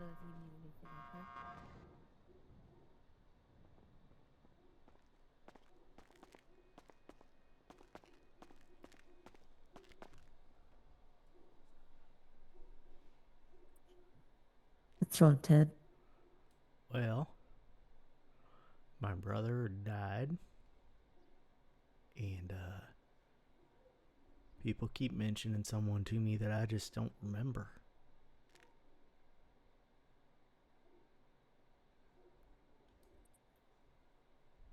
know if you need anything, okay? What's wrong, Ted? Well, my brother died, and people keep mentioning someone to me that I just don't remember.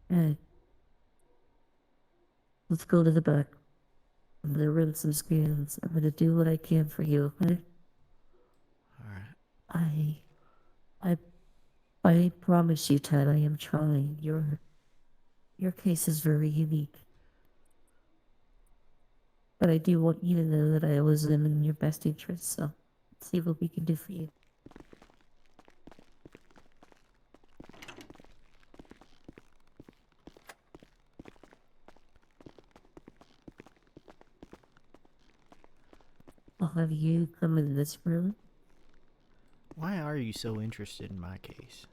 Hey. Let's go to the back. I'm gonna run some scans. I'm gonna do what I can for you, okay? Alright. I promise you, Ted, I am trying. Your case is very unique. But I do want you to know that I always am in your best interest, so let's see what we can do for you. I'll have you come in this room. Why are you so interested in my case?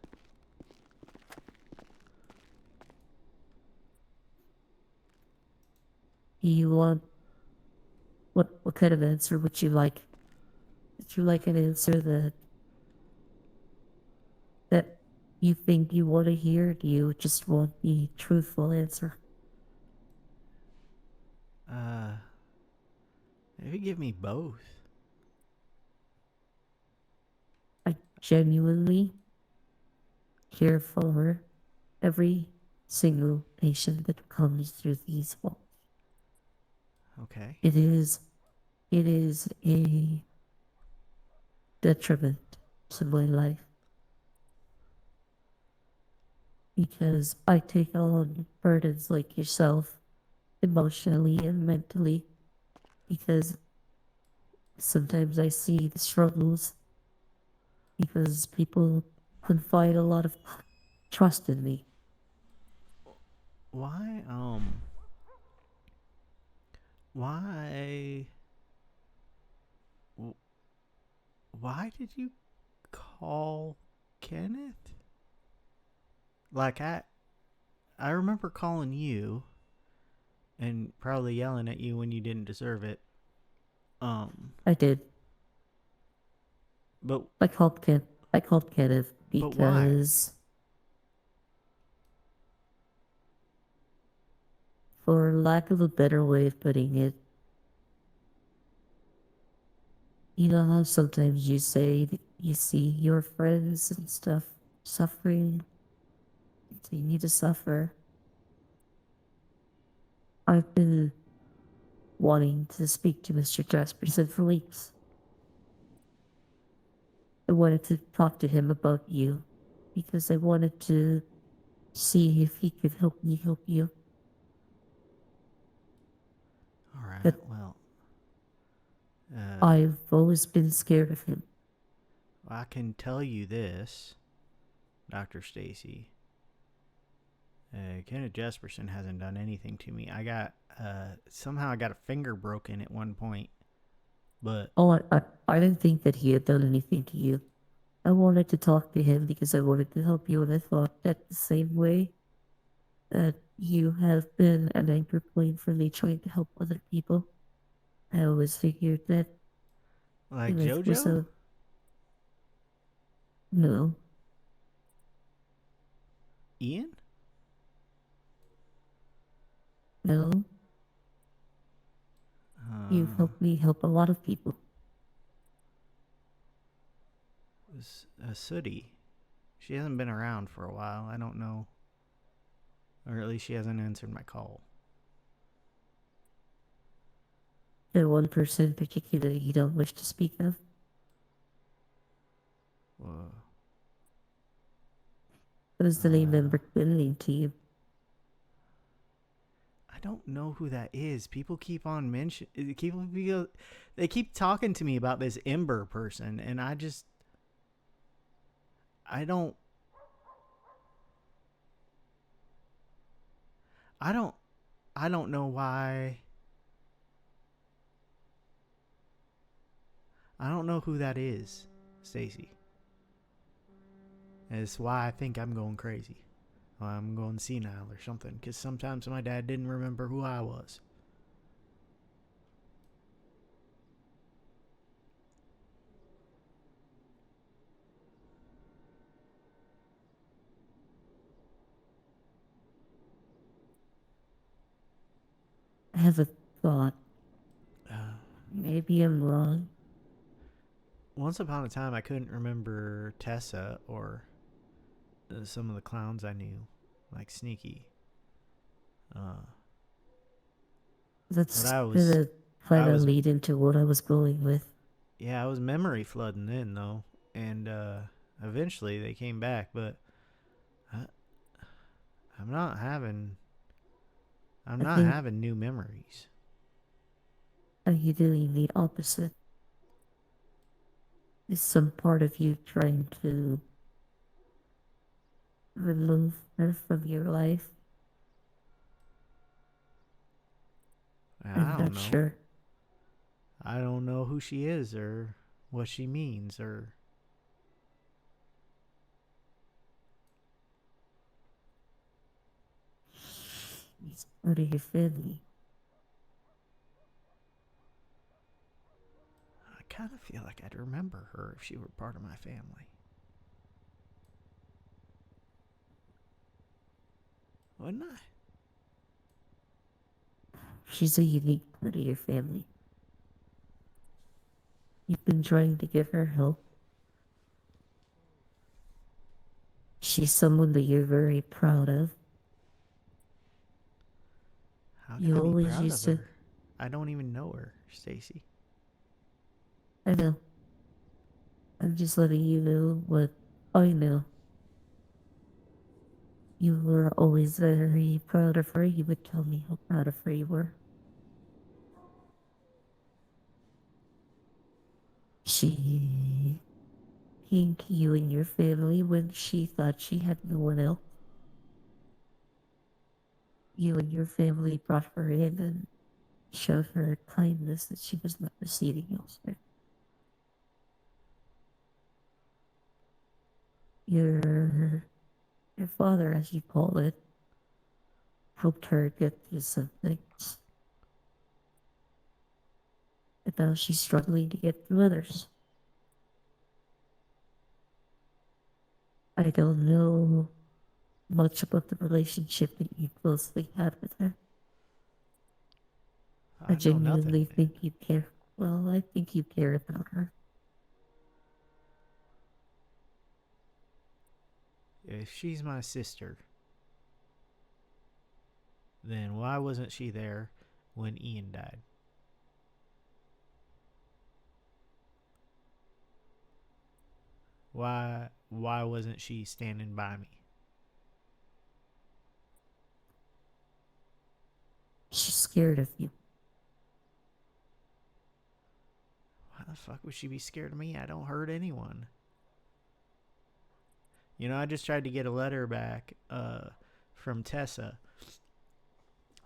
You want what kind of answer would you like? Would you like an answer that you think you want to hear? Or do you just want the truthful answer? Maybe give me both. I genuinely care for every single patient that comes through these walls. Okay. It is a detriment to my life because I take on burdens like yourself emotionally and mentally because sometimes I see the struggles because people confide a lot of trust in me. Why, why... Why did you call Kenneth? Like, I remember calling you and probably yelling at you when you didn't deserve it. I did. But I called Kenneth But why? because for lack of a better way of putting it, you know how sometimes you say that you see your friends and stuff suffering, continue to suffer. I've been wanting to speak to Mr. Jasperson for weeks. I wanted to talk to him about you because I wanted to see if he could help me help you. Alright, But well... I've always been scared of him. I can tell you this, Dr. Stacy. Kenneth Jesperson hasn't done anything to me. Somehow I got a finger broken at one point, but... Oh, I didn't think that he had done anything to you. I wanted to talk to him because I wanted to help you, and I thought that the same way that you have been an anchor point for me trying to help other people, I always figured that Like Kenneth was JoJo? No. Ian? No. You've helped me help a lot of people. Sooty. She hasn't been around for a while. I don't know. Or at least she hasn't answered my call. The one person in particular you don't wish to speak of? Whoa. What does the name Ember mean to you? I don't know who that is. People keep on they keep talking to me about this Ember person, and I don't know why. I don't know who that is, Stacy. And it's why I think I'm going crazy. Or I'm going senile or something. Because sometimes my dad didn't remember who I was. I have a thought. Maybe I'm wrong. Once upon a time, I couldn't remember Tessa or some of the clowns I knew, like Sneaky. That's but I gonna kind of was lead into what I was going with. Yeah, I was memory flooding in though, and eventually they came back, but I'm not having new memories. Are you doing the opposite? Is some part of you trying to remove her from your life? I'm I don't not know. sure. I don't know who she is or what she means or. It's part of your family. I kind of feel like I'd remember her if she were part of my family. Wouldn't I? She's a unique part of your family. You've been trying to give her help. She's someone that you're very proud of. How can You I be always proud of used to. her? I don't even know her, Stacy. I know. I'm just letting you know what I know. You were always very proud of her. You would tell me how proud of her you were. She came to you and your family when she thought she had no one else. You and your family brought her in and showed her kindness that she was not receiving elsewhere. Your father, as you call it, helped her get through some things. And now she's struggling to get through others. I don't know much about the relationship that you closely had with her. I I know nothing. genuinely think you care. Well, I think you care about her. If she's my sister, then why wasn't she there when Ian died? Why wasn't she standing by me? She's scared of you. Why the fuck would she be scared of me? I don't hurt anyone. You know, I just tried to get a letter back from Tessa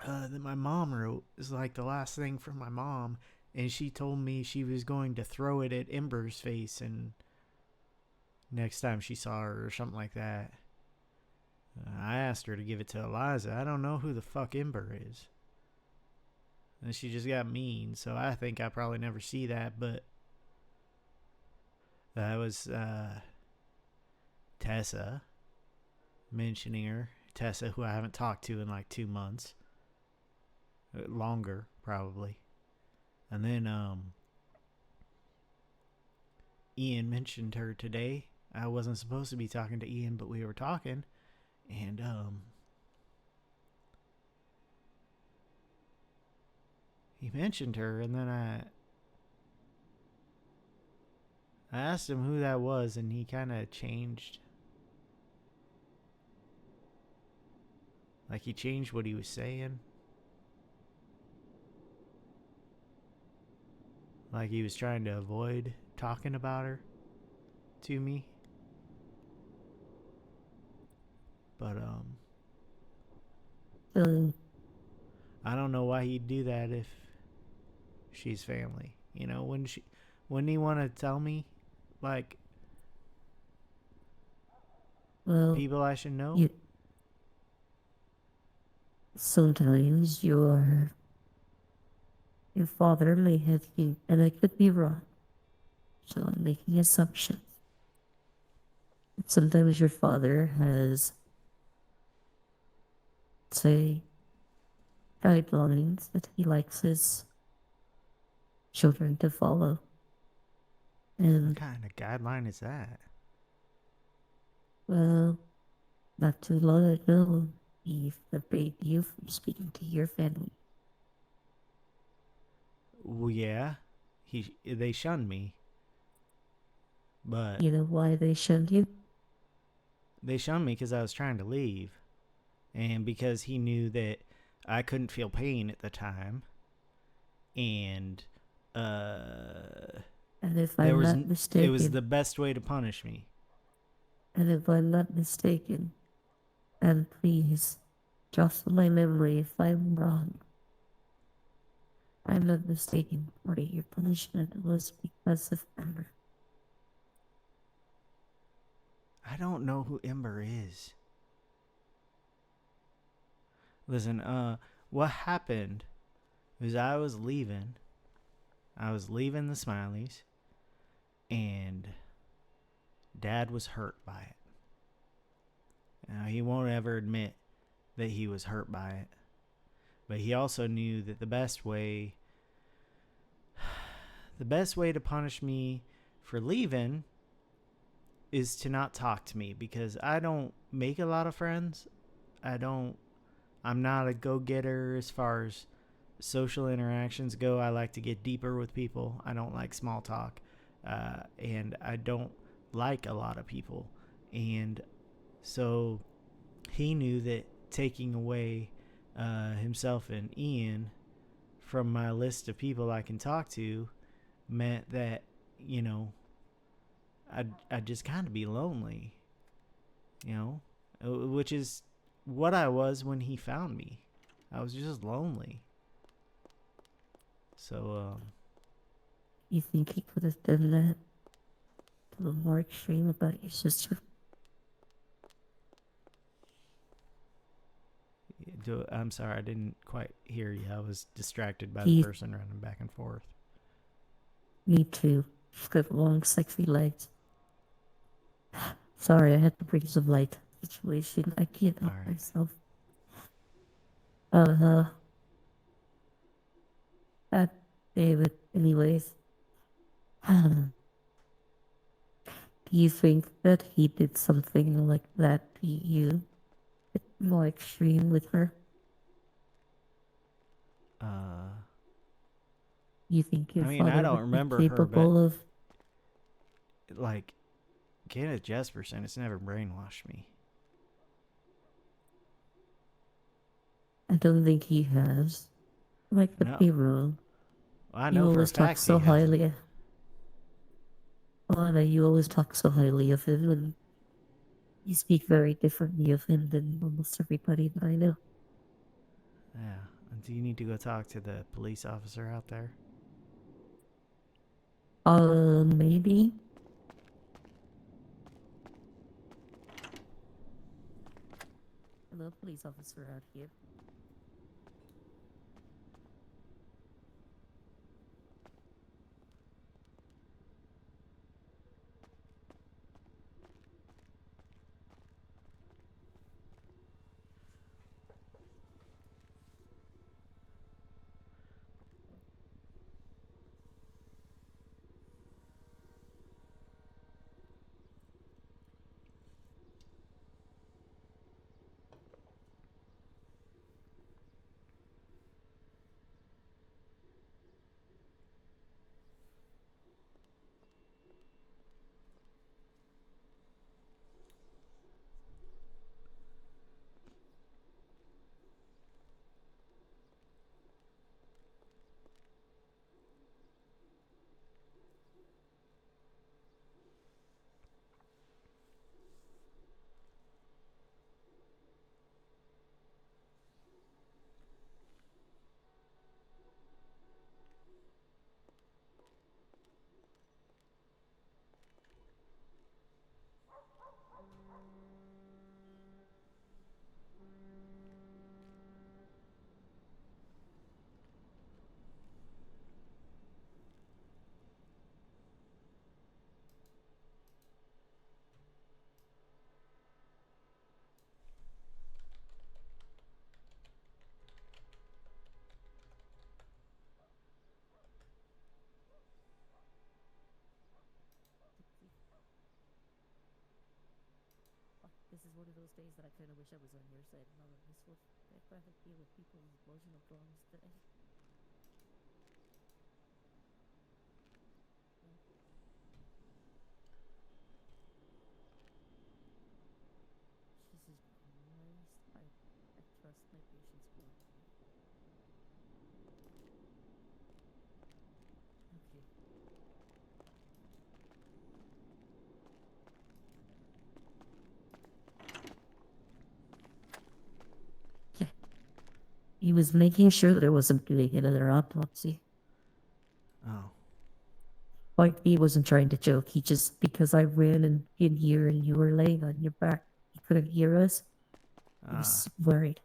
that my mom wrote. It's like the last thing from my mom, and she told me she was going to throw it at Ember's face and next time she saw her or something like that. I asked her to give it to Eliza. I don't know who the fuck Ember is. And she just got mean, so I think I probably never see that, but that was Tessa mentioning her. Tessa, who I haven't talked to in like 2 months. Longer, probably. And then Ian mentioned her today. I wasn't supposed to be talking to Ian, but we were talking. And he mentioned her, and then I asked him who that was, and he kind of changed. Like, he changed what he was saying. Like, he was trying to avoid talking about her to me. But, I don't know why he'd do that if she's family. You know, wouldn't he want to tell me, like, Well, people I should know? you, sometimes your father may have you, and I could be wrong, so I'm making assumptions. Sometimes your father has, say, guidelines that he likes his children to follow. What And, kind of guideline is that? well, not too long ago, he forbade you from speaking to your family. Well, yeah, they shunned me, but You know why they shunned you? they shunned me because I was trying to leave, and because he knew that I couldn't feel pain at the time, and And if there I'm was not it was mistaken, the best way to punish me. and if I'm not mistaken, and please, jostle my memory if I'm wrong. I'm not mistaken, part of your punishment was because of Ember. I don't know who Ember is. Listen, what happened was I was leaving the Smileys, and Dad was hurt by it. Now, he won't ever admit that he was hurt by it, but he also knew that the best way to punish me for leaving is to not talk to me, because I don't make a lot of friends. I'm not a go-getter as far as social interactions go. I like to get deeper with people. I don't like small talk, and I don't like a lot of people. And so he knew that taking away himself and Ian from my list of people I can talk to meant that, I'd just kind of be lonely, which is what I was when he found me. I was just lonely. So, You think he could have done that a little more extreme about your sister? I'm sorry, I didn't quite hear you. I was distracted by the He- person running back and forth. Me too. She's got long, sexy legs. Sorry, I had to bring some light situation. I can't help Alright. myself. Uh-huh. God damn it. Anyways. Do you think that he did something like that to you? More extreme with her? You think your I mean, I father don't would be remember her, but capable of... like, Kenneth Jesperson has never brainwashed me. I don't think he has. I could No. be wrong. I You know for a always talk fact he so hasn't. highly. Well, I know you always talk so highly of him, and you speak very differently of him than almost everybody that I know. Yeah. Do you need to go talk to the police officer out there? Maybe? Hello, police officer out here. one of those days that I kind of wish I was on your side and all of this was. I'd rather deal with people's emotional problems today. Jesus Christ, I trust my patients more. Okay. Yeah. He was making sure that I wasn't doing another autopsy. Oh. Like, he wasn't trying to joke. He just, because I ran in here and you were laying on your back, he couldn't hear us. He was worried.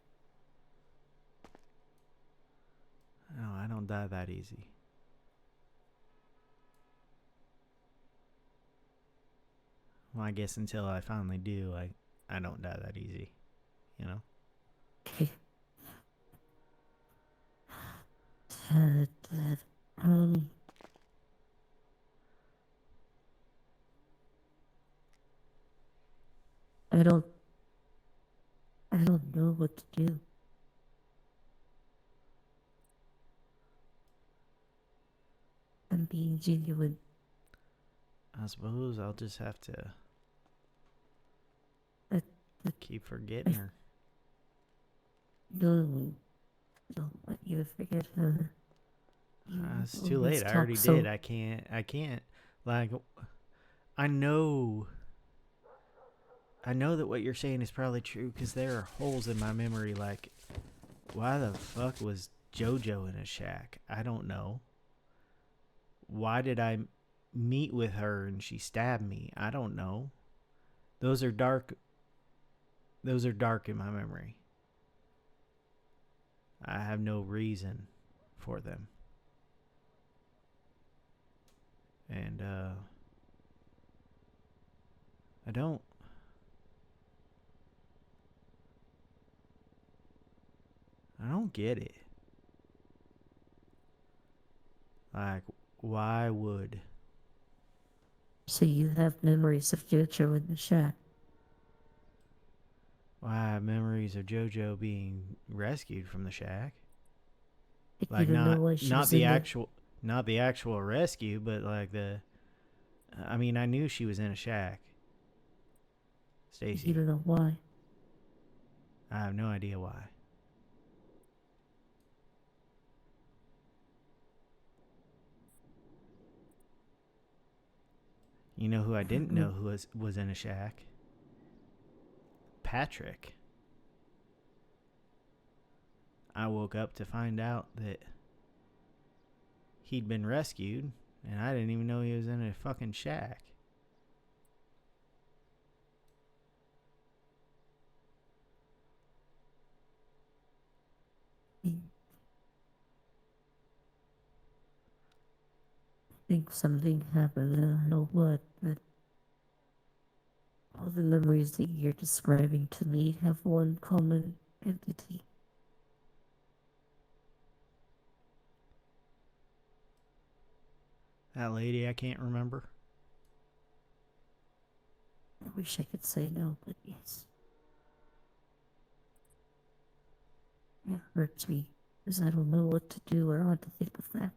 No, I don't die that easy. Well, I guess until I finally do, I don't die that easy. You know? Okay. I don't know what to do. I'm being genuine. I suppose I'll just have to keep forgetting her. No, don't want you to forget her. It's too late. I already did. I can't. Like, I know that what you're saying is probably true because there are holes in my memory. Like, why the fuck was JoJo in a shack? I don't know. Why did I meet with her and she stabbed me? I don't know. Those are dark in my memory. I have no reason for them. And I don't get it. Like, why would... So you have memories of JoJo in the shack? Why I have memories of JoJo being rescued from the shack? Like, you don't know why she was in there? Not the actual rescue, but like I mean, I knew she was in a shack. Stacy. You don't know why? I have no idea why. You know who I didn't know who was in a shack? Patrick. I woke up to find out that he'd been rescued, and I didn't even know he was in a fucking shack. I think something happened, I don't know what, but all the memories that you're describing to me have one common entity. That lady I can't remember. I wish I could say no, but yes. It hurts me, because I don't know what to do or how to think of that.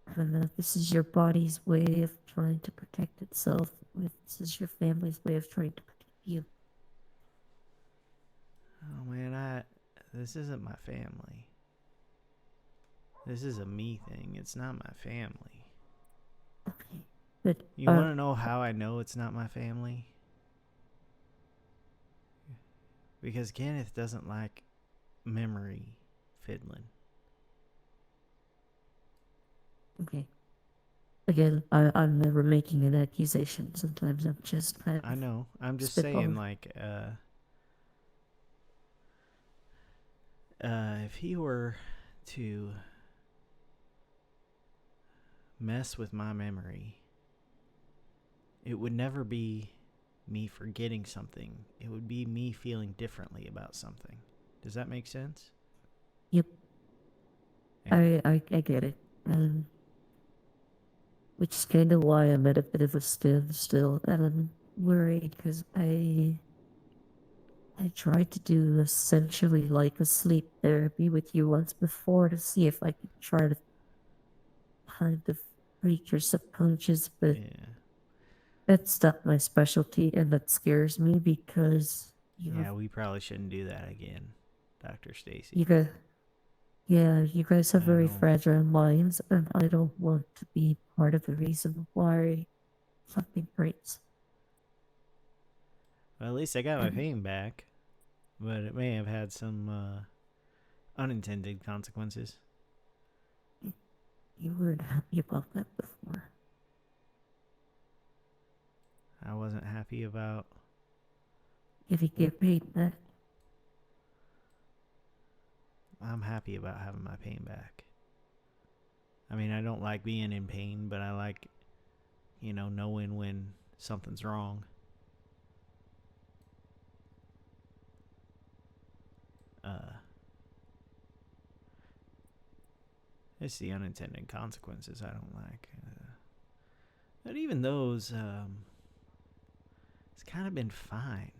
I don't know if this is your body's way of trying to protect itself, or if this is your family's way of trying to protect you. Oh man, this isn't my family. This is a me thing. It's not my family. Okay, but you want to know how I know it's not my family? Because Kenneth doesn't like memory fiddling. Okay. Again, I'm never making an accusation. Sometimes I'm just kind of... I know. I'm just spitballing. saying, like, if he were to mess with my memory, it would never be me forgetting something. It would be me feeling differently about something. Does that make sense? Yep. Yeah. I get it. Which is kind of why I'm at a bit of a standstill, and I'm worried because I I tried to do essentially like a sleep therapy with you once before to see if I could try to kind of reach your subconscious, but that's not my specialty, and that scares me because Yeah, we probably shouldn't do that again, Dr. Stacy. you guys, yeah, you guys have I very don't- fragile minds, and I don't want to be part of the reason why something breaks. Well, at least I got my pain back, but it may have had some unintended consequences. You weren't happy about that before. I wasn't happy about... If you get paid back, I'm happy about having my pain back. I mean, I don't like being in pain, but I like, knowing when something's wrong. It's the unintended consequences I don't like. But even those, it's kind of been fine.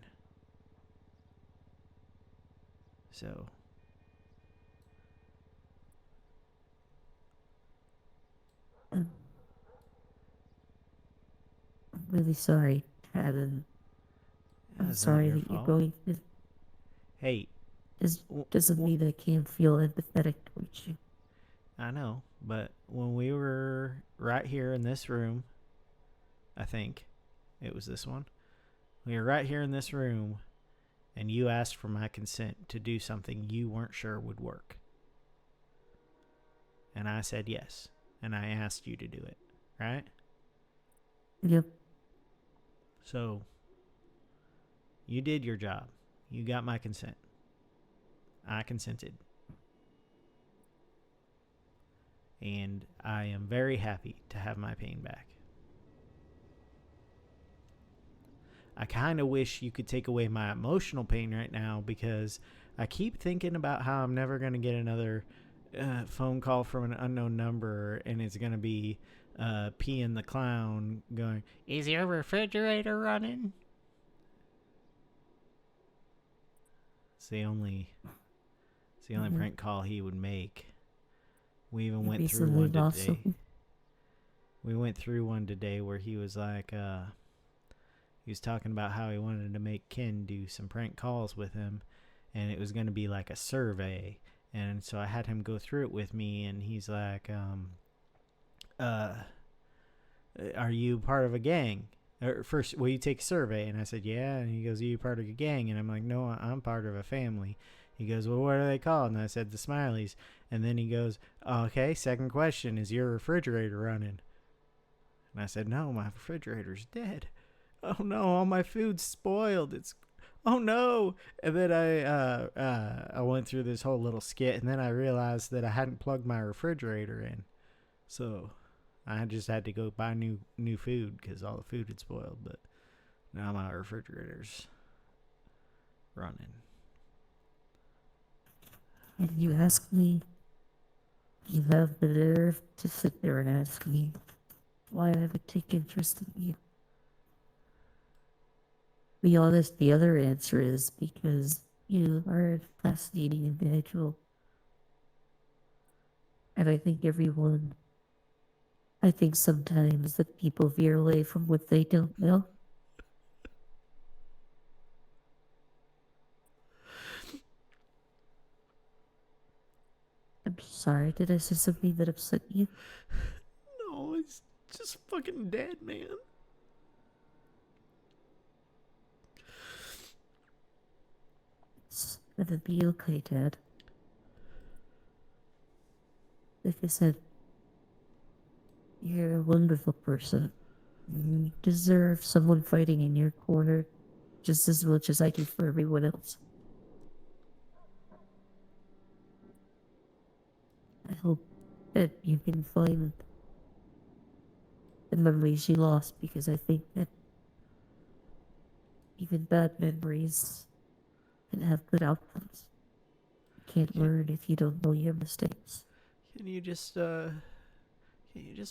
So... I'm really sorry, Adam. I'm That's not sorry your that you're fault. going through. Hey. This doesn't mean I can't feel empathetic towards you. I know, but when we were right here in this room, I think it was this one. We were right here in this room, and you asked for my consent to do something you weren't sure would work. And I said yes, and I asked you to do it, right? Yep. So, you did your job. You got my consent. I consented. And I am very happy to have my pain back. I kind of wish you could take away my emotional pain right now, because I keep thinking about how I'm never going to get another phone call from an unknown number, and it's going to be P and the Clown going, "Is your refrigerator running?" It's the only prank call he would make. We even went through one today. We went through one today where he was like, he was talking about how he wanted to make Ken do some prank calls with him, and it was going to be like a survey. And so I had him go through it with me, and he's like, are you part of a gang? Or first, will you take a survey? And I said, yeah. And he goes, are you part of a gang? And I'm like, no, I'm part of a family. He goes, well, what are they called? And I said, the Smileys. And then he goes, okay, second question, is your refrigerator running? And I said, no, my refrigerator's dead. Oh no, all my food's spoiled. Oh no. And then I went through this whole little skit, and then I realized that I hadn't plugged my refrigerator in. So I just had to go buy new food because all the food had spoiled. But now my refrigerator's running. And you ask me, you have the nerve to sit there and ask me why I would take interest in you. To be honest, the other answer is because you are a fascinating individual. And I think sometimes that people veer away from what they don't know. I'm sorry, did I say something that upset you? No, it's just fucking dead, man. It's gonna be okay, Dad. Like I said, you're a wonderful person. You deserve someone fighting in your corner just as much as I do for everyone else. I hope that you can find the memories you lost, because I think that even bad memories can have good outcomes. You can't learn if you don't know your mistakes. Can you just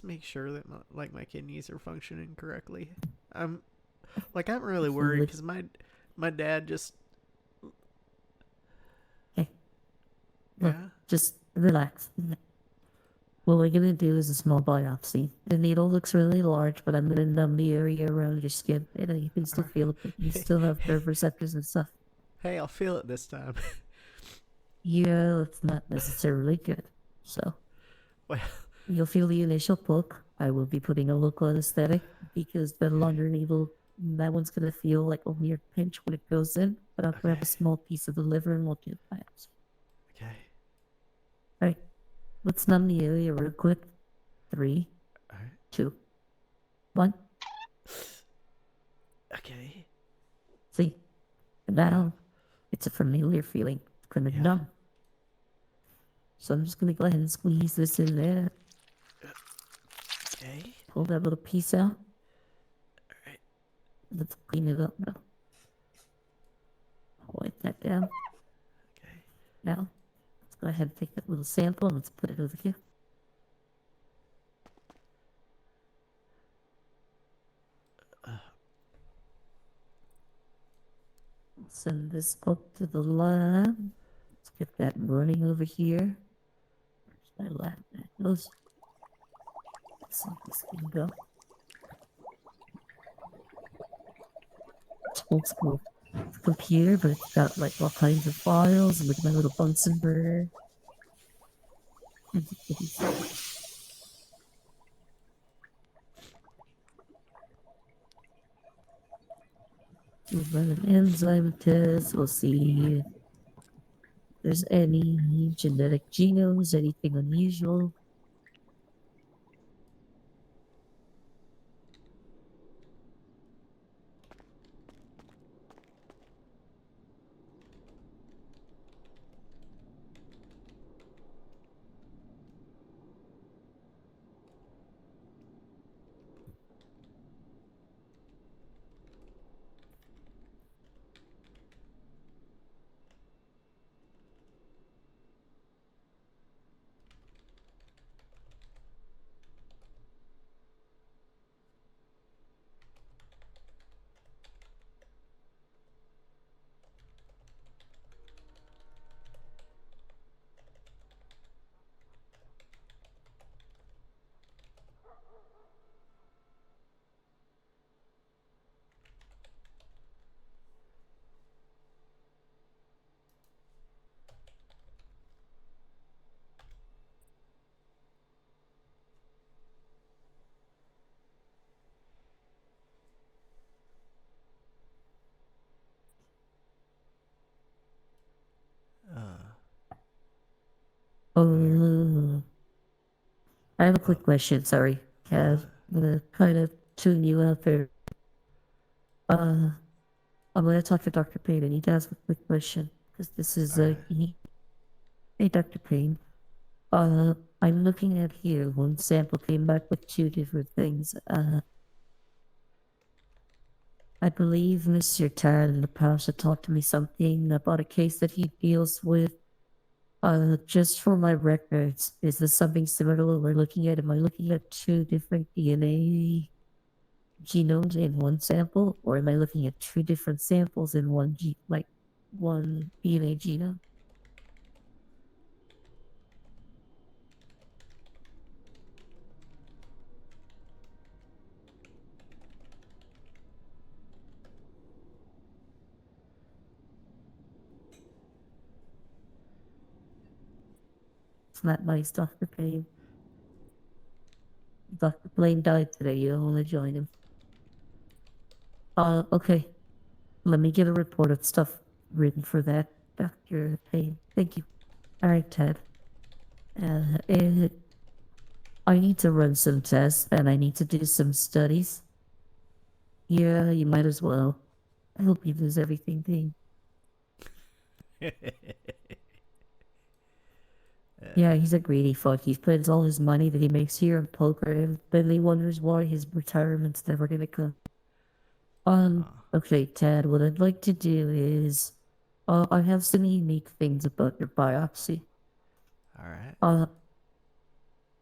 make sure that my kidneys are functioning correctly? I'm really worried because my dad just Look, Yeah? just relax. What we're gonna do is a small biopsy. The needle looks really large, but I'm gonna numb the area around your skin. And you can still feel it, but you still have nerve receptors and stuff. Hey, I'll feel it this time. Yeah, it's not necessarily good. So, Well, you'll feel the initial poke. I will be putting a local anesthetic because the longer needle, that one's gonna feel like a weird pinch when it goes in. But I'll grab a small piece of the liver and we'll do a biopsy. okay. Alright, let's numb the area real quick. 3, Alright. 2, 1. Okay. See, now it's a familiar feeling. It's gonna numb. So I'm just gonna go ahead and squeeze this in there. Okay. Pull that little piece out. Alright. Let's clean it up now. Wipe that down. Okay. Now, let's go ahead and take that little sample and let's put it over here. Send this up to the lab. Let's get that running over here. Where's my lab? There it goes. Let's let this thing go. It's old school computer, but it's got like all kinds of files. And look at my little Bunsen burner. We'll run an enzyme test. We'll see if there's any genetic genomes, anything unusual. I have a quick question, sorry. Kev, I'm gonna kind of tune you out there. I'm gonna talk to Dr. Payne. I need to ask a quick question. Because this is unique. Hey, Dr. Payne. I'm looking at here. One sample came back with 2 different things. I believe Mr. Tad in the past had talked to me something about a case that he deals with. Just for my records, is this something similar to what we're looking at? Am I looking at 2 different DNA genomes in one sample, or am I looking at 2 different samples in one one DNA genome? It's not nice, Dr. Payne. Dr. Blaine died today. You don't want to join him. Okay. Let me get a report of stuff written for that, Dr. Payne. Thank you. All right, Ted. And I need to run some tests and I need to do some studies. Yeah, you might as well. I hope you lose everything, Dean. Yeah, he's a greedy fuck. He spends all his money that he makes here in poker, and then he wonders why his retirement's never gonna come. Okay, Ted, what I'd like to do is, I have some unique things about your biopsy. Alright.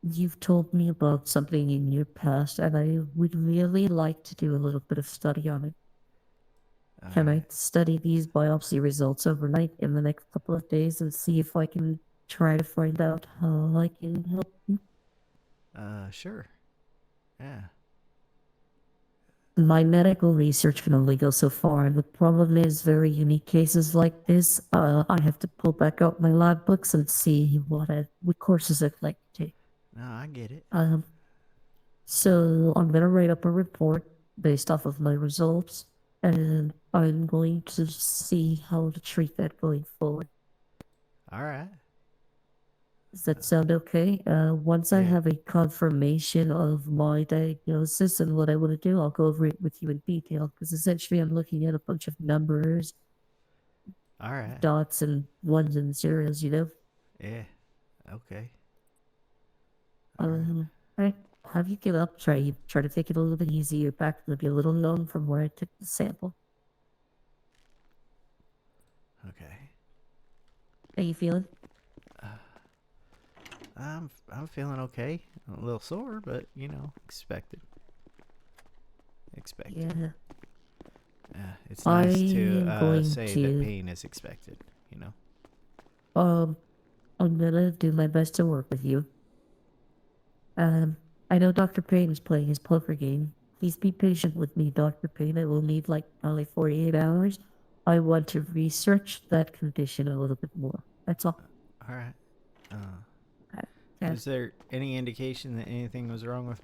You've told me about something in your past, and I would really like to do a little bit of study on it. Can I study these biopsy results overnight in the next couple of days and see if I can try to find out how I can help you? Sure. Yeah. My medical research can only go so far. The problem is, very unique cases like this, I have to pull back out my lab books and see what courses I'd like to take. No, I get it. So I'm gonna write up a report based off of my results, and I'm going to see how to treat that going forward. All right. Does that sound okay? Once I have a confirmation of my diagnosis and what I want to do, I'll go over it with you in detail, because essentially I'm looking at a bunch of numbers, All right. dots and ones and zeros, you know? Yeah. Okay. I have you get up, try to take it a little bit easy. Your back will be a little numb from where I took the sample. Okay. How you feeling? I'm feeling okay. A little sore, but you know, expected. Yeah. It's nice to going say to- that pain is expected. You know. I'm gonna do my best to work with you. I know Dr. Payne is playing his poker game. Please be patient with me, Dr. Payne. I will need like probably 48 hours. I want to research that condition a little bit more. That's all. All right. Yeah. Is there any indication that anything was wrong with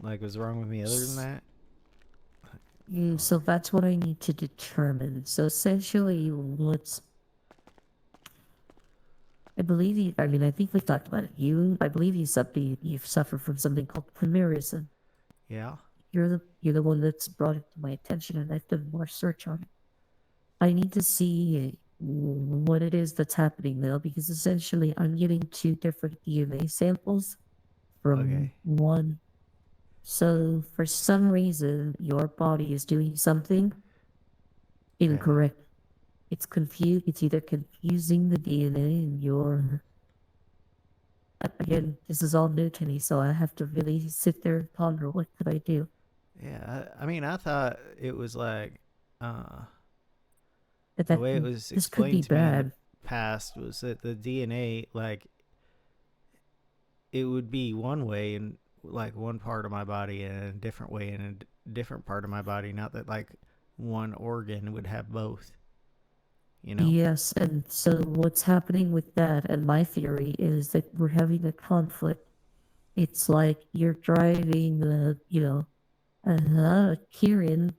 was wrong with me other than that? So that's what I need to determine. So essentially, I think we talked about it. I believe you've suffered from something called chimerism. Yeah. You're the one that's brought it to my attention, and I've done more research on it. I need to see what it is that's happening now, because essentially I'm getting 2 different DNA samples from one. So for some reason, your body is doing something incorrect. It's confused. It's either confusing the DNA and your. Again, this is all new to me, so I have to really sit there and ponder what could I do. Yeah. I mean, I thought it was like, But the way it was this could be explained to me in bad. the past was that the DNA, like, it would be one way in like one part of my body and a different way in a different part of my body. Not that like one organ would have both. You know? Yes, and so what's happening with that, and my theory is that we're having a conflict. It's like you're driving, Kieran,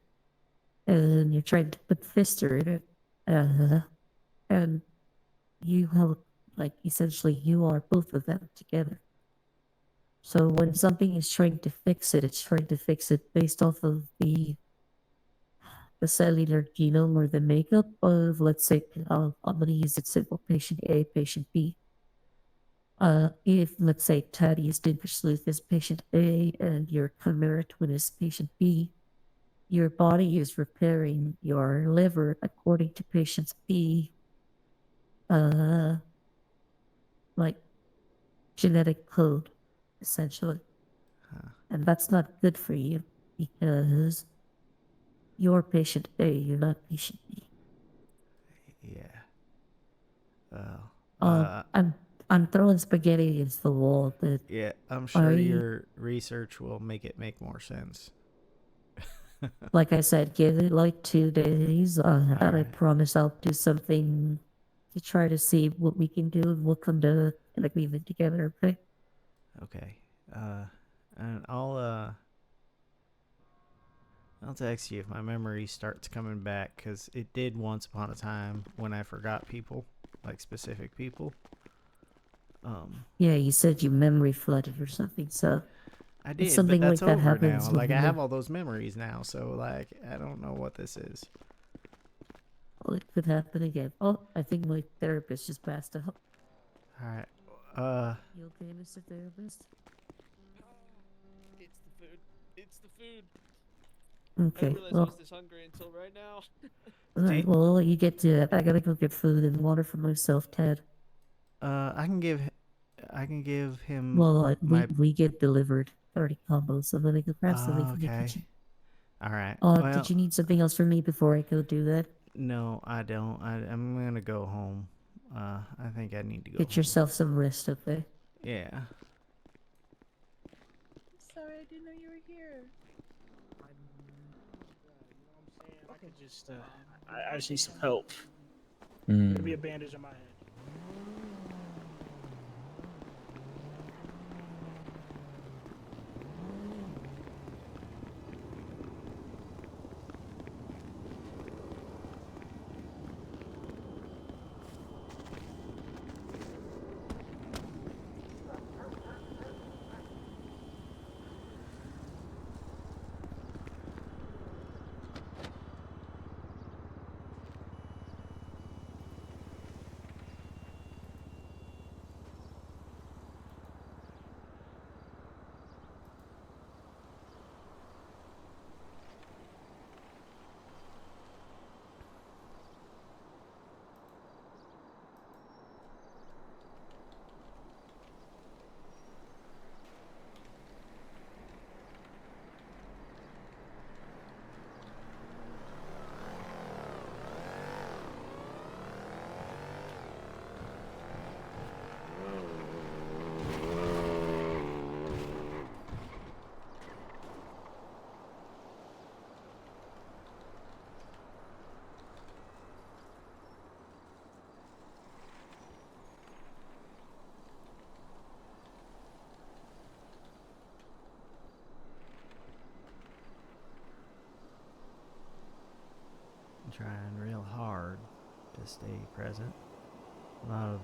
and you're trying to put Fister in it, and you have, like, essentially you are both of them together. So when something is trying to fix it, it's trying to fix it based off of the cellular genome or the makeup of, let's say, I'm going to use it simple, patient A, patient B. If, let's say, Thaddeus Donkersloot is patient A and your chimera twin is patient B, your body is repairing your liver according to patient B, like genetic code, essentially. And that's not good for you, because you're patient A, you're not patient B. Yeah. I'm throwing spaghetti against the wall, but Yeah, I'm sure your research will make it make more sense. like I said, give it like 2 days, and I promise I'll do something to try to see what we can do, and we'll come to an agreement together, okay? Okay. And I'll text you if my memory starts coming back, because it did once upon a time when I forgot people, like specific people. Yeah, you said your memory flooded or something, so I did, if something but that's like that over happens, now. Like, I have all those memories now, so like I don't know what this is. well, it could happen again. Oh, I think my therapist just passed out. All right. You okay, Mr. Therapist? It's the food. It's the food. Okay, I didn't realize I well, was this hungry until right now. alright, well, I'll let you get to it. I gotta go get food and water for myself, Ted. I can give him. Well, my. we get delivered 30 combos, so then I can grab something from the Okay. kitchen. All right. Did you need something else from me before I go do that? No, I don't. I'm gonna go home. I think I need to go. Get yourself some rest, okay? Yeah. Sorry, I didn't know you were here. I could just, I just need some help. Mm. Give me a bandage on my head. I'm trying real hard to stay present. A lot of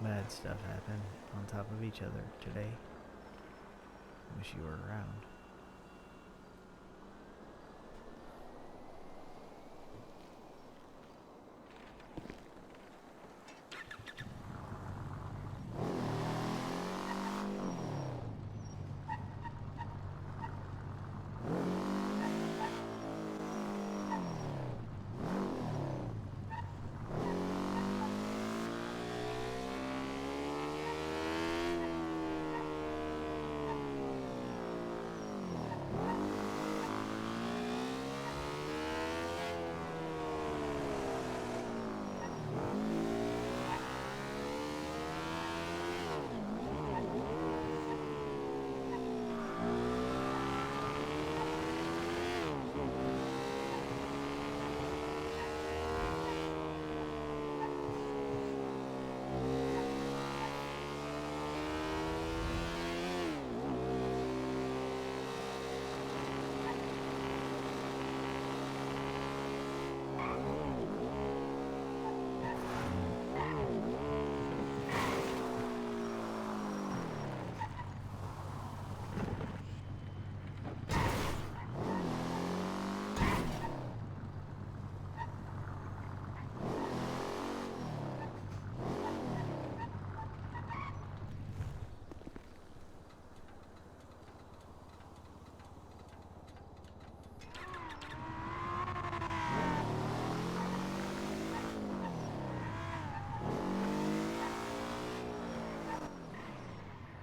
bad stuff happened on top of each other today. Wish you were around.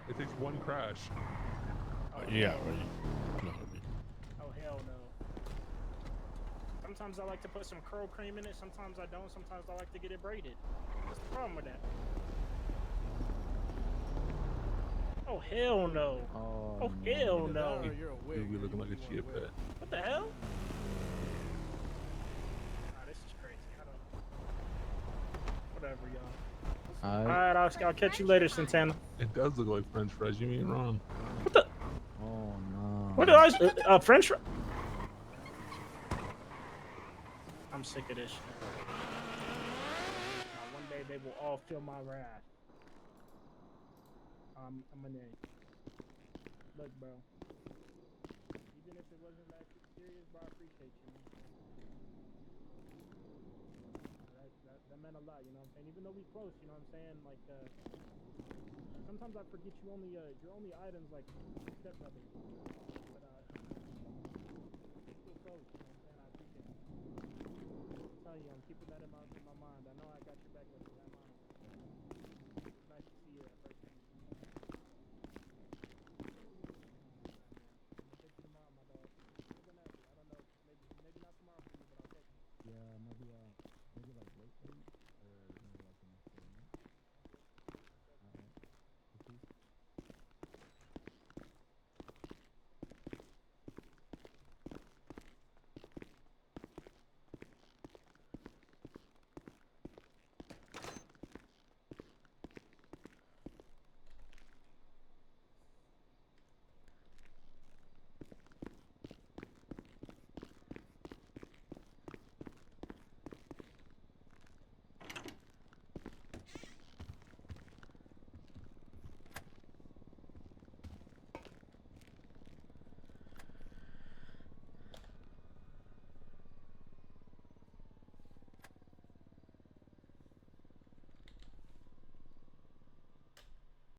It takes one crash. Yeah, right. Oh, hell no. Sometimes I like to put some curl cream in it, sometimes I don't, sometimes I like to get it braided. What's the problem with that? Oh, hell no. Oh, hell no. You'll be looking like a chia pet. What the hell? Nah, this is crazy. I don't... Whatever, y'all. Alright, I'll catch you later, Santana. It does look like French fries. You ain't wrong. What the? Oh no. What did I... French fries? I'm sick of this shit. One day they will all feel my wrath. I'm gonna... Look, bro. Even if it wasn't that serious, bro, I appreciate you, man. That meant a lot, you know what I'm saying? Even though we close, you know what I'm saying? Like, sometimes I forget you're only items like stepbrother. But, still close, you know what I'm saying? I appreciate it. I'm telling you, I'm keeping that in my mind. I know I got your